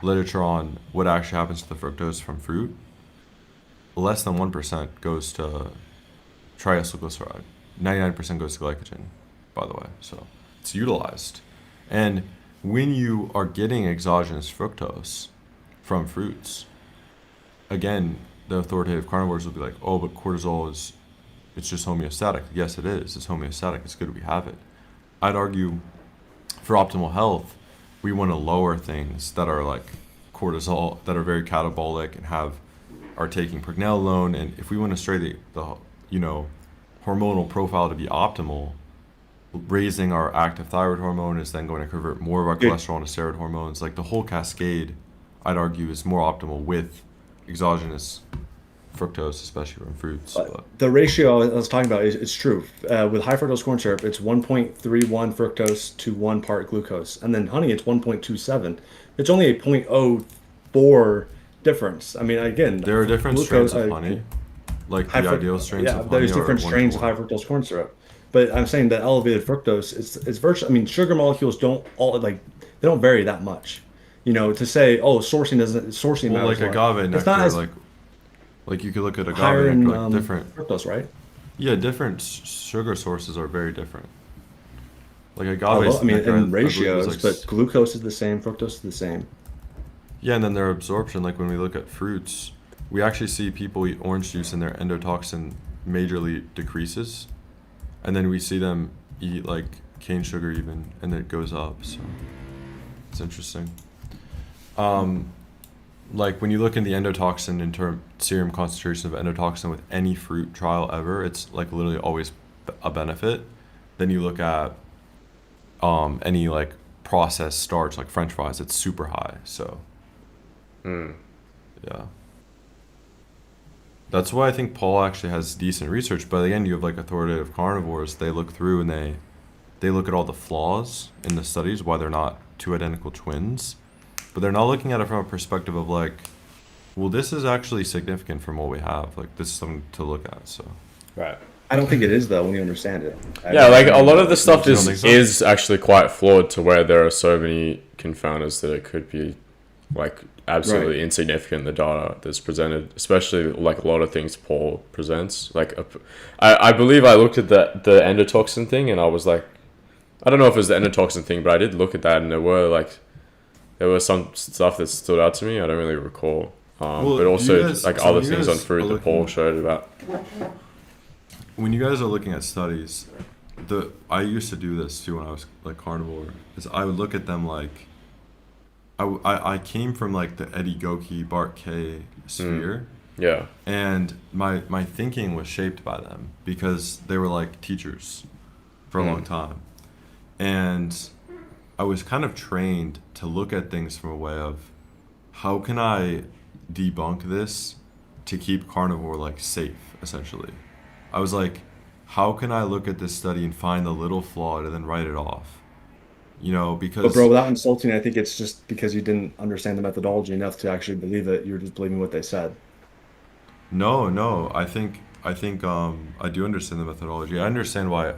literature on what actually happens to the fructose from fruit, less than 1% goes to triacylglyceride. 99% goes to glycogen, by the way. So it's utilized. And when you are getting exogenous fructose from fruits, again, the authoritative carnivores will be like, oh, but cortisol it's just homeostatic. Yes, it is. It's homeostatic. It's good we have it. I'd argue for optimal health, we want to lower things that are like cortisol, that are very catabolic and are taking pregnenolone. And if we want to stray the hormonal profile to be optimal, raising our active thyroid hormone is then going to convert more of our cholesterol into steroid hormones. Like the whole cascade, I'd argue, is more optimal with exogenous fructose, especially from fruits. But The ratio I was talking about is it's true. With high fructose corn syrup, it's 1.31 fructose to 1 part glucose. And then honey, it's 1.27. It's only a 0.04 difference. I mean, again, there are different strains of honey, like high the fruct- ideal strains yeah, of honey there's different are strains of 1 high fructose corn syrup. But I'm saying that elevated fructose, it's virtually, I mean, sugar molecules don't all they don't vary that much. To say, oh, sourcing Well, matters like more. agave It's not nectar, as like you could look at agave higher in nectar, like different. fructose, right? Yeah, different sugar sources are very different. Like Although, agave nectar, in believe, is ratios, like but glucose is the same, fructose is the same. yeah, and then their absorption. Like when we look at fruits, we actually see people eat orange juice and their endotoxin majorly decreases, and then we see them eat like cane sugar even, and it goes up. So it's interesting. Like when you look in the endotoxin in term serum concentration of endotoxin with any fruit trial ever, it's like literally always a benefit. Then you look at any like processed starch like French fries, it's super high. So yeah, that's why I think Paul actually has decent research. But again, you have like authoritative carnivores. They look through and they look at all the flaws in the studies, why they're not two identical twins. But they're not looking at it from a perspective of like, well, this is actually significant from what we have. Like this is something to look at. So Right. I don't think it is though when you understand it. Yeah, like a lot of the stuff You don't think so? is actually quite flawed to where there are so many confounders that it could be like absolutely Right. insignificant, the data that's presented, especially like a lot of things Paul presents. Like I believe I looked at the endotoxin thing and I was like, I don't know if it was the endotoxin thing, but I did look at that and there was some stuff that stood out to me. I don't really recall. Well, But also you guys- like so other you things guys on fruit are that Paul looking- showed about. when you guys are looking at studies, I used to do this too when I was like carnivore. Is I would look at them like I came from like the Eddie Goki, Bart K sphere, Yeah. and my thinking was shaped by them because they were like teachers for a long time, and I was kind of trained to look at things from a way of how can I debunk this to keep carnivore like safe, essentially. I was like, how can I look at this study and find the little flaw and then write it off? But Because bro, without insulting, I think it's just because you didn't understand the methodology enough to actually believe it. You were just believing what they said. no, I think I do understand the methodology. I understand why,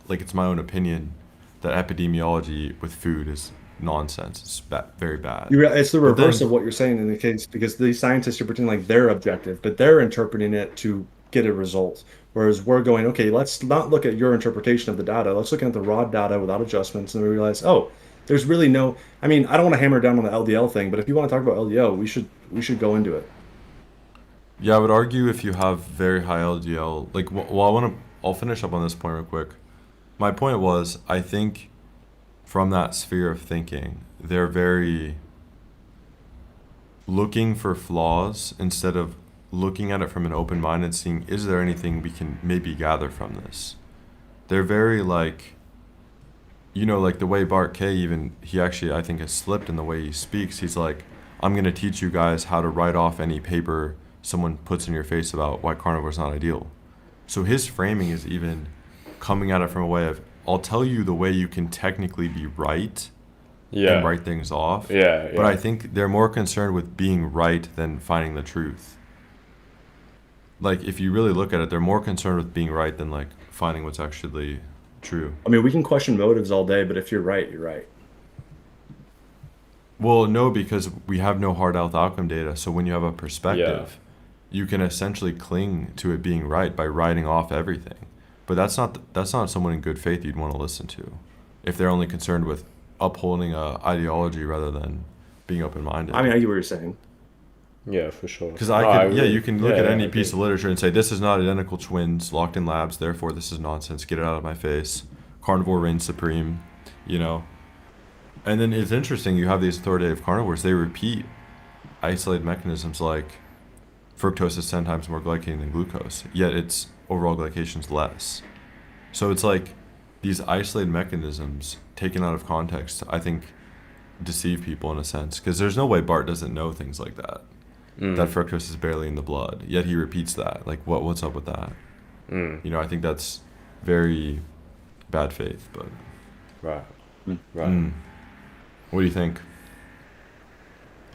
like it's my own opinion that epidemiology with food is nonsense. It's very bad. It's the But then- reverse of what you're saying in the case because these scientists are pretending like they're objective, but they're interpreting it to get a result. Whereas we're going, okay, let's not look at your interpretation of the data. Let's look at the raw data without adjustments, and we realize, oh, there's really no. I mean, I don't want to hammer down on the LDL thing, but if you want to talk about LDL, we should go into it. Yeah, I would argue if you have very high LDL, like, well, I'll finish up on this point real quick. My point was, I think from that sphere of thinking, they're very looking for flaws instead of looking at it from an open mind and seeing, is there anything we can maybe gather from this? They're very like, like the way Bart K even, he actually, I think, has slipped in the way he speaks. He's like, I'm going to teach you guys how to write off any paper someone puts in your face about why carnivore is not ideal. So his framing is even coming at it from a way of, I'll tell you the way you can technically be right Yeah. and write things off. Yeah. But I think they're more concerned with being right than finding the truth. like if you really look at it, they're more concerned with being right than like finding what's actually true. I mean, we can question motives all day, but if you're right, you're right. Well, no, because we have no hard health outcome data. So when you have a perspective, you can essentially cling to it being right by writing off everything. But that's not someone in good faith you'd want to listen to, if they're only concerned with upholding a ideology rather than being open-minded. I mean, I get what you're saying. Yeah, for sure. Because agree. you can look at any I piece agree. of literature and say this is not identical twins locked in labs, therefore this is nonsense. Get it out of my face. Carnivore reigns supreme, you know. And then it's interesting. You have these authoritative carnivores. They repeat isolated mechanisms like fructose is 10 times more glycated than glucose, yet its overall glycation's less. So it's like these isolated mechanisms taken out of context, I think, deceive people in a sense. Because there's no way Bart doesn't know things like that. That fructose is barely in the blood, yet he repeats that. Like, what's up with that? You know, I think that's very bad faith. But Right. Right. what do you think?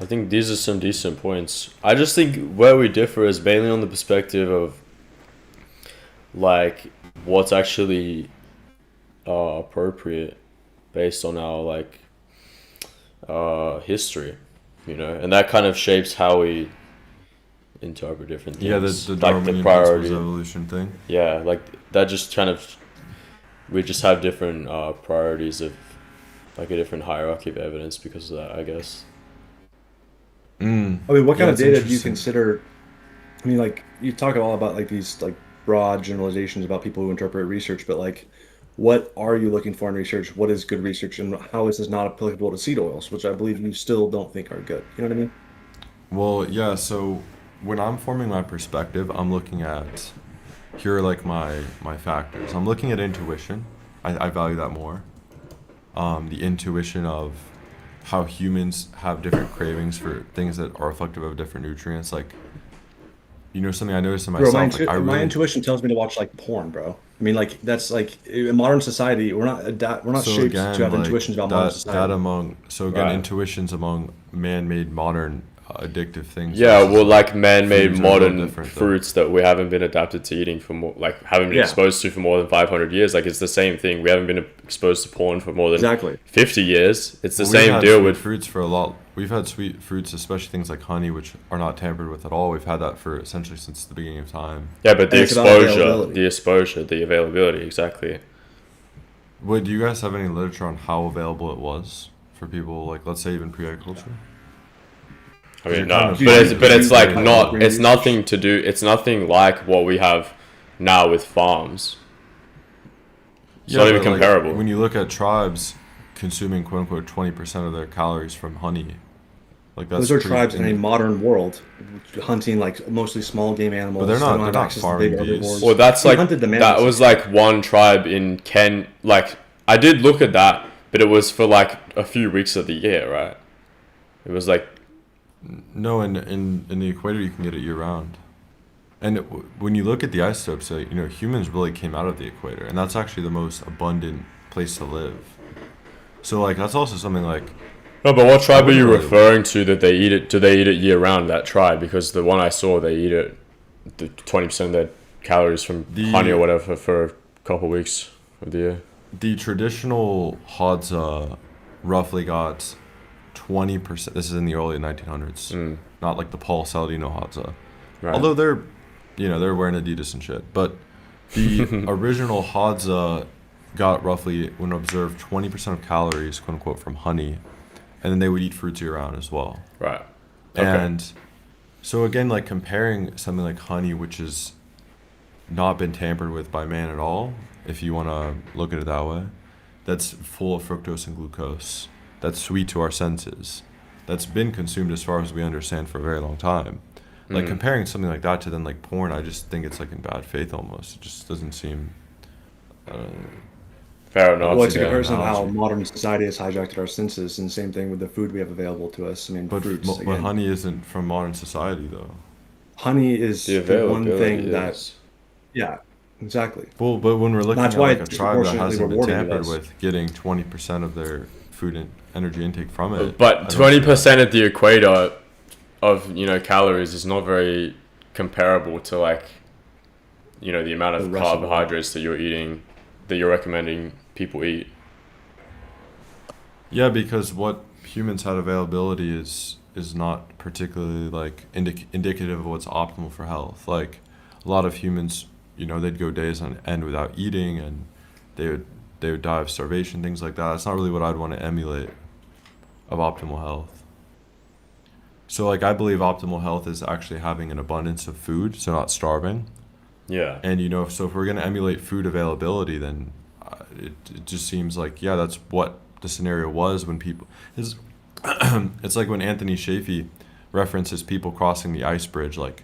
I think these are some decent points. I just think where we differ is mainly on the perspective of like what's actually appropriate based on our like history, you know, and that kind of shapes how we interpret different things. Yeah, the like Darwinian the priority. principles of evolution thing. Yeah, like that just kind of we just have different priorities of like a different hierarchy of evidence because of that, I guess. I mean, what kind of that's data do you interesting. consider? I mean, like you talk all about like these like broad generalizations about people who interpret research, but like, what are you looking for in research? What is good research, and how is this not applicable to seed oils, which I believe you still don't think are good? You know what I mean? Well, yeah, so when I'm forming my perspective, I'm looking at, here are like my factors. I'm looking at intuition. I value that more. The intuition of how humans have different cravings for things that are reflective of different nutrients. Like, you know, something I noticed in Bro, myself, like I my really, intuition tells me to watch like porn, bro. I mean, like that's like in modern society, we're not so shaped to again, have like intuitions about modern that society. among, so again, Right. intuitions among man-made modern addictive things. Yeah, versus, well, like man-made foods are a little modern different, though. fruits that we haven't been adapted to eating for more, like haven't been Yeah. exposed to for more than 500 years. Like it's the same thing. We haven't been exposed to porn for more than Exactly. 50 years. It's the Well, we've same had deal sweet with fruits for a lot. We've had sweet fruits, especially things like honey, which are not tampered with at all. We've had that for essentially since the beginning of time. yeah, but the And it's about exposure, the availability, exactly. Wait, do you guys have any literature on how available it was for people, like let's say even pre-agriculture? I mean, You're no, kind of- but it's like Like not. brain It's research. nothing to do. It's nothing like what we have now with farms. It's not even but, like, comparable. when you look at tribes consuming quote unquote 20% of their calories from honey, like that's Those are pretty- tribes in a modern world, hunting like mostly small game animals. But they're not- They don't have they're not access to big farming bees. herbivores. Well, that's We like hunted the that mammoths. was like one tribe in Ken. Like I did look at that, but it was for like a few weeks of the year, right? It was like No, in the equator you can get it year round. And when you look at the isotopes, you know, humans really came out of the equator, and that's actually the most abundant place to live. So like that's also something like no, but what tribe are you Really? referring to that they eat it? Do they eat it year round? That tribe, because the one I saw, they eat it, the 20% of their calories from The- honey or whatever for a couple weeks of the year. the traditional Hadza roughly got 20%. This is in the early 1900s, not like the Paul Saladino Hadza. Right. Although they're, you know, they're wearing Adidas and shit. But the original Hadza got roughly, when observed, 20% of calories, quote unquote, from honey, and then they would eat fruits year round as well. Right. Okay. And so again, like comparing something like honey, which has not been tampered with by man at all, if you want to look at it that way, that's full of fructose and glucose, that's sweet to our senses, that's been consumed as far as we understand for a very long time. Like comparing something like that to then like porn, I just think it's like in bad faith almost. It just doesn't seem. Fair enough. Well, it's a Yeah, comparison of how analogy. modern society has hijacked our senses, and same thing with the food we have available to us. I mean, But fruits. but Again. honey isn't from modern society though. Honey is The the one availability thing that, is. yeah, exactly. Well, but when we're looking That's at why like a it's tribe that disproportionately hasn't been rewarding to tampered us. with getting 20% of their food and energy intake from it. I But don't see 20% at the equator of, you know, calories is not very comparable to like, you know, the amount The of rest of the world. carbohydrates that you're eating, that you're recommending people eat. Yeah, because what humans had availability is not particularly like indicative of what's optimal for health. Like a lot of humans, you know, they'd go days on end without eating, and they would they would die of starvation, things like that. That's not really what I'd want to emulate of optimal health. So like I believe optimal health is actually having an abundance of food, so not starving. Yeah. And you know, so if we're going to emulate food availability, then it just seems like, yeah, that's what the scenario was when people is it's like when Anthony Shafee references people crossing the ice bridge, like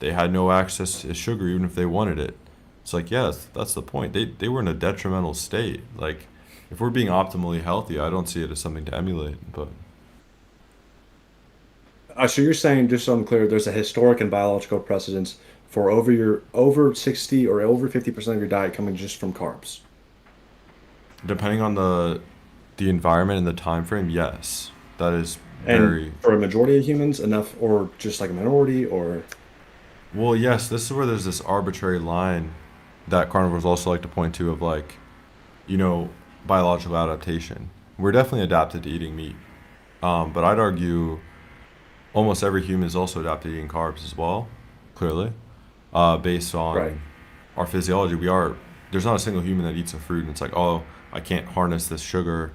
they had no access to sugar even if they wanted it. It's like, yeah, that's the point. They were in a detrimental state. Like if we're being optimally healthy, I don't see it as something to emulate. But So you're saying, just so I'm clear, there's a historic and biological precedence for over 60 or over 50% of your diet coming just from carbs. depending on the environment and the time frame, yes, that is And very for a majority of humans, enough, or just like a minority, or well. Yes, this is where there's this arbitrary line that carnivores also like to point to of like, you know, biological adaptation. We're definitely adapted to eating meat, but I'd argue almost every human is also adapted to eating carbs as well. Clearly, based right. on our physiology, we are. There's not a single human that eats a fruit and it's like, oh, I can't harness this sugar.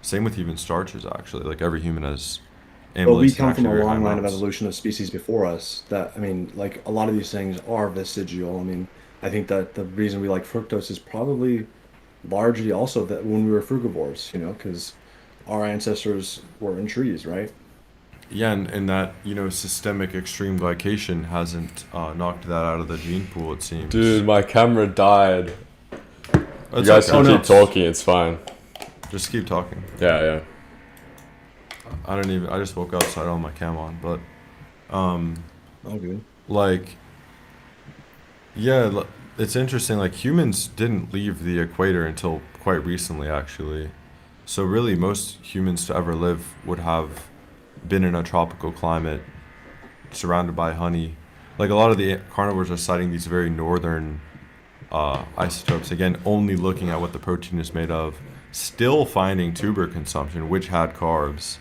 Same with even starches, actually. Like every human has But we amylase in come from actually a very high long line of amounts. evolution of species before us that, I mean, like a lot of these things are vestigial. I mean, I think that the reason we like fructose is probably largely also that when we were frugivores, because our ancestors were in trees, right? Yeah, and that, you know, systemic extreme glycation hasn't knocked that out of the gene pool, it seems. Dude, my camera died. You It's guys okay. Oh can no, keep talking, it's fine. Just keep talking. Yeah, yeah. I just woke up, so I don't have my cam on. But, um, all good. like, yeah, it's interesting. Like, humans didn't leave the equator until quite recently, actually. So, really, most humans to ever live would have been in a tropical climate surrounded by honey. Like, a lot of the carnivores are citing these very northern isotopes. Again, only looking at what the protein is made of, still finding tuber consumption, which had carbs,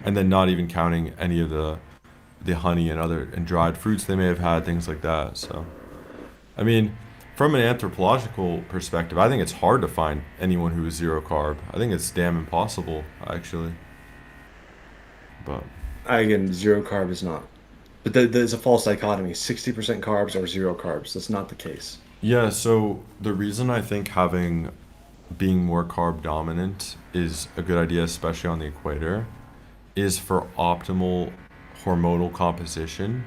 and then not even counting any of the honey and other and dried fruits they may have had, things like that. So, I mean, from an anthropological perspective, I think it's hard to find anyone who is zero carb. I think it's damn impossible, actually. But Again, zero carb is not. But there's a false dichotomy: 60% carbs or zero carbs. That's not the case. yeah, so the reason I think having being more carb dominant is a good idea, especially on the equator, is for optimal hormonal composition.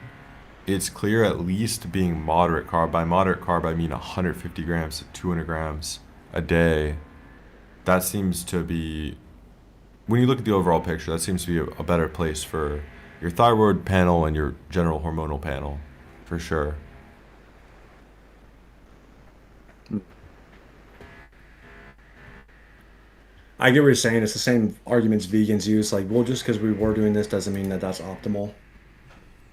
It's clear at least being moderate carb. By moderate carb, I mean 150 grams to 200 grams a day. That seems to be, when you look at the overall picture, that seems to be a better place for your thyroid panel and your general hormonal panel, for sure. I get what you're saying. It's the same arguments vegans use. Like, well, just because we were doing this doesn't mean that that's optimal.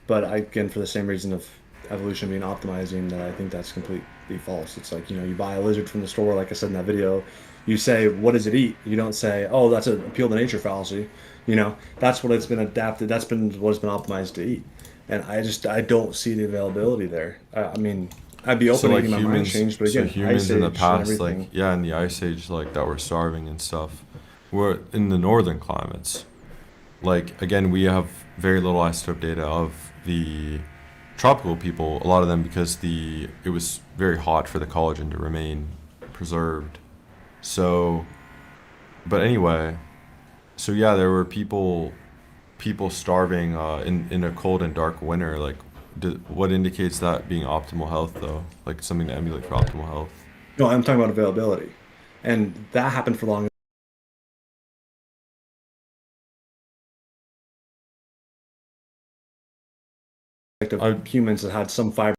But again, for the same reason of evolution being optimizing, that I think that's completely false. It's like, you buy a lizard from the store, like I said in that video, you say, what does it eat? You don't say, oh, that's an appeal to nature fallacy. That's what it's been adapted, that's been what it's been optimized to eat. And I don't see the availability there. I mean, I'd be So open to like getting my mind humans, changed, but so again, Ice humans in the Age and past, like everything. yeah, in the ice age, like that were starving and stuff, were in the northern climates. Like again, we have very little isotope data of the tropical people. A lot of them because the it was very hot for the collagen to remain preserved. So, but anyway, so yeah, there were people starving in a cold and dark winter. Like, what indicates that being optimal health though? Like something to emulate for optimal health. No, I'm talking about availability. And that happened for long of I humans that had some fiber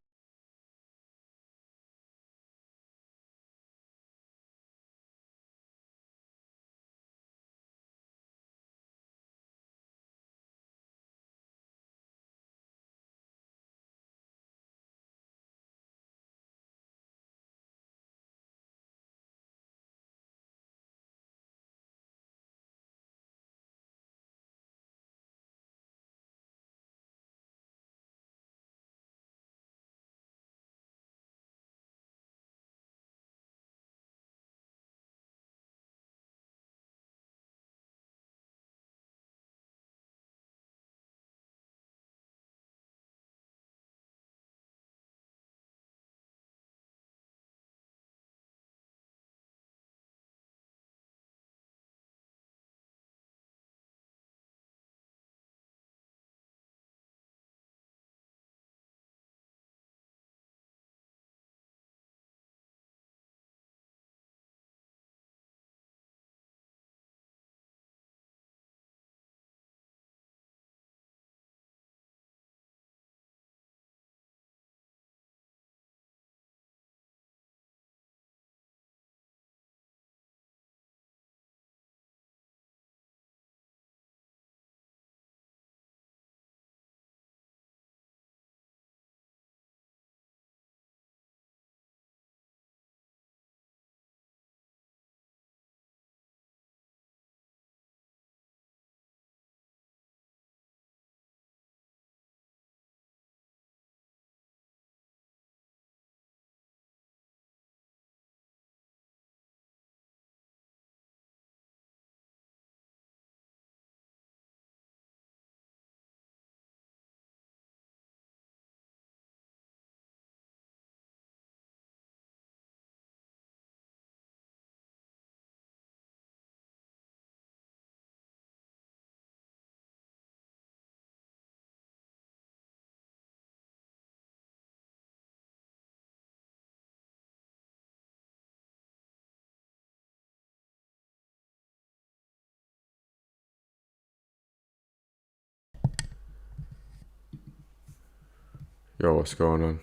Yo, what's going on?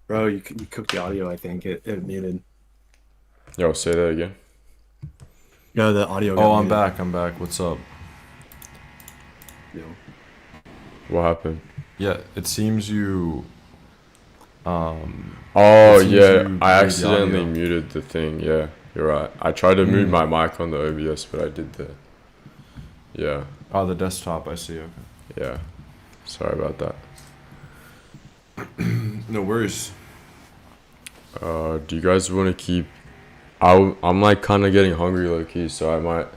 Bro, you cooked the audio, I think. It muted. Yo, say that again. No, the audio got Oh, I'm muted. back. I'm back. What's up? Yo. What happened? Yeah, it seems you. Oh, It seems yeah, you I muted the accidentally audio. muted the thing. Yeah, you're right. I tried to mute my mic on the OBS, but I did the. Yeah, Oh, the desktop. I see. Okay. yeah. Sorry about that. No worries. Do you guys want to keep? I'm like kind of getting hungry low key, so I might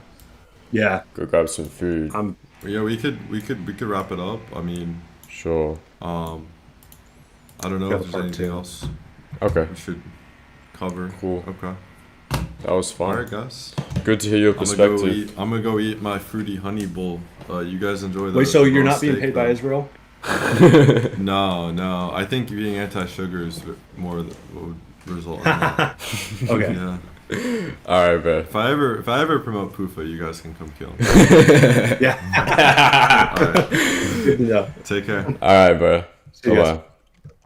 Yeah. go grab some food. Yeah, we could wrap it up. I mean, Sure. I don't know Got if there's part anything two. else Okay. we should cover. Cool. Okay. That was All fun. right, guys. Good to hear your perspective. I'm gonna go eat my fruity honey bowl. You guys enjoy the. Wait, so the you're raw not being steak, paid by though. Israel? No. I think being anti-sugar is more what would result in that. Okay. Yeah. All right, bro. If I ever promote Pufa, you guys can come kill me. Yeah. All right. Good to know. Take care. All right, bro. See you guys. Bye-bye.